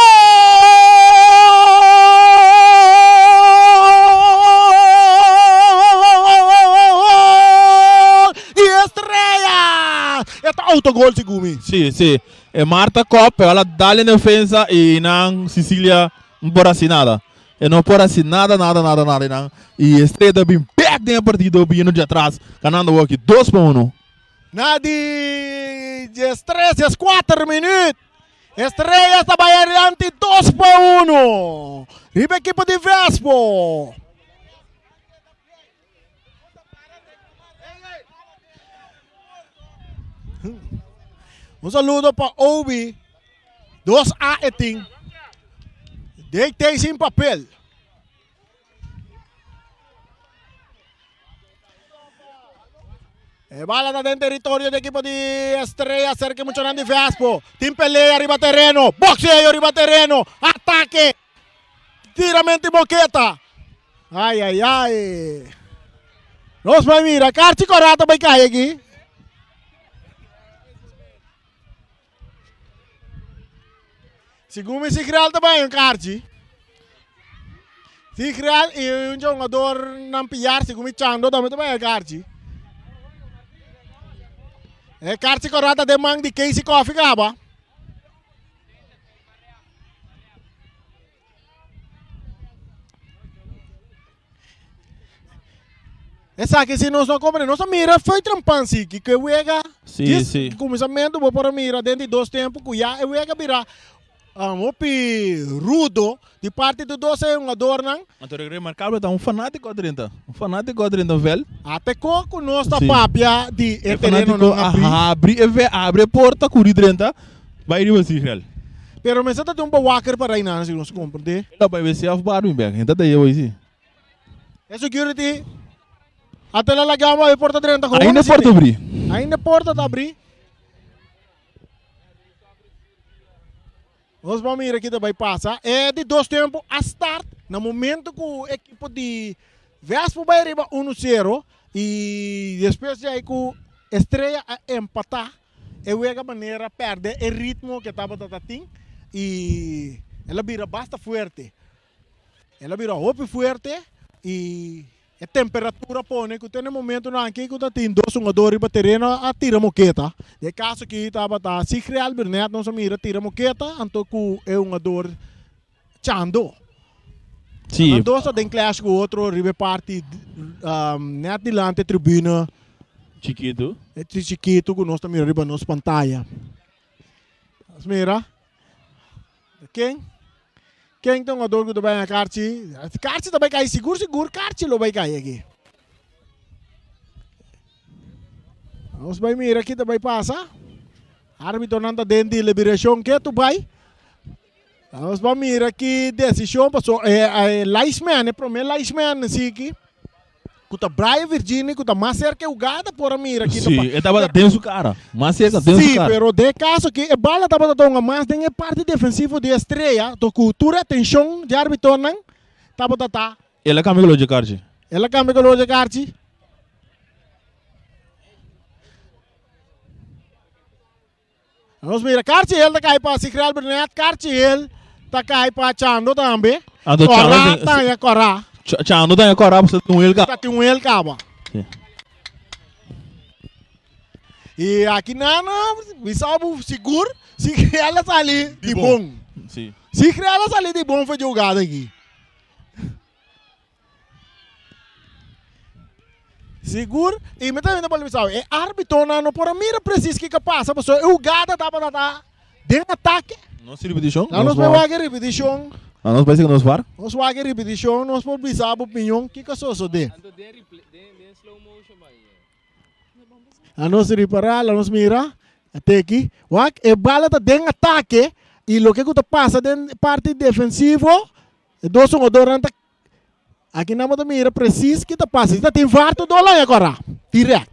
Esta autogol, Sigumi. Sim. É Marta Kopp, ela dá na defesa e não Sicília não pode assim nada. E não pode assim nada. Não. E Estrela bem back na partida, vindo de atrás, ganhando aqui 2-1. Na de 3 4 minutos. Estrela está adiante 2-1. Riba equipe de Vespo. Um saludo para Obi. 2A eting. Deitei sem papel. Bala está dentro do território da equipe de Estrela, cerca muito de Vespo. Tem pelea arriba terreno, boxeio arriba terreno, ataque, tiramento e boqueta. Ai. Nós vai mirar, Carti Corata vai cair aqui. Segundo Sigral também, um Carti. Sigral e um jogador não piar, segundo Chando também é Carti. É Carti Corata de mang de Casey Coffee Gaba. Essa aqui se nós não compramos, nossa mira foi trampansi que juega. Sim. Começamento vou para mira dentro de 2 tempos que já juega virar opi rudo de parte do 12 um adornan. Então é remarcável tá um fanático a 30. Velho. Até com nossa papia de terreno não abre porta com 30. Vai ir assim, real. Pero me senta um walker para aí não se nós compreende. Ela vai ver se a barulho bem. Então daí eu aí. É security. Até lá lagama a porta 30. Ainda porta abrir. Ainda porta tá abrir. Nós vamos ir aqui também passar. É de 2 tempos a start. No momento que o equipe de Vespo vai arriba 1-0 e depois aí que o Estrela empatar, eu a maneira perde o ritmo que estava tatatim e ela vira bastante forte. Ela vira muito forte e a temperatura põe que tem um momento não aqui que está tendo 2 jogadores para terreno a tira moqueta. De caso que estava tá se criar Bernet não se mira tira moqueta, então que é um jogador chando. Sim. Então só tem clash com o outro ribe parte net dilante tribuna chiquito. É chiquito que nós estamos riba nos pantalla. Mira. Quem tem um jogador que vai na Carti? Carti também cai seguro, Carti lo vai cair aqui. Nós vai mirar aqui também passa. Árbitro não está dentro de liberação que tu vai. Nós vamos mirar aqui decisão passou Leisman, para mim Leisman assim aqui. Kuta Brian Virginia, kuta mais cerca o gada por mira aqui. Sim, ele estava dentro do cara. Mais cerca dentro do cara. Sim, pero de caso que a bala estava dando mais tem parte defensiva de Estrela, to cultura atenção de árbitro não estava tá. Ele cambia de Carti. Ele cambia de Carti. Nós mira Carti ele tá cai para Sigral Bernet, Carti ele tá cai para Chando também. Corá. Tchau, não tem agora, você tem ele cá. Tem ele cá, E aqui nana, sabe seguro, se ela ali de bom. Sim. Se ela ali de bom foi jogada aqui. Seguro, e me também não pode é árbitro não por mira preciso que passa, pessoal, o gada dá para dar de ataque. Não se repetição? Não vai haver repetição. Nós vai ser que nós var? Nós vai haver repetição, nós por bisar a opinião que só de. A nós reparar, a nós mira até aqui, é bala da de ataque e o que passa de parte defensivo, dois são durante aqui na moda mira preciso que passa, está tem varto do lá agora, direto.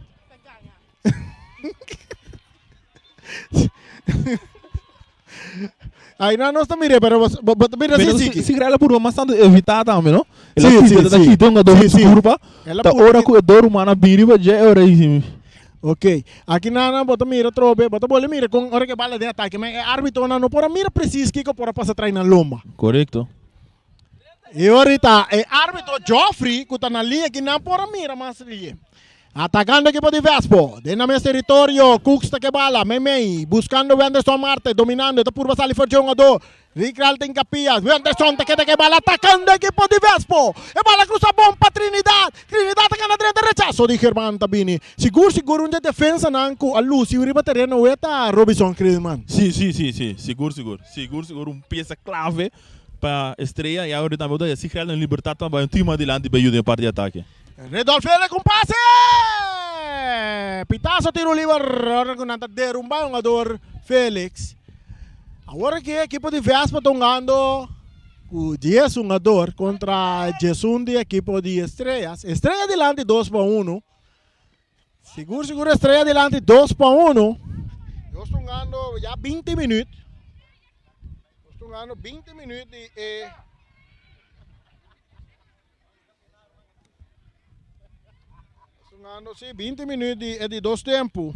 Aí não nós também pero mira sim. Se ela por uma bastante evitar também, não? Ela sim. Tem um adoro curva. Tá hora que o adoro humana biriba já é hora aí. Ok, aqui na bota mira trobe, bota bola mira com hora que bala de ataque, mas árbitro não por mira preciso que por passa atrás na lomba. Correto. E ahorita é árbitro Joffrey que está na linha que não por mira mas linha. Atacando equipo de Vespo, dentro do território, Cooks está que bala, Memei, buscando Wenderson Marte, dominando, está por passar ali for jogador, Ricral tem capias, Wenderson está que bala, atacando equipo de Vespo, e bala cruza bom para Trinidad está na direita, rechazo de Germán Tabini, seguro de defesa nanco, a luz, e o riba terreno, está Robinson Crisman. Sim, seguro, uma peça clave para estreia, e agora também vai se criar na liberdade também, um time adiante para ajudar a parte de ataque. Redolfo com passe! Pitazo tiro livre, agora que não derrubar um ador Félix. Agora que a equipe de Vespa está jogando o 10 jogador contra Jesus de equipe de Estrelas. Estrela adelante 2-1. Seguro Estrela adelante 2-1. Eu estou jogando já 20 minutos. Estou jogando 20 minutos e... Sim, 20 minutos de dois tempos.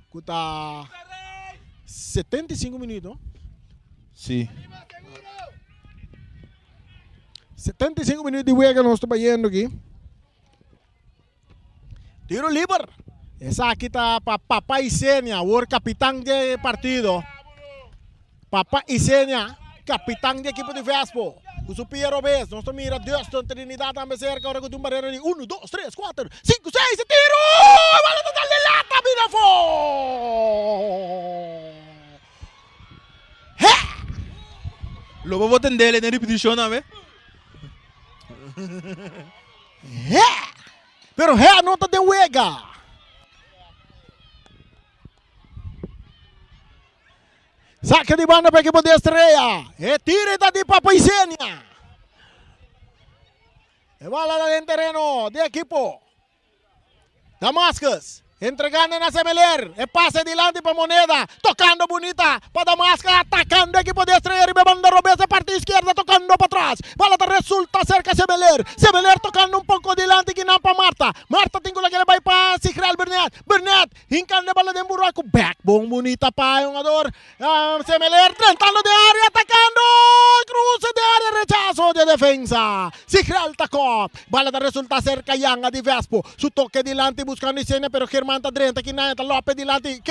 Custa 75 minutos. Sim. 75 minutos de juego nós estamos vendo aqui. Tiro livre. Essa aqui está para Papá Isenia, o capitão de partido. Papá Isenia, capitão de equipe de Vespo. O Supiero Bez, nós estamos mirando Deuston, Trinidad também cerca, agora com um barreira de 1, 2, 3, 4, 5, 6, e tiro! A bola total de lata, mira fo! Lo vou atender ele na repetição, não é? Pero a nota de huega. Saca de banda para a equipe de Estrela. E tira de Papá Isenia. E bola en terreno de equipo. Damascus. Entregando na Semeler. E passa adelante para Moneda. Tocando bonita para Damascus. Atacando o equipo de Estrela. Riba banda Robesa. Parte izquierda. Tocando para atrás. Bola resulta cerca Semeler. Semeler tocando un poco adelante. Que não para Marta. Marta tem que le vai para Sigral Burnett. Burnett. Hincando a bola de buraco. Backbone bonita para o jogador. Semeler. Tentando de área. Atacando. Cruce de área. Rechazo de defensa. Sigral tacó. Bola resulta cerca Yanga de Vespo. Su toque adelante buscando Isenia. Pero Germán está dentro. Aqui na Lopes adelante.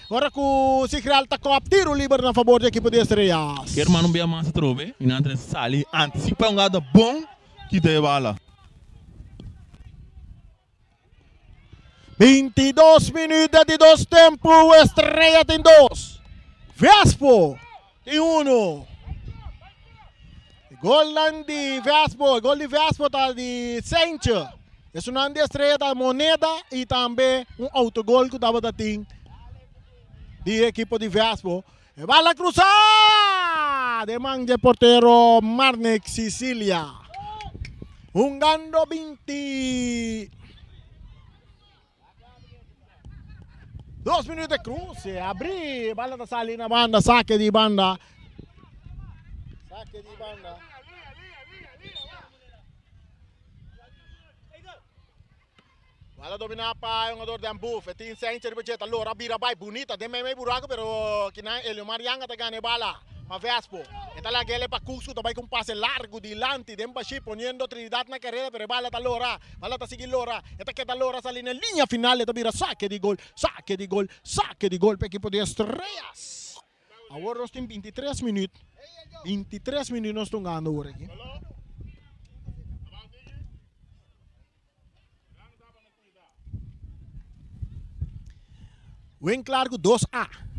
Ora com Sigral tacó. Tiro livre na favor da equipe de Estrelas. Germán não vê a massa trove. E não sali. Antecipa um lado bom. Que dê bala. 22 minutos de dois tempos, Estrela tem 2. Vespo tem 1. Gol de Vespo, está de Sancho. É um de Estrela da Moneda e também autogol que estava da team de equipe de Vespo. E bala cruzada de man de portero Marnek Sicilia. Jugando 20. 2 minutos de cruce, abrir, bala da sali na banda, saque de banda. Bala dominar para o jogador de Ambuf, tem Sanchez de budget, allora bira vai bonita, tem meio buraco, pero que não ele Marianga tá ganhando bala. para Vespo. Esta la que le para Cusco, também com passe largo delante, de Embaixi, poniendo Trinidad na carreira, pero bala está Lora, bala está seguir Lora. Esta que está Lora sale na linha final, esta vira saque de gol, saque de gol, saque de gol para equipo de Estrellas. Agora nós temos 23 minutos. 23 minutos nós estamos ganhando agora aqui. Wing Clark 2A.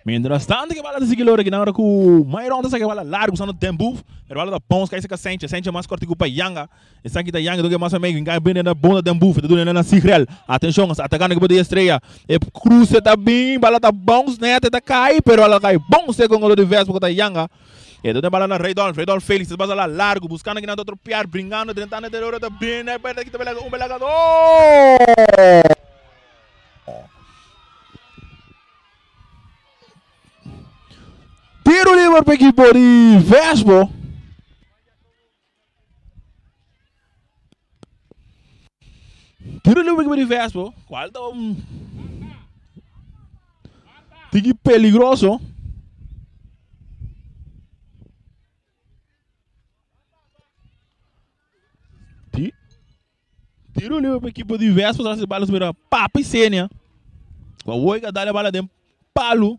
Mientras tanto que bala de seguir aqui na hora que o maior onda que bala largo usando tempo, a bala da bons que se sente mais corte que o Yanga, essa aqui da Yanga do que mais amigo, engai bem na bunda tempo, do na Sigrel. Atenção, atacando que pode estreia, e cruze tá bem, bala tá bons, né, tá cai, pero ela cai bom segundo o de Vespo da Yanga. E do bala na Reydolf Félix, bala lá largo, buscando que não atropiar, brincando, tentando de hora tá bem, né, perto aqui tá um belagador. Tiro livre para a equipe de Vespo. Tiro livre para a equipe de Vespo. Qual é um tique peligroso. Tiro livre para a equipe de Vespo. As balas viram Papa e Sênia. Com a Oiga dá a bala de palo.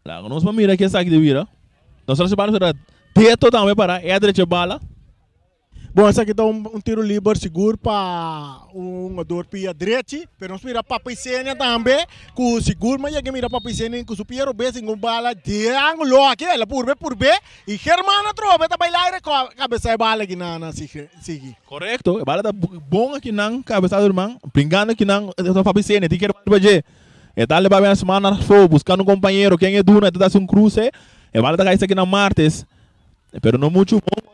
Lá, nós vamos mirar que essa aqui de vira. Nós vamos para teto também para a direita bala. Bom, essa aqui está um tiro livre seguro para um jogador para direita, mas nós mira para a Sênia também, com o seguro, mas aqui mira para a Sênia com o superior, bem com bala de ângulo aqui, ela por B, e Germana trova, está bailar a cabeça de bala aqui na Sigi. Correto, a bala está bom aqui na cabeça do irmão, brincando aqui na para a Sênia, tem que ir para o e tal para a semana buscando um companheiro, quem é duro, está um cruce, e bala está aqui na martes, pero não muito bom.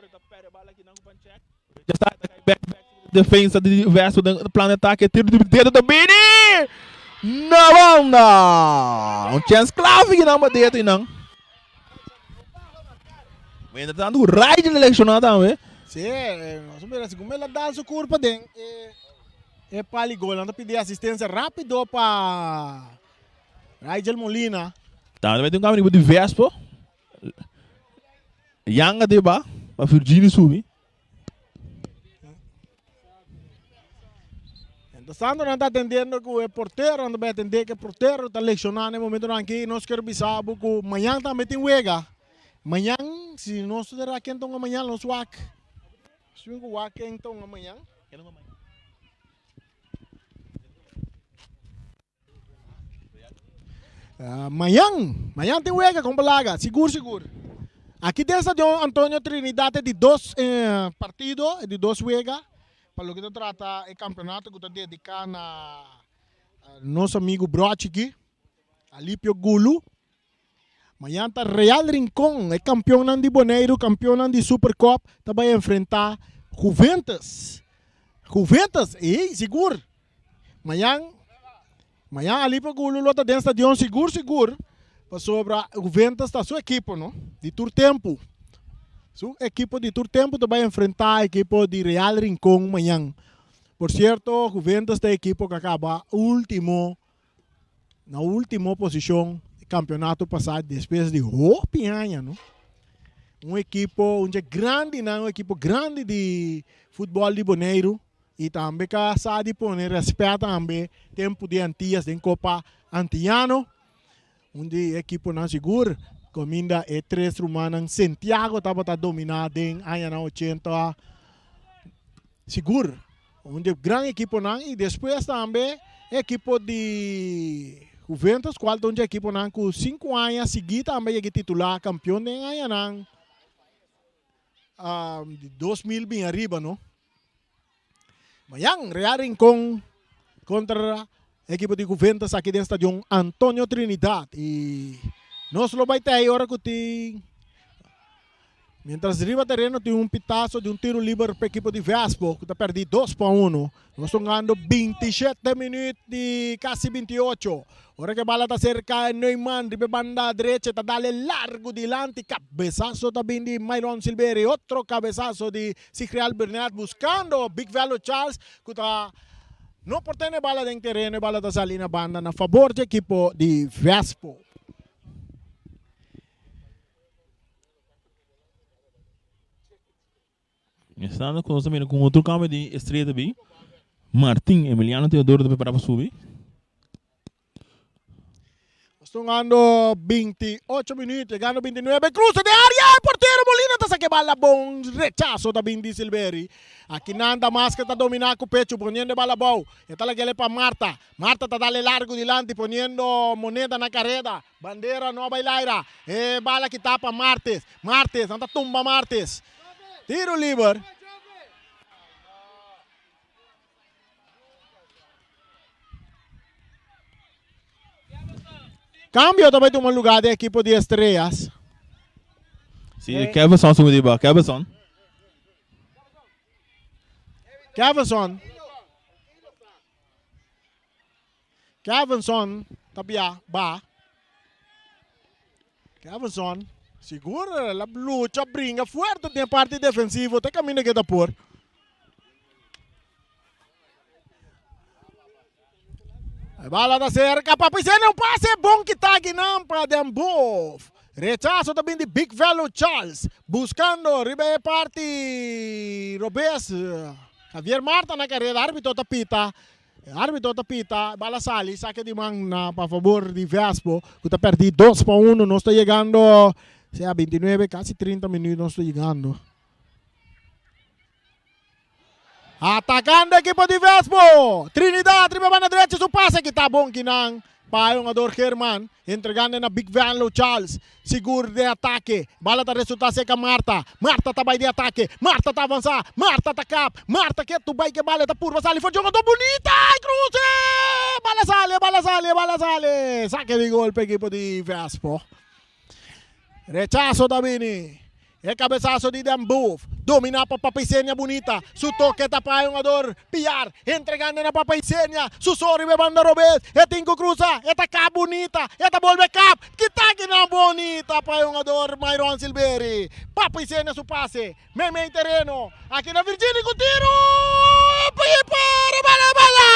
Já está back defesa de Vespo do planeta que tiro de dedo do Bini na banda, chance clave que não bateu não. Entretanto o Raid selecionado também. Sim, nós vamos ver como ela dá sua curva dentro. É para o gol, anda pedir assistência rápido para Raid Molina. Também tem um caminho de Vespo. Yanga de ba para Virginia subir. Sandro não está atendendo que o porteiro, não vai atender que o porteiro está lecionando no momento aqui. Nós queremos saber que amanhã também tem wega. Amanhã, se nós tiver aqui então amanhã, nós wak. Se o wak então amanhã. Amanhã tem wega com balaga, seguro. Aqui dentro de Antônio Trinidad de 2 partidos, de 2 wega. Para o que se trata é campeonato que está dedicado a nosso amigo Brochi aqui, Alípio Gulu. Amanhã está Real Rincón, é campeão de Bonaire, campeão de Supercop, vai enfrentar Juventus. Seguro. Amanhã Alípio Gulu está dentro do estadião seguro. Para sobre Juventus está sua equipe, não? De todo tempo. Sua equipe de todo tempo vai enfrentar a equipe de Real Rincón amanhã. Por certo, Juventus é a equipe que acaba na última posição do campeonato passado, depois de Pinhanha, não? Uma equipe grande de futebol de Bonaire e também que sabe poner respeito também tempo de Antillas em Copa Antillano, onde a equipe não segura. Cominda é 3 rumanas. Santiago estava dominado em anos 80. Seguro. Onde grande equipe não. E depois também a equipe de Juventus, qual onde a equipe não com 5 anos seguidos também é titular campeão de anos de 2000 bem arriba, não? Amanhã, Real Rincón contra a equipe de Juventus aqui dentro do estádio Antônio Trinidad. E nós lo vai ter agora que tem Mientras arriba terreno tem um pitaço de um tiro livre para a equipe de Vespo, que está perdido 2-1. Nós estamos ganhando 27 minutos de quase 28. Ora que a bola está cerca de Neumann, de banda direita, está dando largo delante. Cabeçaço também de Myron Silveri. Outro cabeçaço de Sigreal Bernat, buscando Big Velo Charles, que está não portando a bola dentro do terreno, a bola está saindo na banda a favor da equipe de Vespo. Estando com outro câmbio de estreia também. Martim Emiliano Teodoro também para subir. Estão ganhando 28 minutos, ganhando 29. Cruza de área, porteiro Molina está saque bala bom, rechazo também de Silveri. Aqui Nanda Máscara está dominando com o pecho, poniendo bala bom. Está lá para Marta. Marta está dando largo delante, poniendo moneda na carrera. Bandeira não bailaira. Bala que tapa Martes. Martes, anda tumba Martes. Tiro livre. Cambio também de um lugar da equipe de estrelas. Sim, Kevinson subiu de baixo. Kevinson, tabia, ba. Kevinson. Segura, la lucha, brinca fuerte na parte defensiva, tem caminho que dá por. A bola da cerca, Papicena, um passe bom que está aqui na para Dembov. Rechazo também de Big Velo Charles, buscando, ribe parte, Robes, Javier Marta na carreira, árbitro tapita. Árbitro tapita, bala sali, saque de mão para favor de Vespo, que está perdido 2-1, não está chegando. Sea 29, casi 30 minutos no estoy llegando. Atacando a equipo de Vespo. Trinidad, arriba na derecha, su pase que está bom que não. Payongador Germán, entregando na Big Velo Charles. Seguro de ataque. Bala está resultado seca Marta. Marta está vai de ataque. Marta está avançar. Marta está cap. Marta que tu vai que bala está por passar. Foi jogador bonita. Cruze. Bala sale. Saque de gol para equipo de Vespo. Rechazo da Vini. É cabeçaço de Dembov. Domina para Papicenia bonita. Su toque tapa jogador. Piar. Entregando na Papicenia. Su sorri bebanda Robes. É Tinko Cruza. É taca bonita. É ta volve cap. Que taque na bonita para jogador Myron Silveri. Papicenia su passe. Meme terreno. Aqui na Virginia com tiro. Para bala.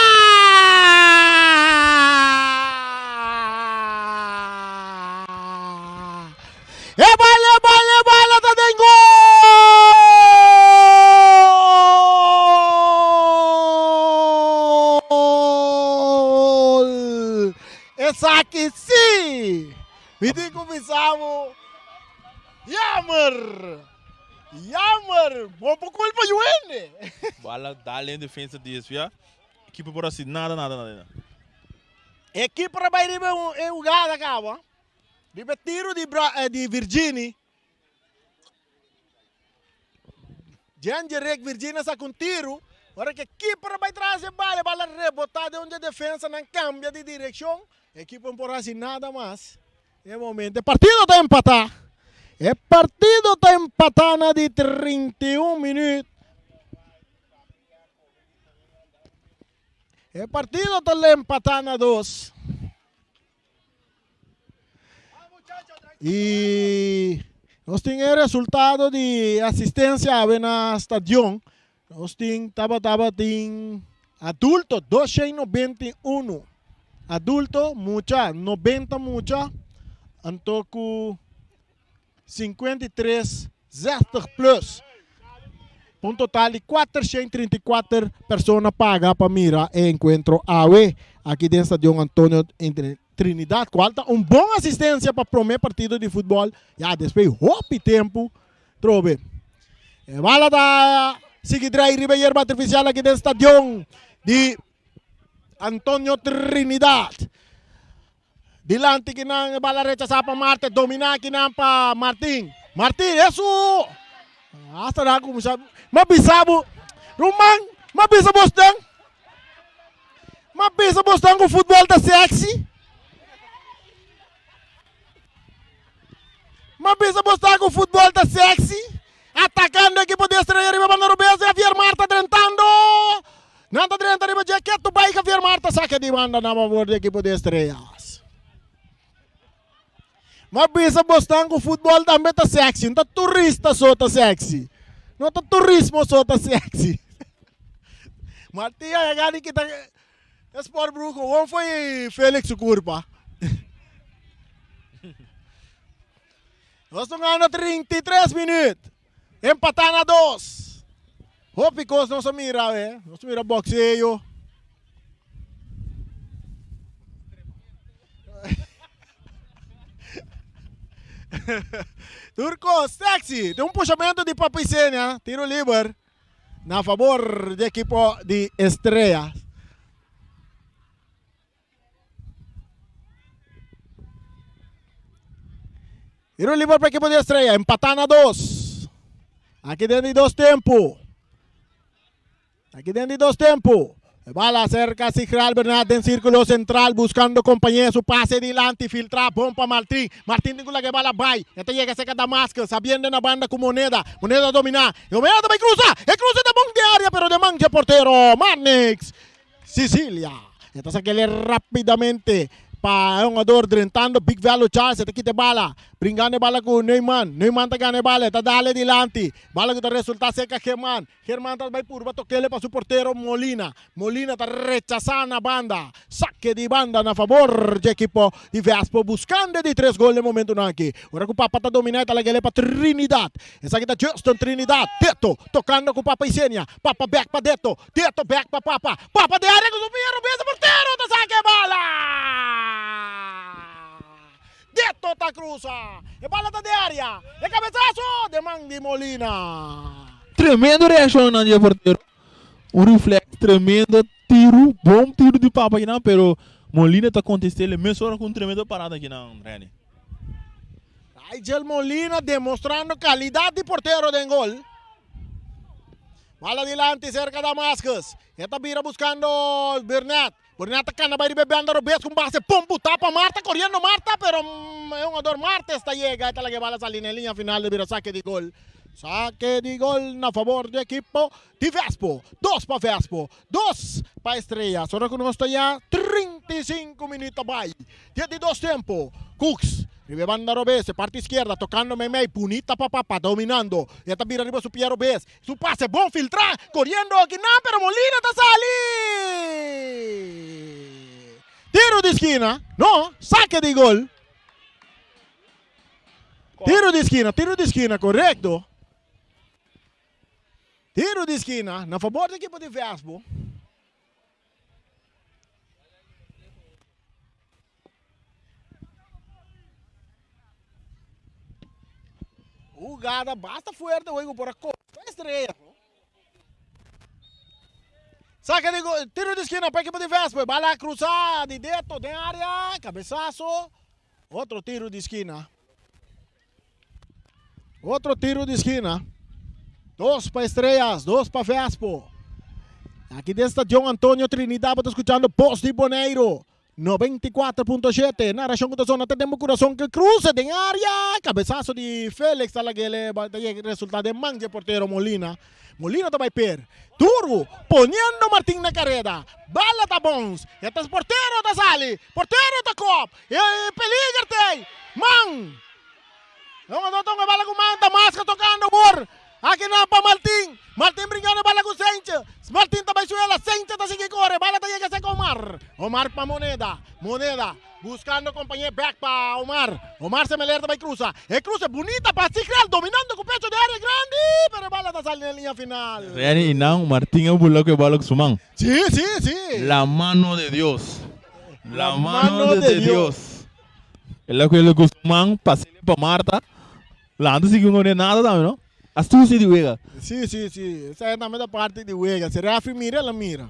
Bala, tá dentro gol! Essa aqui sim! Me digo visavo! Jammer! Bom por culpa de Wende! Bala dá-lhe em defesa disso, já. Equipe por assim, nada. Equipe para vai ribe é o gado acaba. Ribe tiro de Virginia. Diante de Virginia sa com tiro, ora que a equipe vai trazer a bola rebotada onde a defesa não cambia de direção, a equipe não pode fazer nada mais. É momento, o partido está empatado. O partido está empatado de 31 minutos. O partido está empatado a 2. E nós temos o resultado de assistência no estádio. Nós temos adulto 291. Adulto, mucha, 90 mucha. Antoco 53 zestig plus. Um total de 434 pessoas pagas para mirar o encontro AUE aqui dentro do estádio Antônio entre Trinidad. Qualta boa assistência para o primeiro partido de futebol. Já depois, roupa tempo, trove. Bala da Sigidray Ribeiro artificial aqui dentro do estádio de Antônio Trinidad. Dilante que não bala rechaçar para Marte, dominar que não para Martin. Martin, isso! Hasta na como sabe. Mabisabo, Roman, mabisa bostang. Mabisa bostang com futebol da sexy. Mabisa bostang com futebol da sexy. Atacando el equipo de Estrella, arriba banda Rubens, Javier Marta tentando. Nanta tenta arriba Jaqueto, vai Javier Marta, saque de banda na favor do equipo de Estrellas. Mas bisa bostan com futebol também tá sexy, não tá turista só tá sexy. Não tá turismo só tá sexy. Martinha é gani que tá Sport Bruco, onde foi Félix Curpa? Nós estamos ganhando 33 minutos. Empatar na 2. Hopicos não se mira, não se mira boxeio. Turco, sexy. Tem puxamento de Papicenia, tiro livre. Na favor do equipo de Estrella. Tiro livre para o equipo de Estrella. Empatar na 2. Aqui dentro de 2 tempos. Aqui dentro de 2 tempos. Bala cerca Sigral Bernat en círculo central buscando compañía, su pase adelante, filtra, bomba Martín. Martín tiene la que bala bay. Esta llega cerca Damasco, sabiendo en la banda con Moneda. Moneda domina. Moneda también cruza. El cruce de monte de área, pero de mancha portero. Manix. Sicilia. Esta saque rápidamente. Para un jugador drentando Big Value Charles, esta quita bala, brincando bala con Neumann tá ganhando bala, está dale adelante, bala que está resultado cerca Germán está vai por va toquele para su portero Molina está rechazando a banda, saque de banda a favor del equipo de Vespo, buscando de 3 goles de momento no aquí, ahora que o Papa está dominando la guele para Trinidad, essa aqui está Justin Trinidad, Teto, tocando com Papa Isenia, Papa back para Teto back para Papa de área com o primeiro beijo portero, está saque bala! Deto tá cruza, é bala da área, é cabeçaço de Mandy Molina. Tremendo reação na dia porteiro. Reflexo tremendo, bom tiro de Papa aqui não, pero Molina tá contestando, mesmo hora com tremenda parada aqui não, Reni. Nigel Molina demostrando qualidade de porteiro de gol. Bala adelante cerca da Damascus. Esta vira buscando Bernat. Bernat acá vai bebendo Rubens com base. Pum, tapa Marta, correndo Marta, pero é um jogador Marta esta llega. Esta la que bala sale na linha final de vira saque de gol. Saque de gol na favor do equipo de Vespo. 2 para Vespo, 2 para Estrella. Só que nós estamos já 35 minutos vai. Dia de 2 tempos. Cooks. Ribe banda Robes, parte izquierda, tocando Memei, punita papá, dominando. Y esta vira arriba su pie Robes. Su pase, bom filtrar, corriendo aquí, no, pero Molina está sali. Tiro de esquina, no, saque de gol. Tiro de esquina, correcto. Tiro de esquina, na favor do equipo de Vespo. Jugada, basta fuerte, juego por acá. Estrella. Saca de gol, tiro de esquina para o equipo de Vespo. Bala cruzada, de dentro, de área, cabeçaço. Outro tiro de esquina. Outro tiro de esquina. 2 para Estrellas, 2 para Vespo. Aqui dentro está John Antonio Trinidad, está escuchando Post de Boneiro. 94.7, narração com a zona, temos coração que cruza de área, cabeçaço de Félix, tá lá que ele resultado de manga porteiro Molina também per, Turbo, ponendo Martín na carreira, bala tá bons, este porteiro tá sali, porteiro tá cop, peligra tem, man, não tô bala com man, tá máscara tocando por, aqui não para Martín brincando bala com Sanchez, Martín também suela, Sanchez tá seguindo corre, bala tá chegando com Omar para Moneda, buscando companheiro back para Omar se me lerda vai cruza, cruza bonita para Sigral, dominando com o pecho de área grande, pero bala tá saliendo na linha final. Reni, não, Martín é o bolo que bala com Sumán. Sí. La mano de Dios. La mano de Dios. Ele que ele com Sumán, passei para Marta, lá não seguiu nada também, não? Astúcia de Uega. Sí. Esa es también la parte de Uega. Se Rafi mira, la mira.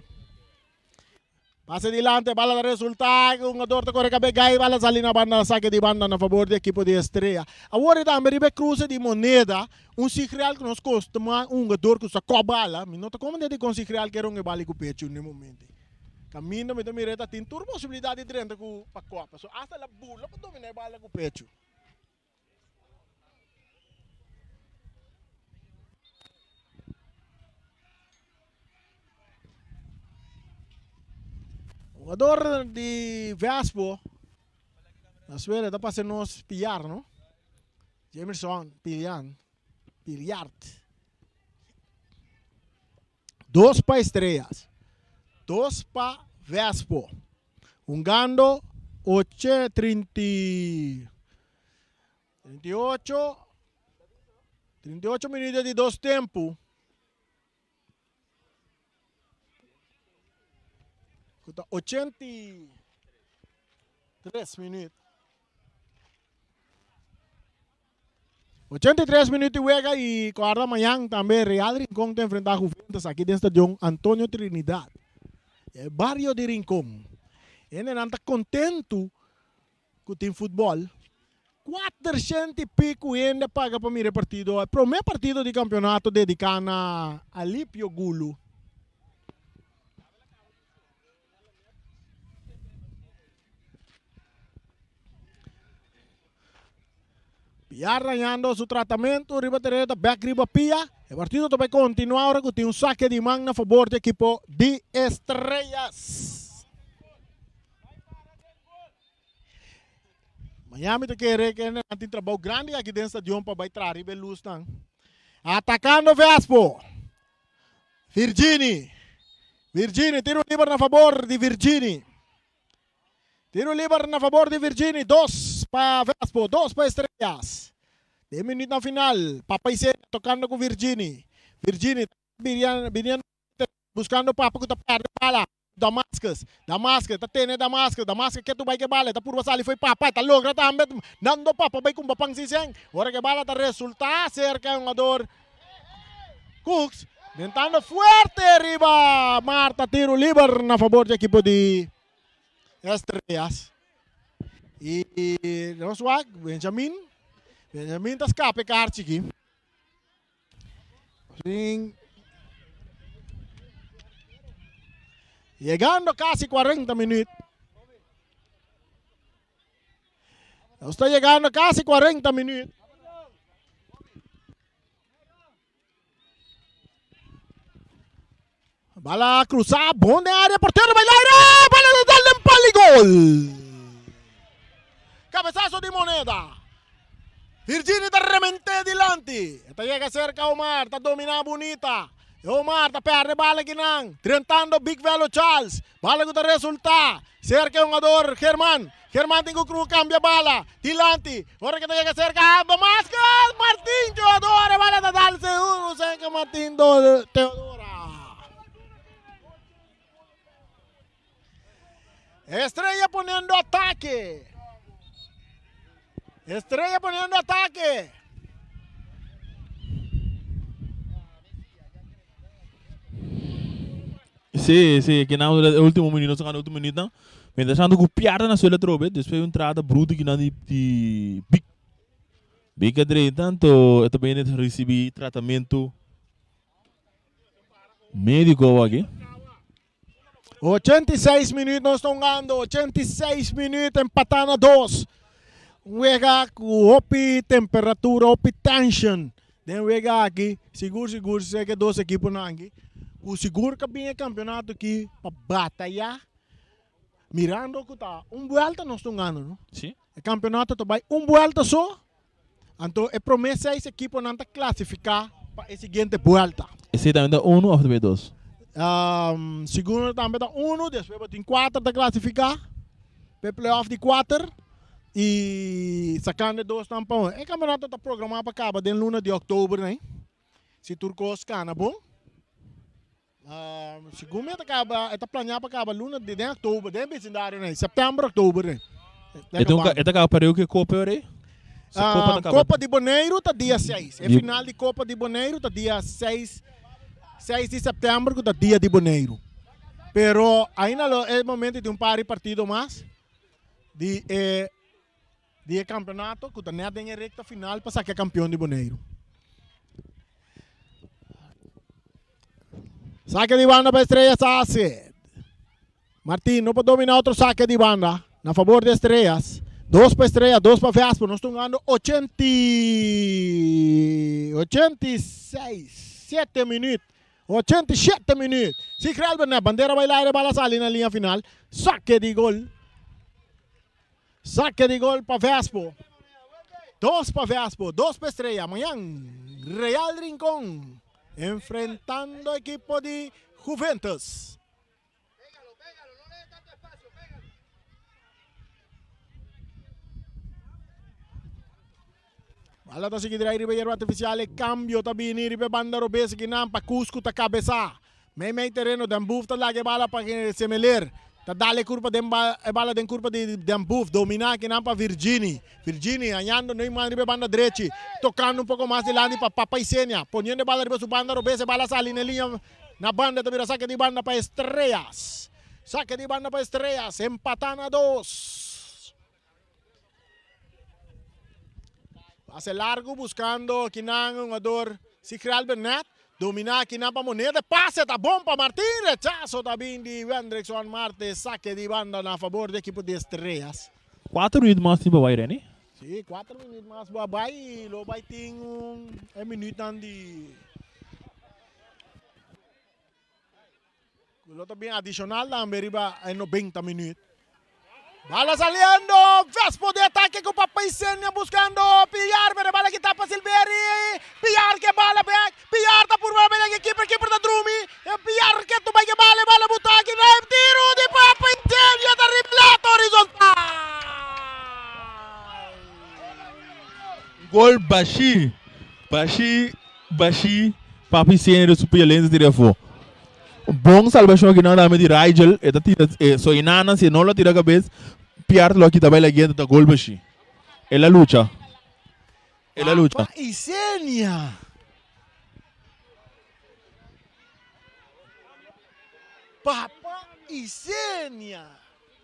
Pase adelante, bala de resultado. Un jugador te corre cabega y bala salir na banda, saque de banda a favor do equipo de Estrella. Agora também ribe cruza de Moneda. Sigral que nos custa um jogador que usa com bala. Me nota como de com Sigral que era bala com o pecho no momento. Caminho, me mireta, tem toda possibilidade de renta com a copa. So, hasta la bula para dominar a bala com o pecho. Jogador de Vespo. Na suerte está para nos pillar, ¿no? Jamerson, Piliard. 2 para Estrellas. 2 para Vespo. Jugando 38 minutos de 2 tiempos. 83 minutos. 83 minutos de juega y guarda mañana también Real Rincón te enfrenta a Juventus aquí en el estadio Antonio Trinidad. El barrio de Rincón. Ele não está contento com o time futebol. 400 e pico ainda paga para mim partido. O primeiro partido de campeonato dedicado a Alípio Gulu. Pia arranhando seu tratamento, riba tereta, back riba Pia. O partido vai continuar agora com um saque de mão a favor do equipo de Estrellas. Miami te quer que nanti trabalho grande aqui dentro do estádio para entrar e luz tang. Atacando Vespo. Virgini, tiro livre na favor de Virgini. Tiro livre na favor de Virgini. 2 para Vespo, 2 para Estrellas. 10 minutos na final. Papaisen tocando com Virgini. Virgini viniendo buscando Papa que perde bala. Damascus, tá tendo Damascus que tu vai que bala, tá por ali foi papai, tá logra também, dando papa vai com papang siseng, hora que bala tá resulta cerca um jogador Cooks, tentando fuerte arriba, Marta tiro livre na favor do equipo de Estrellas. E nosso Benjamin tá escape carte aqui. Sim. Llegando casi 40 minutos. Está llegando casi 40 minutos. Bala cruzada, bom de área, portero bailar, bala de darle empate y gol. Cabezazo de Moneda. Virginia está remente adelante. Esta llega cerca Omar, está dominada bonita. Omar está perde bala ginang, tentando Big Velo Charles, bala que resulta, cerca un jogador Germán tem que cambia bala, Dilanti, ahora que llega cerca, Damascus, Martín Teodora, bala de darse uno, cerca Martín Teodora. Estrella poniendo ataque. Sì, che non è l'ultimo minuto, no? Mentre stanno copiando na sua trobe, depois entrada bruta que não de big adre, tanto também recebi tratamento médico aqui. 86 minutos nós estamos ganhando, 86 minutos empatando a 2. Juega com opi temperatura, opi tension. Den juega aqui, seguro, sei que 2 equipos não aqui. O seguro que vinha campeonato aqui para batalhar, mirando que tá volta nós estamos ganhando, não? Sim. O campeonato também volta só. Então é promessa esse equipo não tá classificar para a seguinte volta. Esse também dá 1 ou 2? Segundo também dá 1, depois tem 4 para classificar, para playoff de 4 e sacando 2 tampão. O campeonato está programado para acabar em luna de outubro, né? Se Turcos cana bom. Segundo está planeado para acabar luna de outubro, de vecindário, né? Setembro, outubro, né? Então, acaba para o que Copa é? Copa de Boneiro está dia 6. É final de Copa de Boneiro está dia 6 de setembro, que está dia de Boneiro. Pero ainda é momento de par de partido mais de campeonato, que está nada em recta final para sacar campeão de Boneiro. Saque de banda para Estrellas Acid. Martín não pode dominar outro saque de banda. Na favor de Estrellas. 2 para Estrellas, 2 para Vespo. Nós estamos ganhando 86. 7 minutos. 87 minutos. Si Kralber na bandera bailar bala sali na linha final. Saque de gol. Saque de gol para Vespo. 2 para Vespo, 2 para Estrella. Amanhã, Real Rincón enfrentando equipo de Juventus. Bala to sige dira ribe yerwa artificial cambio tabi ni ribe banda robes ginam pa Cusco ta cabeça. May terreno dan buf ta lagi bala pa semeler. Ta dale curva dem bala den curva de dan buf domina ginam pa Virgini. Virgini anyando no man ribe banda direita, tocando pouco mais de lado para Paisenia. Poniendo bala ribe su banda robes bala sali na linha na banda tabira saque de banda para Estrellas. Saque de banda para Estrellas, empatando a 2. Pase largo buscando Kinang, un jugador Sikral Bernat. Domina Kinang para Moneda. Pase tá bom para Martín. Rechazo também de Wendrickson Marte. Saque de banda na favor do equipo de Estrellas. 4 minutos mais tempo vai, Reni? Sim, 4 minutos mais vai. Lo vai ter minuto de... Lo também adicional também em 90 minutos. Bala saliendo, Vespo de ataque con Papaisenia buscando Pillar, pero bala que tapa Silveri, Pillar que bala back, Pillar da por bala que keeper da Drumi, Pillar que tu vai que bala buta aqui, tiro de Papaisenia da riblato horizontal. Gol Bashi, Papaisenia do Super Lens de Refo. Bom salvação que não dá de Rigel, eta tira so inana se não la tira cabeça, piar lo que também lá dentro da gol baixi. Ela luta. Papaisenia. Papaisenia.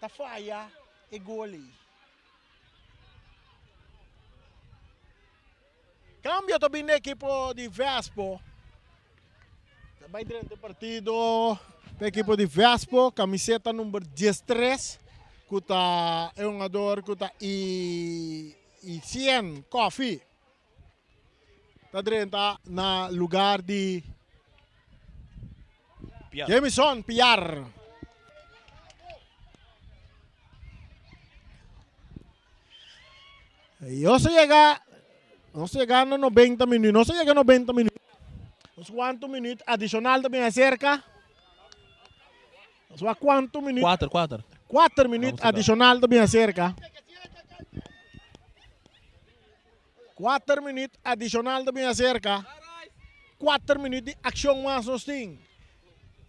Tá falha e gole. Cambio também na equipo de Vespo. Vai durante o partido da equipe de Vespo, camiseta número 13, que é um jogador que está e 100 Coffee. Está dentro na lugar de Jameson Piar. E não se chega a 90 minutos, Os quantos minutos adicional também acerca? Os quantos minutos? 4 minutos adicional também acerca. 4 minutos adicional também acerca. 4 minutos de ação mais nos tem.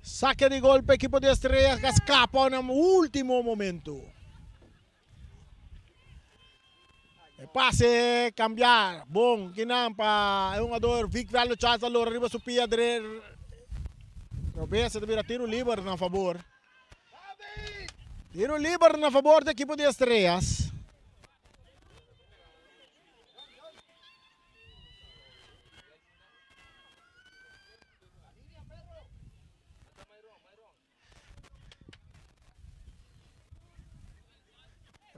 Saque de golpe equipo de Estrellas que escapa no último momento. Pase, cambiar, bom, kinampa, é um jogador, Vic Velo Charles, allora arriba su pia, Robesa deve tiro livre na favor. Tiro livre na favor da equipe de Estrellas.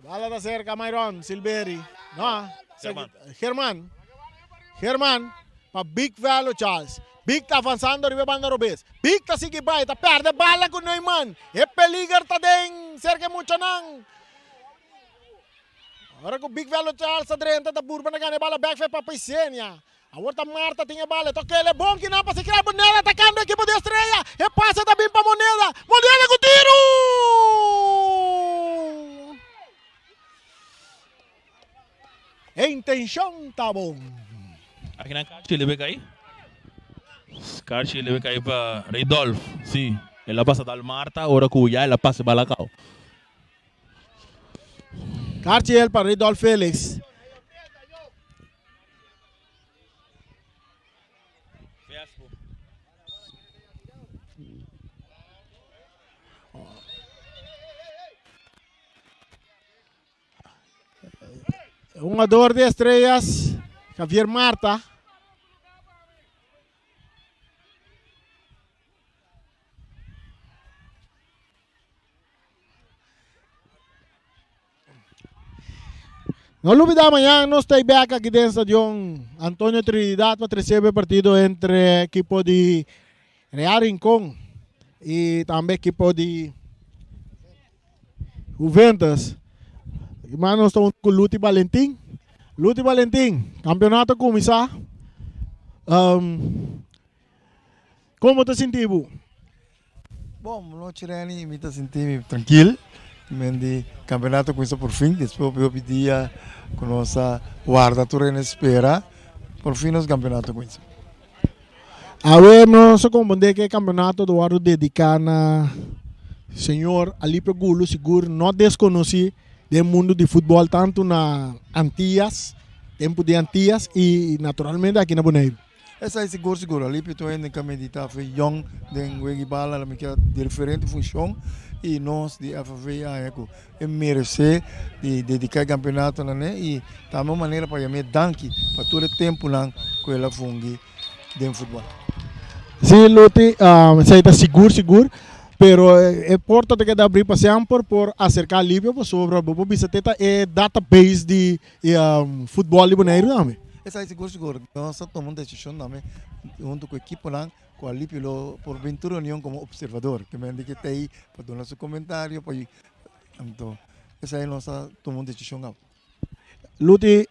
Bala da cerca, Myron, Silveri. No, Germán, para Big Velo Charles. Big está avançando, arriba banda Robes. Big está sigue vai, está perde bala com Neumann. É peligro tá den, cerca muito não. Agora com Big Velo Charles está dentro da burba na ganha bala back para Paisenia. Agora tá Marta tinha bala, toque ele é bom que não para se criar Moneda atacando a equipe de Estrela. E passa também para Moneda. Moneda com tiro! A intenção tá bom. Aqui na caixa ele vai cair. Caixa ele vai cair para Redolf. Sim. Ela passa da Marta, ora cuya, ela passa para Balacau. Caixa para Redolf Félix. Um jogador de Estrellas, Javier Marta. No olvidemos amanhã, nós estamos back aqui dentro do Antonio Trinidad para receber o partido entre equipo de Real Rincón e também equipe de Juventus. Mas nós estamos com Luti Valentim. Luti Valentim, campeonato começar. Como te sentiu? Bom, não tirei nem me senti tranquilo. Mendi campeonato começou por fim. Depois eu pedi com nossa guarda turma na espera. Por fim, nosso campeonato começou. A ver, nós compreendemos que o campeonato do ano dedicado a senhor Alípio Gulu, seguro não desconhece do mundo de futebol, tanto na Antillas, tempo de Antillas e naturalmente aqui na Bonaire. Essa é seguro. Alípio também tem que meditar, foi young, tem que bala, tem diferente função e nós de FFV é merecer de dedicar campeonato, né? E da mesma maneira para me danke para todo o tempo lá que ela funge dentro futebol. Sim, Luti, isso está seguro, pero é importante que abrir para sempre por acercar Líbia sobre a visita é database de futebol libaneiro também. Essa é seguro. Nós tomamos decisão também junto com a equipe lá, com a Líbia por 20 reunião como observador, que me indica que aí para dar nosso comentário, para então essa é nossa tomamos decisão. Luti,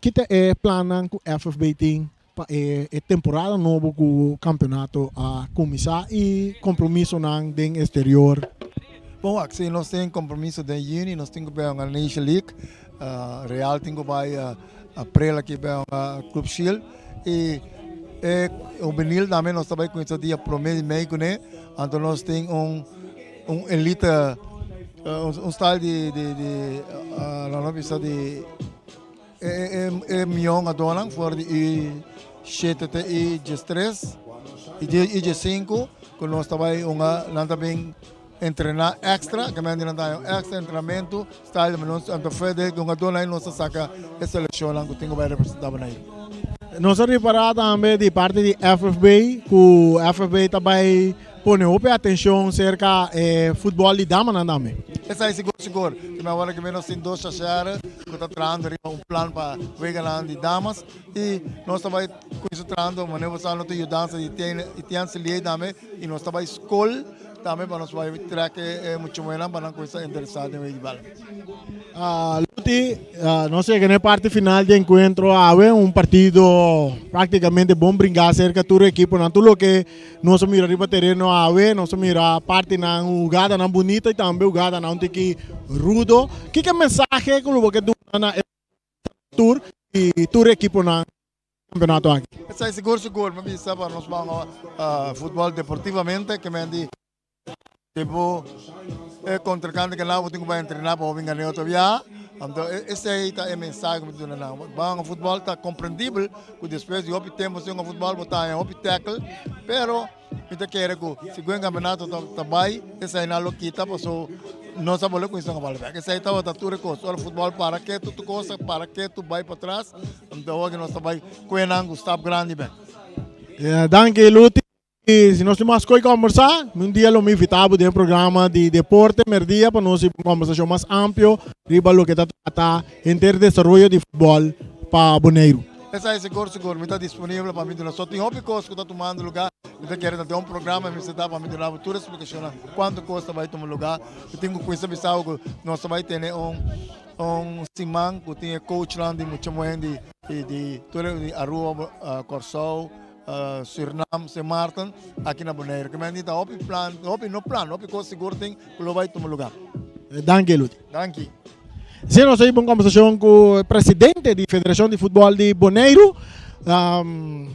que é plano com o FFB tem é temporada nova com o campeonato a começar e compromisso no exterior. Bom, aqui nós temos compromisso da Uni, nós temos que ir à Nation League, Real tem que ir a April aqui a Club Shield e o Benil também nós também com esse dia promete meio né, então nós temos elite, style de la nossa de milhão a dólar fora de CTT e G3 e G5 que nós também treinar extra, que me extra treinamento, style nós fede com a dona nós saca essa seleção lá que tenho para representar Bonaire. Nós reparar também de parte de FFB, que o FFB também põe atenção cerca futebol de dama também. Essa é seguro. Que agora que nós temos dois chachares, que está trazendo plano para vegan de damas e nós também com isso trazendo, mas nós estamos ajudando e tem se liga também e nós também escola também para nós vai trazer muito mais para nós coisa interessada em futebol. Luti, nós chegamos na parte final do encontro, partido praticamente bom brincar cerca da equipe, não tudo que nós miramos para terreno, nós miramos parte na jogada na bonita e também jogada na onde que rudo. Que é mensagem que você dá na tour e tua equipe na campeonato aqui? Essa é seguro, mas isso para nós vamos futebol deportivamente que me diz tipo contra canto que não tenho para treinar para vir ganhar outro dia. Então esse aí é a mensagem que eu não. O futebol está compreendível que depois de tempo se o futebol botar em tackle, pero me quer que se o campeonato também esse aí não quita passou não sabemos com isso não vale. Esse aí estava tudo coisa. O futebol para que tu coisa para que tu vai para trás. Então hoje nós também coenando Gustavo grande bem. Danke Luti. E se nós temos coisa a conversar, dia eu me invitava de programa de deporte, merdia para nós uma conversação mais ampla, riba lo que está em ter desenvolvimento de futebol para Bonaire. Essa é seguro, me está disponível para mim. Só tem outras coisas que está tomando lugar. Eu quero ter programa, me está para mim de novo, toda explicação quanto custa vai tomar lugar. Eu tenho que conhecer que nós vai ter Simão, que tem coach lá de muito de Arua, Corsol, Suriname, São Martin, aqui na Bonaire. Que me dita, no plano, coisa seguro tem que vai tomar lugar. Danke, Luti. Danke. Sim, nós tivemos uma conversação com o presidente da Federação de Futebol de Bonaire,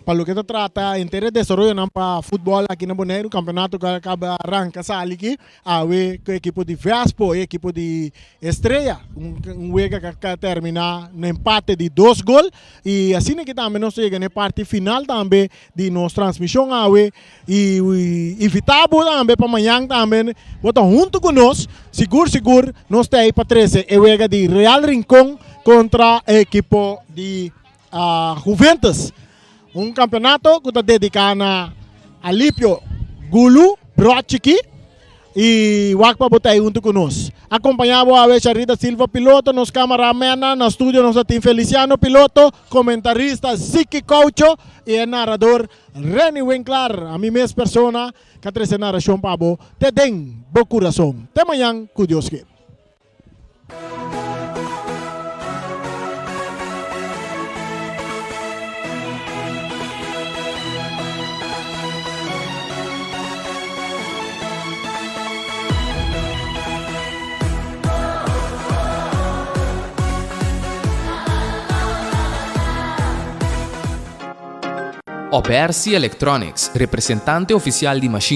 para o que se trata em ter desenvolvimento para futebol aqui na Bonaire, o campeonato que acaba arranca aqui, a equipe de Vespo e a equipe de Estrela, jogo que termina no empate de 2 gols, e assim que também nós chegamos na parte final também de nossa transmissão, e invitamos também para amanhã também, botam junto conosco, seguro, nós temos para 13, o jogo de Real Rincón contra a equipe de Juventus, campeonato que está dedicado a Alípio Gulu, Brochiki, e Wakpa botei junto conosco. Acompanhava a vez a Rita Silva, piloto, nos cameramana, no estúdio nós tem Feliciano, piloto, comentarista Ziki Coucho e narrador Reni Winkler, a mim mesma persona, que traz a narração para você, te den bom coração. Até amanhã, com Deus quer. Opersi Electronics, representante oficial de Machine